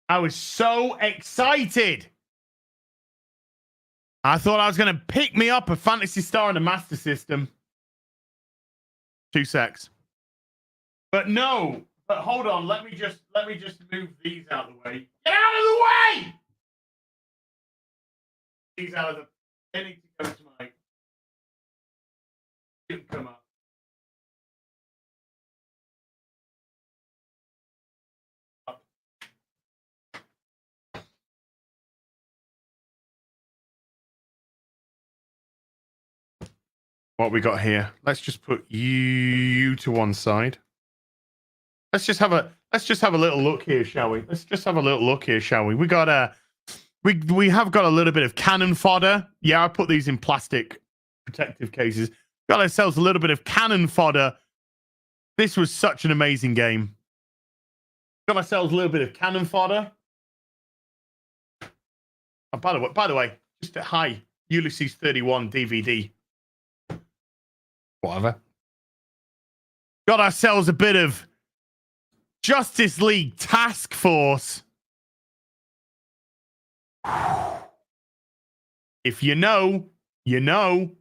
I thought I was going to pick me up a Fantasy Star in a Master System. 2 secs. But no. But hold on. Let me just move these out of the way. Get out of the way! These out of the. They need to go to my. Didn't come up. What we got here? Let's just put you to one side. Let's just have a little look here, shall we? We got we have got a little bit of cannon fodder. Yeah, I put these in plastic protective cases. Got ourselves a little bit of cannon fodder. This was such an amazing game. Got ourselves a little bit of cannon fodder. Oh, by the way, just a hi, Ulysses 31 DVD. Whatever. Got ourselves a bit of Justice League Task Force. If you know, you know.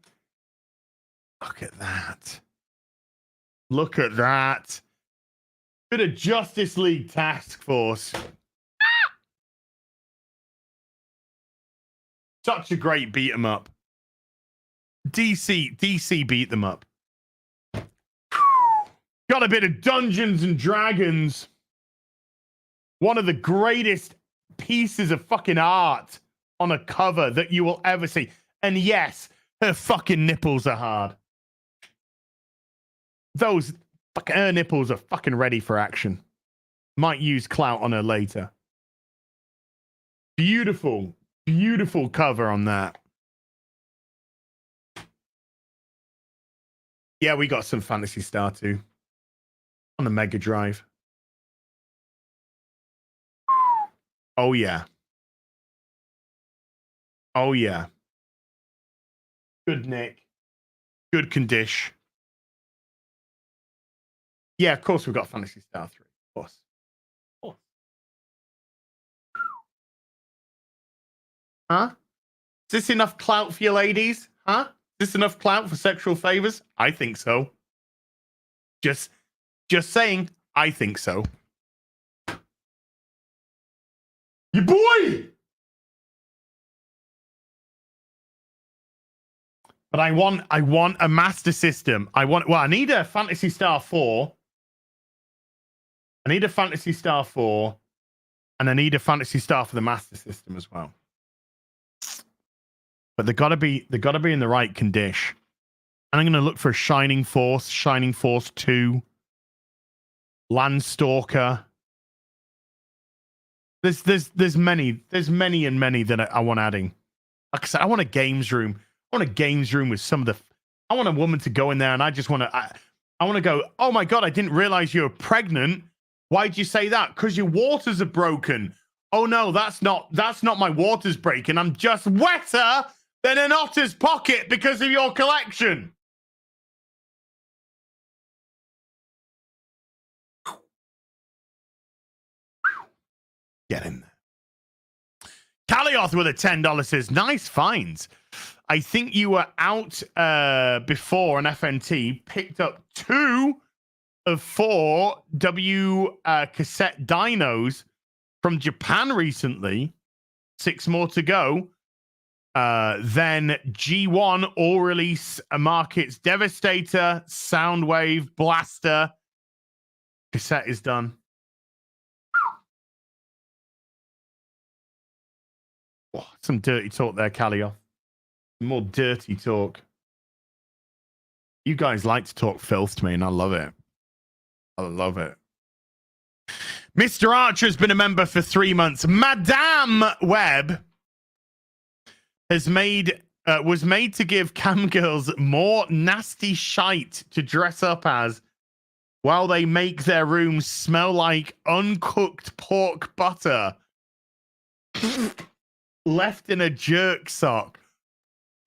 Look at that. Look at that. Bit of Justice League Task Force. Such a great beat 'em up. DC beat them up. Got a bit of Dungeons and Dragons. One of the greatest pieces of fucking art on a cover that you will ever see. And yes, her fucking nipples are hard. Those fucking her nipples are fucking ready for action. Might use clout on her later. Beautiful, beautiful cover on that. Yeah, we got some Fantasy Star too. On the Mega Drive. Oh, yeah. Oh, yeah. Good Nick. Good condition. Yeah, of course we've got Fantasy Star 3. Of course. Of course. Huh? Is this enough clout for you ladies? Huh? Is this enough clout for sexual favors? I think so. Just saying, I think so. You boy! But I want a Master System. I need a Fantasy Star 4. I need a Fantasy Star 4. And I need a Fantasy Star for the Master System as well. But they gotta be in the right condition. And I'm gonna look for a Shining Force 2, Landstalker. There's many that I want adding. Like I said, I want a games room. I want a games room with some of the. I want a woman to go in there, and I just want to. I want to go. Oh my god! I didn't realize you were pregnant. Why'd you say that? Because your waters are broken. Oh no, that's not my waters breaking. I'm just wetter than an otter's pocket because of your collection. Get in there. Kalioth with a $10 says, nice finds. I think you were out before an FNT, picked up 2 of 4 cassette dinos from Japan recently. 6 more to go. Then G1 all release markets Devastator, Soundwave, Blaster. Cassette is done. Oh, some dirty talk there, Kalioth. More dirty talk. You guys like to talk filth to me, and I love it. I love it. Mr. Archer has been a member for 3 months. Madame Webb has was made to give cam girls more nasty shite to dress up as while they make their rooms smell like uncooked pork butter left in a jerk sock.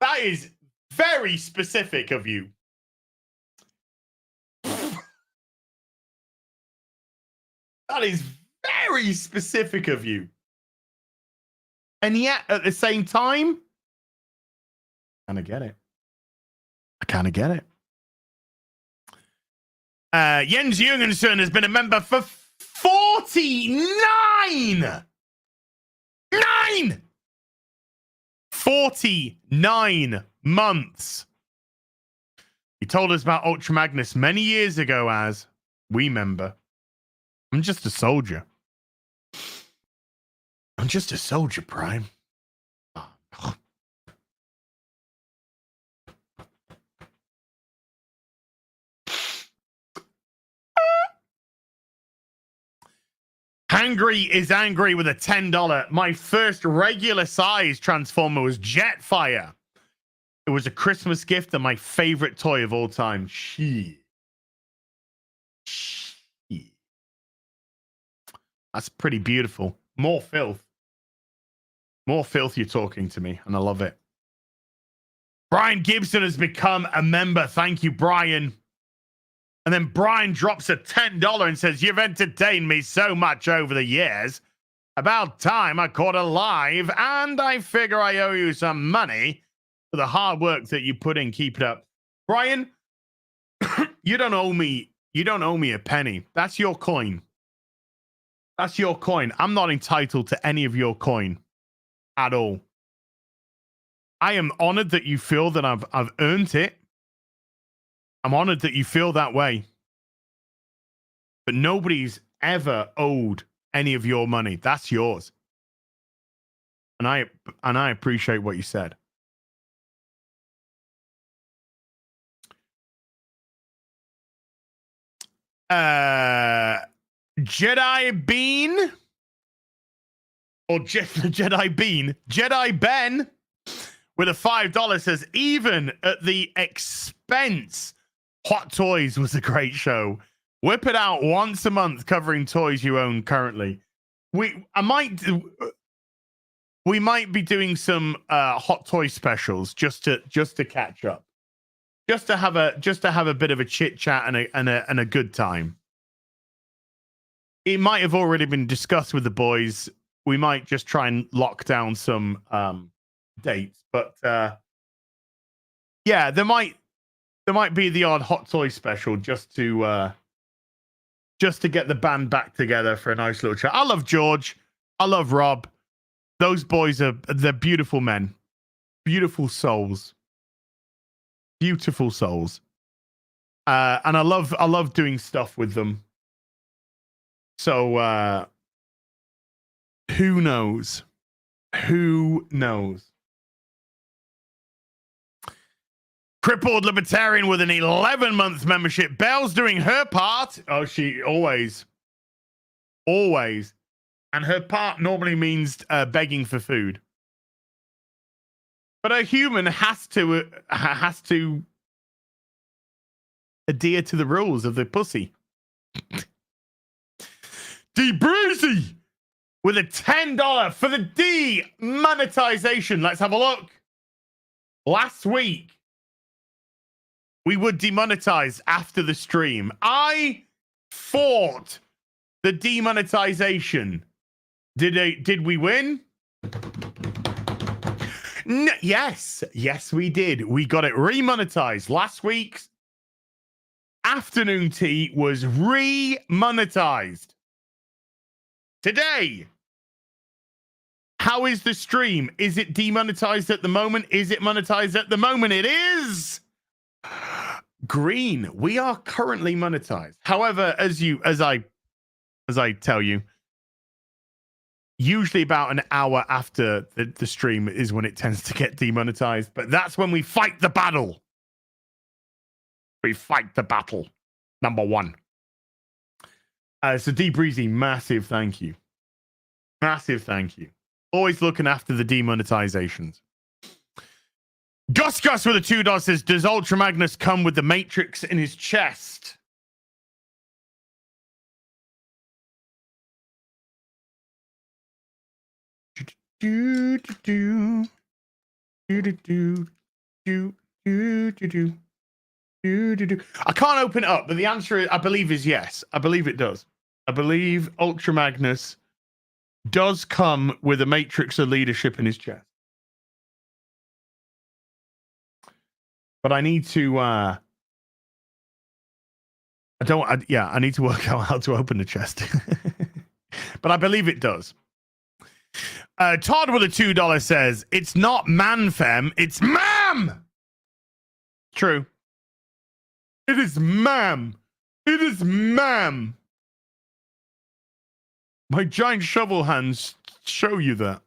That is very specific of you. That is very specific of you. And yet, at the same time, I kind of get it. I kind of get it. Jens Jurgensen has been a member for 49! 49 months. He told us about Ultra Magnus many years ago as we member. I'm just a soldier. I'm just a soldier, Prime. Oh. Hangry is angry with a $10. My first regular size Transformer was Jetfire. It was a Christmas gift and my favorite toy of all time. Shit. That's pretty beautiful. More filth. More filth you're talking to me, and I love it. Brian Gibson has become a member. Thank you, Brian. And then Brian drops a $10 and says, you've entertained me so much over the years. About time I caught a live, and I figure I owe you some money for the hard work that you put in. Keep it up. Brian, you don't owe me a penny. That's your coin. That's your coin. I'm not entitled to any of your coin at all. I am honored that you feel that I've earned it. I'm honored that you feel that way. But nobody's ever owed any of your money. That's yours. And I appreciate what you said. Jedi Bean or Jedi Bean, Jedi Ben with a $5 says, even at the expense, Hot Toys was a great show. Whip it out once a month covering toys you own currently. we might be doing some hot toy specials just to catch up, just to have a bit of a chit chat and a good time. It might have already been discussed with the boys. We might just try and lock down some dates, but yeah, there might be the odd hot toy special just to get the band back together for a nice little chat. I love George. I love Rob. Those boys they're beautiful men, beautiful souls, beautiful souls. And I love doing stuff with them. So who knows? Who knows? Crippled Libertarian with an 11-month membership. Belle's doing her part. Oh, she always. And her part normally means begging for food. But a human has to adhere to the rules of the pussy. D Breezy with a $10 for the demonetization. Let's have a look. Last week, we would demonetize after the stream. I fought the demonetization. Did we win? Yes, we did. We got it remonetized. Last week's afternoon tea was remonetized. Today, how is the stream? Is it demonetized at the moment? Is it monetized at the moment? It is. Green. We are currently monetized. However, as I tell you, usually about an hour after the stream is when it tends to get demonetized. But that's when we fight the battle. We fight the battle. Number one. So D Breezy, massive thank you. Massive thank you. Always looking after the demonetizations. Gus with a $2 says, does Ultra Magnus come with the Matrix in his chest? I can't open it up, but the answer, I believe, is yes. I believe it does. I believe Ultra Magnus does come with a matrix of leadership in his chest. But I need to I need to work out how to open the chest. But I believe it does. Todd with a $2 says, it's not man fem, it's ma'am. True. It is ma'am. It is ma'am. My giant shovel hands show you that.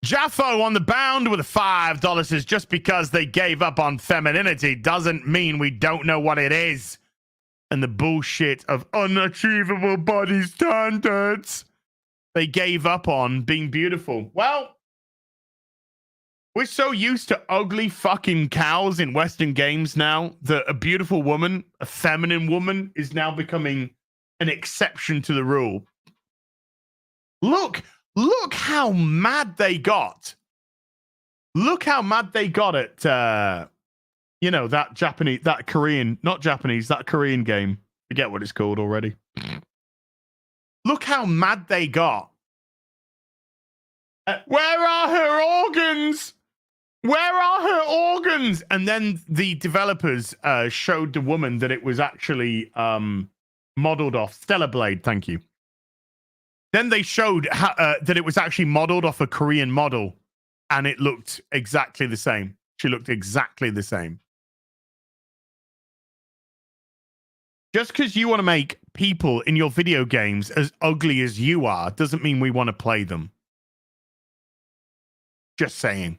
Jaffo on the bound with a $5 says, just because they gave up on femininity doesn't mean we don't know what it is. And the bullshit of unachievable body standards they gave up on being beautiful. Well, we're so used to ugly fucking cows in Western games now that a beautiful woman, a feminine woman, is now becoming an exception to the rule. Look how mad they got. Look how mad they got at, that Japanese, that Korean, not Japanese, that Korean game. Forget what it's called already. Look how mad they got. Where are her organs? Where are her organs? And then the developers showed the woman that it was actually modeled off Stellar Blade. Thank you. Then they showed that it was actually modeled off a Korean model, and it looked exactly the same. She looked exactly the same. Just because you want to make people in your video games as ugly as you are doesn't mean we want to play them. Just saying.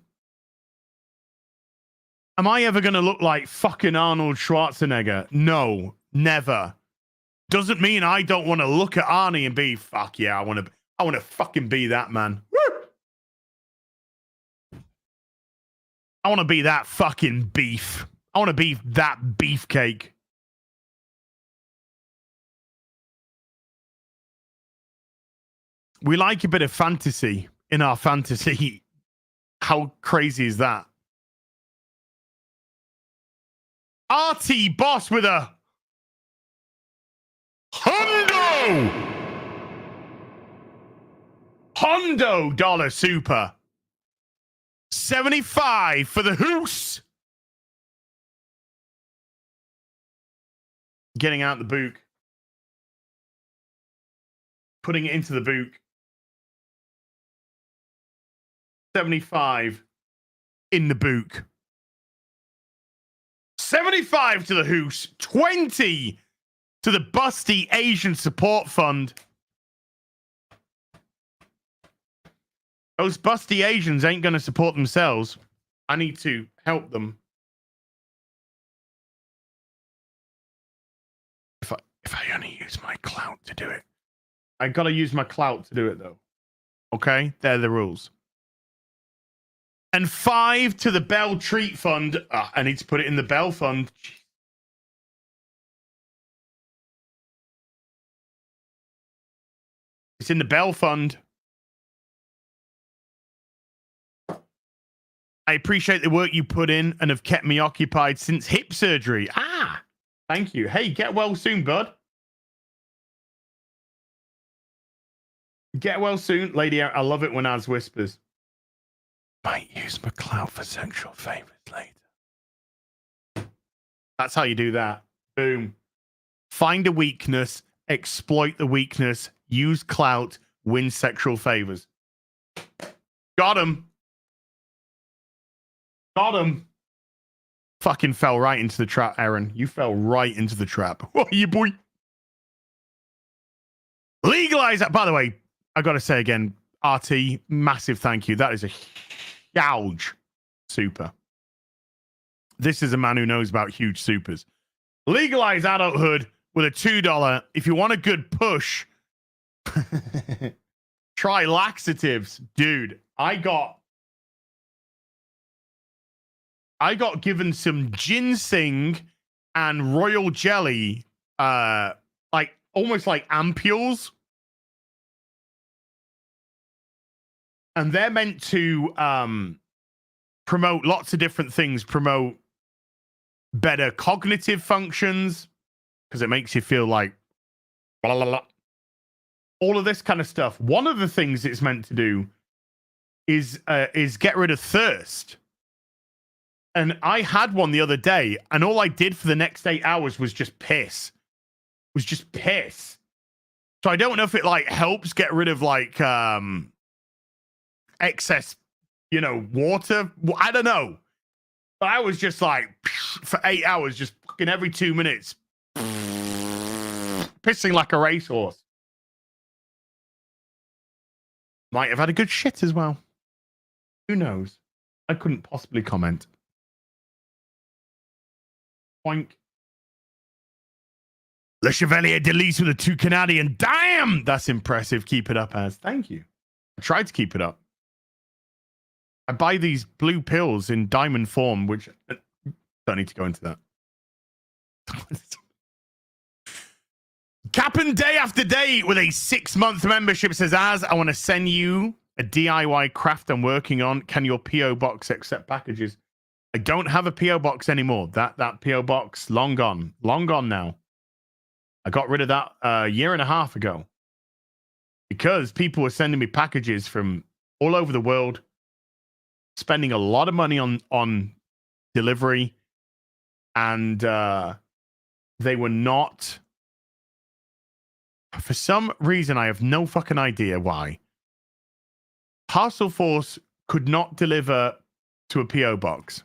Am I ever going to look like fucking Arnold Schwarzenegger? No, never. Doesn't mean I don't want to look at Arnie and be, fuck yeah, I want to fucking be that man. Woo! I want to be that fucking beef. I want to be that beefcake. We like a bit of fantasy in our fantasy. How crazy is that? RT Boss with a Hondo dollar super. 75 for the hoose. Getting out the book. Putting it into the book. 75 in the book. 75 to the hoose. 20 to the Busty Asian Support Fund. Those busty Asians ain't going to support themselves. I need to help them. If I only use my clout to do it. I got to use my clout to do it, though. Okay? They're the rules. And 5 to the Bell Treat Fund. I need to put it in the Bell Fund. It's in the Bell Fund. I appreciate the work you put in and have kept me occupied since hip surgery. Ah, thank you. Hey, get well soon, bud. Get well soon. Lady, I love it when Az whispers. Might use my clout for sexual favors later. That's how you do that. Boom. Find a weakness, exploit the weakness, use clout, win sexual favors. Got him. Got him. Fucking fell right into the trap, Aaron. You fell right into the trap. What are you, boy? Legalize that. By the way, I got to say again, RT, massive thank you. That is a huge super. This is a man who knows about huge supers. Legalize adulthood with a $2. If you want a good push, try laxatives. Dude, I got given some ginseng and royal jelly, like almost like ampules. And they're meant to promote lots of different things, promote better cognitive functions, because it makes you feel like blah, blah, blah. All of this kind of stuff. One of the things it's meant to do is get rid of thirst. And I had one the other day, and all I did for the next 8 hours was just piss. So I don't know if it like helps get rid of like excess, water. I don't know. But I was just like for 8 hours, just fucking every 2 minutes, pissing like a racehorse. Might have had a good shit as well. Who knows? I couldn't possibly comment. Boink. Le Chevalier Delise with a 2 Canadian. Damn! That's impressive. Keep it up, Az. Thank you. I tried to keep it up. I buy these blue pills in diamond form, which don't need to go into that. Cap'n Day After Day with a 6-month membership says, Az, I want to send you a DIY craft I'm working on. Can your P.O. box accept packages? I don't have a P.O. box anymore. That P.O. box, long gone now. I got rid of that a year and a half ago because people were sending me packages from all over the world, spending a lot of money on delivery, and they were not, for some reason, I have no fucking idea why, Parcel Force could not deliver to a P.O. box.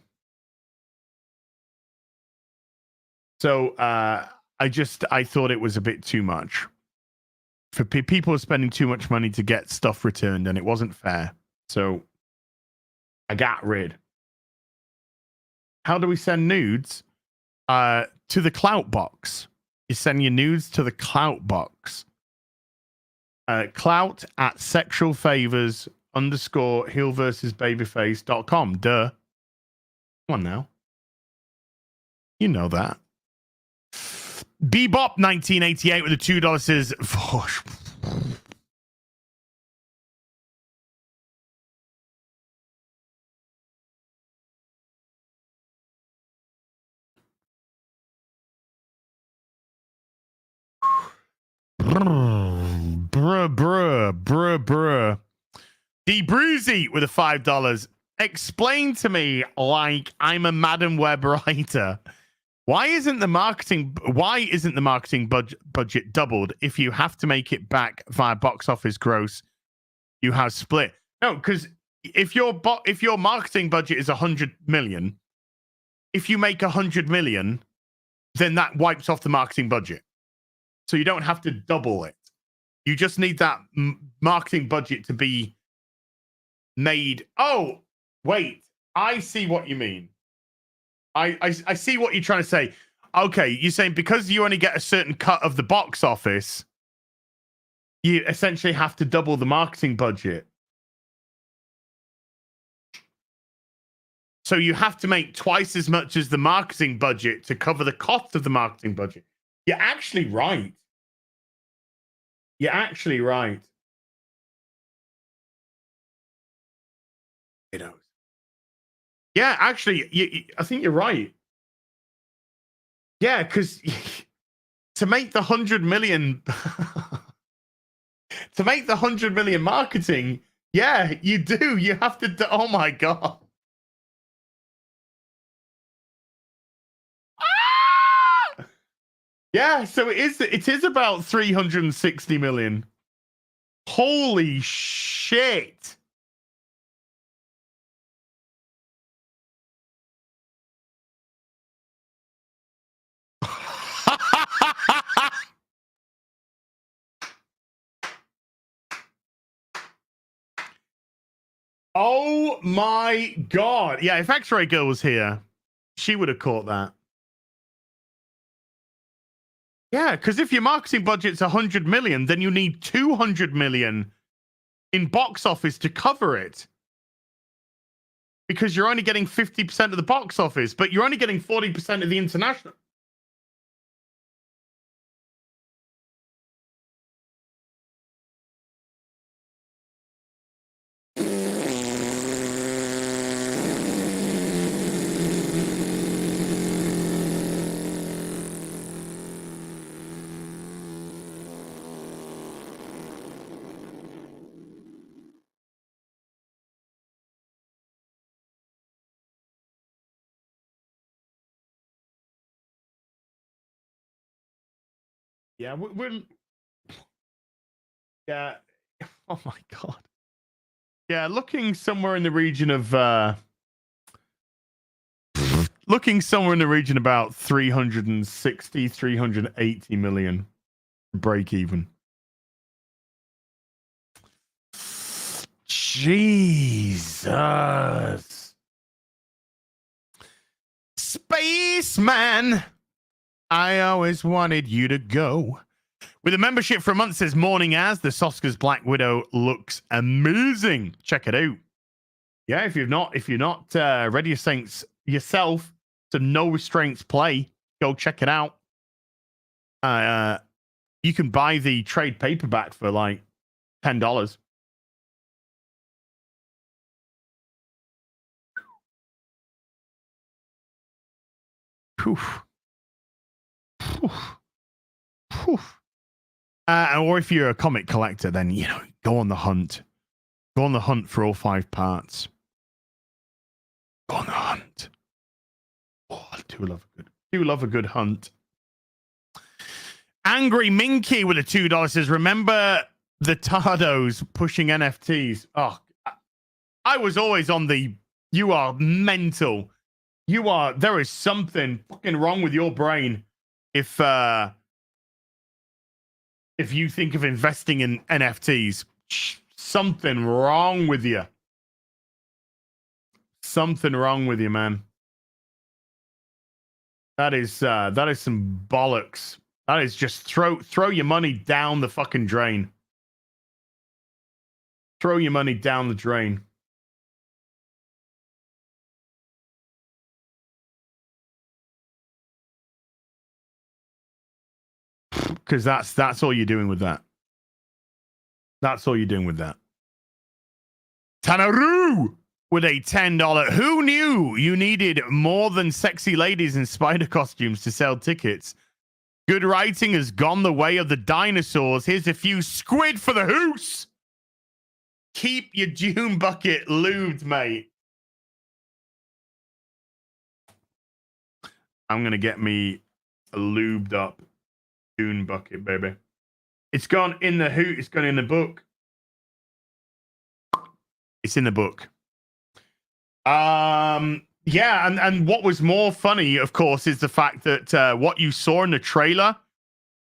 So I thought it was a bit too much. For people spending too much money to get stuff returned, and it wasn't fair. So I got rid. How do we send nudes? To the clout box. You send your nudes to the clout box. Clout at sexualfavors_heel versus babyface.com. Duh. Come on now. You know that. Bebop 1988 with a $2 says, bruh. D Bruzy with a $5. Explain to me like I'm a Madam Web writer. Why isn't the marketing budget doubled if you have to make it back via box office gross you have split? No, because if your marketing budget is 100 million, if you make 100 million, then that wipes off the marketing budget. So you don't have to double it. You just need that marketing budget to be made. Oh, wait. I see what you mean. I see what you're trying to say. Okay, you're saying because you only get a certain cut of the box office, you essentially have to double the marketing budget. So you have to make twice as much as the marketing budget to cover the cost of the marketing budget. You're actually right. You're actually right. You know. Yeah, actually, I think you're right. Yeah, because to make the 100 million, to make the 100 million marketing, yeah, you do. You have to. Oh my god. Ah! Yeah, so it is about 360 million. Holy shit. Oh my god. Yeah, if X-Ray Girl was here, she would have caught that. Yeah, because if your marketing budget's 100 million, then you need 200 million in box office to cover it. Because you're only getting 50% of the box office, but you're only getting 40% of the international. Yeah, we're yeah. Oh my god. Yeah, looking somewhere in the region of about 360, 380 million break even. Jesus. Spaceman, I always wanted you to go. With a membership for a month, says Morning As, the Soska's Black Widow looks amazing. Check it out. Yeah, if you're not ready Saints yourself to No Restraints play, go check it out. You can buy the trade paperback for like $10. Poof. Poof. Poof. Or if you're a comic collector, then go on the hunt. Go on the hunt for all 5 parts. Go on the hunt. Oh, I do love a good hunt. Angry Minky with a $2 says, remember the Tardos pushing NFTs? Oh, I was always on the, you are mental. There is something fucking wrong with your brain if you think of investing in NFTs. Something wrong with you. Something wrong with you, man. That is some bollocks. That is just throw your money down the fucking drain. Throw your money down the drain. Because that's all you're doing with that. That's all you're doing with that. Tanaru with a $10. Who knew you needed more than sexy ladies in spider costumes to sell tickets? Good writing has gone the way of the dinosaurs. Here's a few squid for the hoose. Keep your Dune bucket lubed, mate. I'm going to get me a lubed up Dune bucket, baby. It's gone in the hoot. It's gone in the book. It's in the book. Yeah, and what was more funny, of course, is the fact that what you saw in the trailer,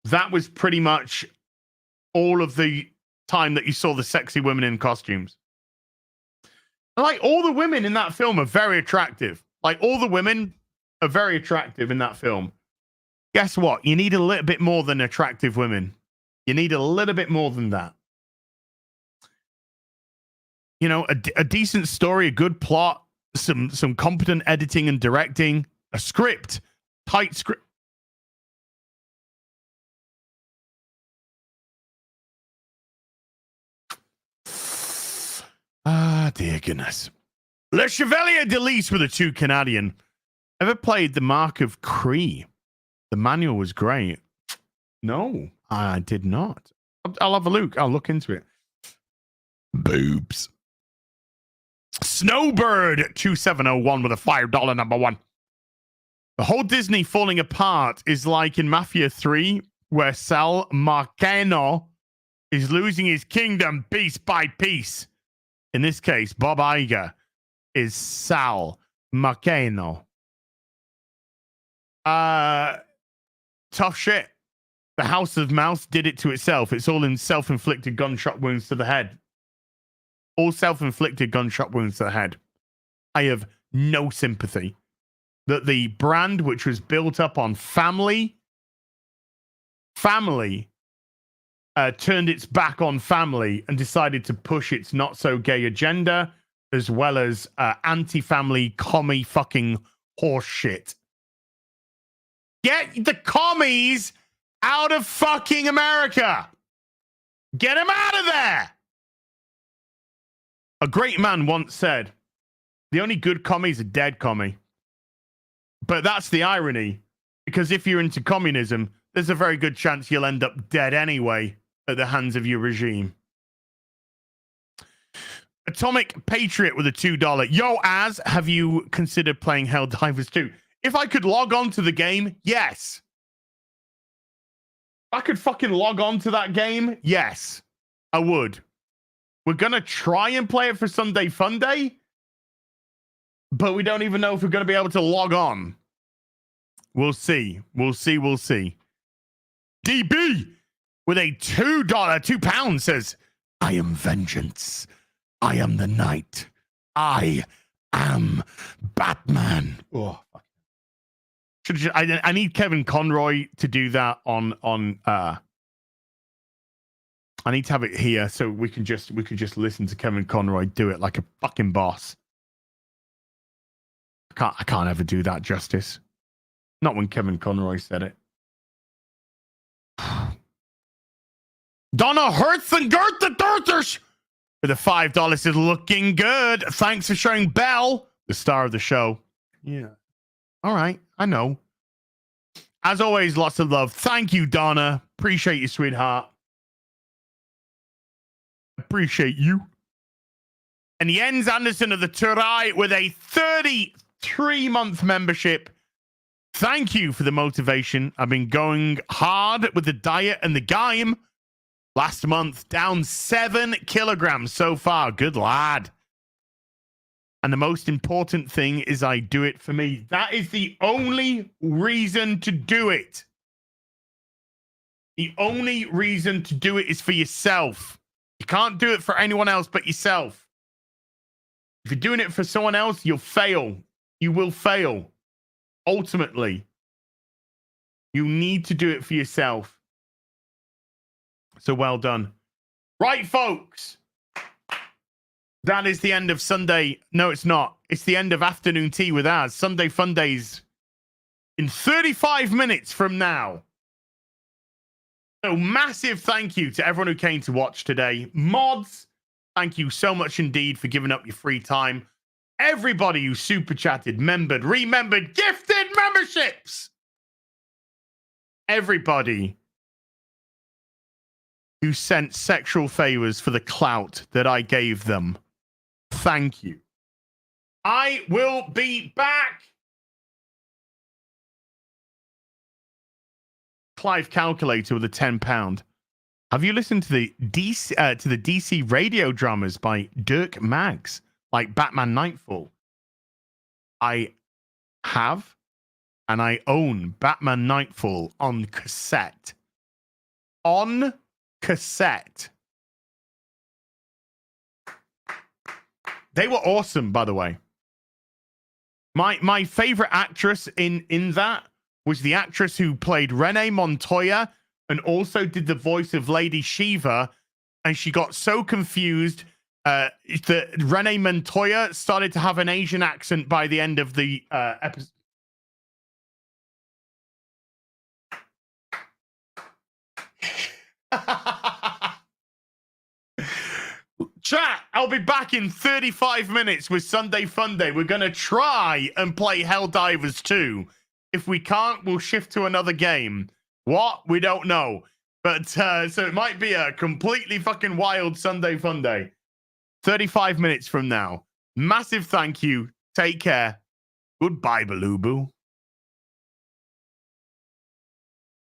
that was pretty much all of the time that you saw the sexy women in costumes. Like, all the women in that film are very attractive. Like, all the women are very attractive in that film. Guess what? You need a little bit more than attractive women. You need a little bit more than that. You know, a decent story, a good plot, some competent editing and directing, a script, tight script. Ah, dear goodness. Le Chevalier de Lys with a 2 Canadian. Ever played The Mark of Cree? The manual was great. No, I did not. I'll have a look. I'll look into it. Boobs. Snowbird 2701 with a $5 number one. The whole Disney falling apart is like in Mafia 3, where Sal Marcano is losing his kingdom piece by piece. In this case, Bob Iger is Sal Marcano. Tough shit. The House of Mouse did it to itself. It's all in self-inflicted gunshot wounds to the head. All self-inflicted gunshot wounds to the head. I have no sympathy that the brand, which was built up on family, turned its back on family and decided to push its not-so-gay agenda, as well as anti-family commie fucking horse shit. Get the commies out of fucking America. Get them out of there. A great man once said, the only good commie is a dead commie. But that's the irony, because if you're into communism, there's a very good chance you'll end up dead anyway at the hands of your regime. Atomic Patriot with a $2. Yo, Az, have you considered playing Helldivers 2? If I could log on to the game, yes. If I could fucking log on to that game, yes, I would. We're going to try and play it for Sunday Fun Day, but we don't even know if we're going to be able to log on. We'll see. We'll see. We'll see. DB with a $2, £2 says, I am vengeance. I am the night. I am Batman. Oh, fuck. I need Kevin Conroy to do that on I need to have it here so we could just listen to Kevin Conroy do it like a fucking boss. I can't ever do that justice. Not when Kevin Conroy said it. Donna Hertz and Gert the Dirters with a $5 is looking good. Thanks for showing Belle, the star of the show. Yeah. All right. I know. As always, lots of love. Thank you, Donna. Appreciate you, sweetheart. Appreciate you. And Jens Anderson of the Turai with a 33-month membership. Thank you for the motivation. I've been going hard with the diet and the game. Last month, down 7 kilograms so far. Good lad. And the most important thing is I do it for me. That is the only reason to do it. The only reason to do it is for yourself. You can't do it for anyone else but yourself. If you're doing it for someone else, you'll fail. You will fail. Ultimately, you need to do it for yourself. So well done. Right, folks. That is the end of Sunday. No, it's not. It's the end of Afternoon Tea with Az. Sunday Fun Days in 35 minutes from now. So massive thank you to everyone who came to watch today. Mods, thank you so much indeed for giving up your free time. Everybody who super chatted, membered, remembered, gifted memberships. everybody who sent sexual favors for the clout that I gave them. Thank you. I will be back. Clive Calculator with a £10. Have you listened to the DC radio dramas by Dirk Maggs, like Batman Nightfall? I have, and I own Batman Nightfall on cassette. On cassette. They were awesome, by the way. My favorite actress in that was the actress who played Renee Montoya and also did the voice of Lady Shiva, and she got so confused that Renee Montoya started to have an Asian accent by the end of the episode. Chat, I'll be back in 35 minutes with Sunday Funday. We're going to try and play Helldivers 2. If we can't, we'll shift to another game. What? We don't know. But so it might be a completely fucking wild Sunday Funday. 35 minutes from now. Massive thank you. Take care. Goodbye, Baloo Boo.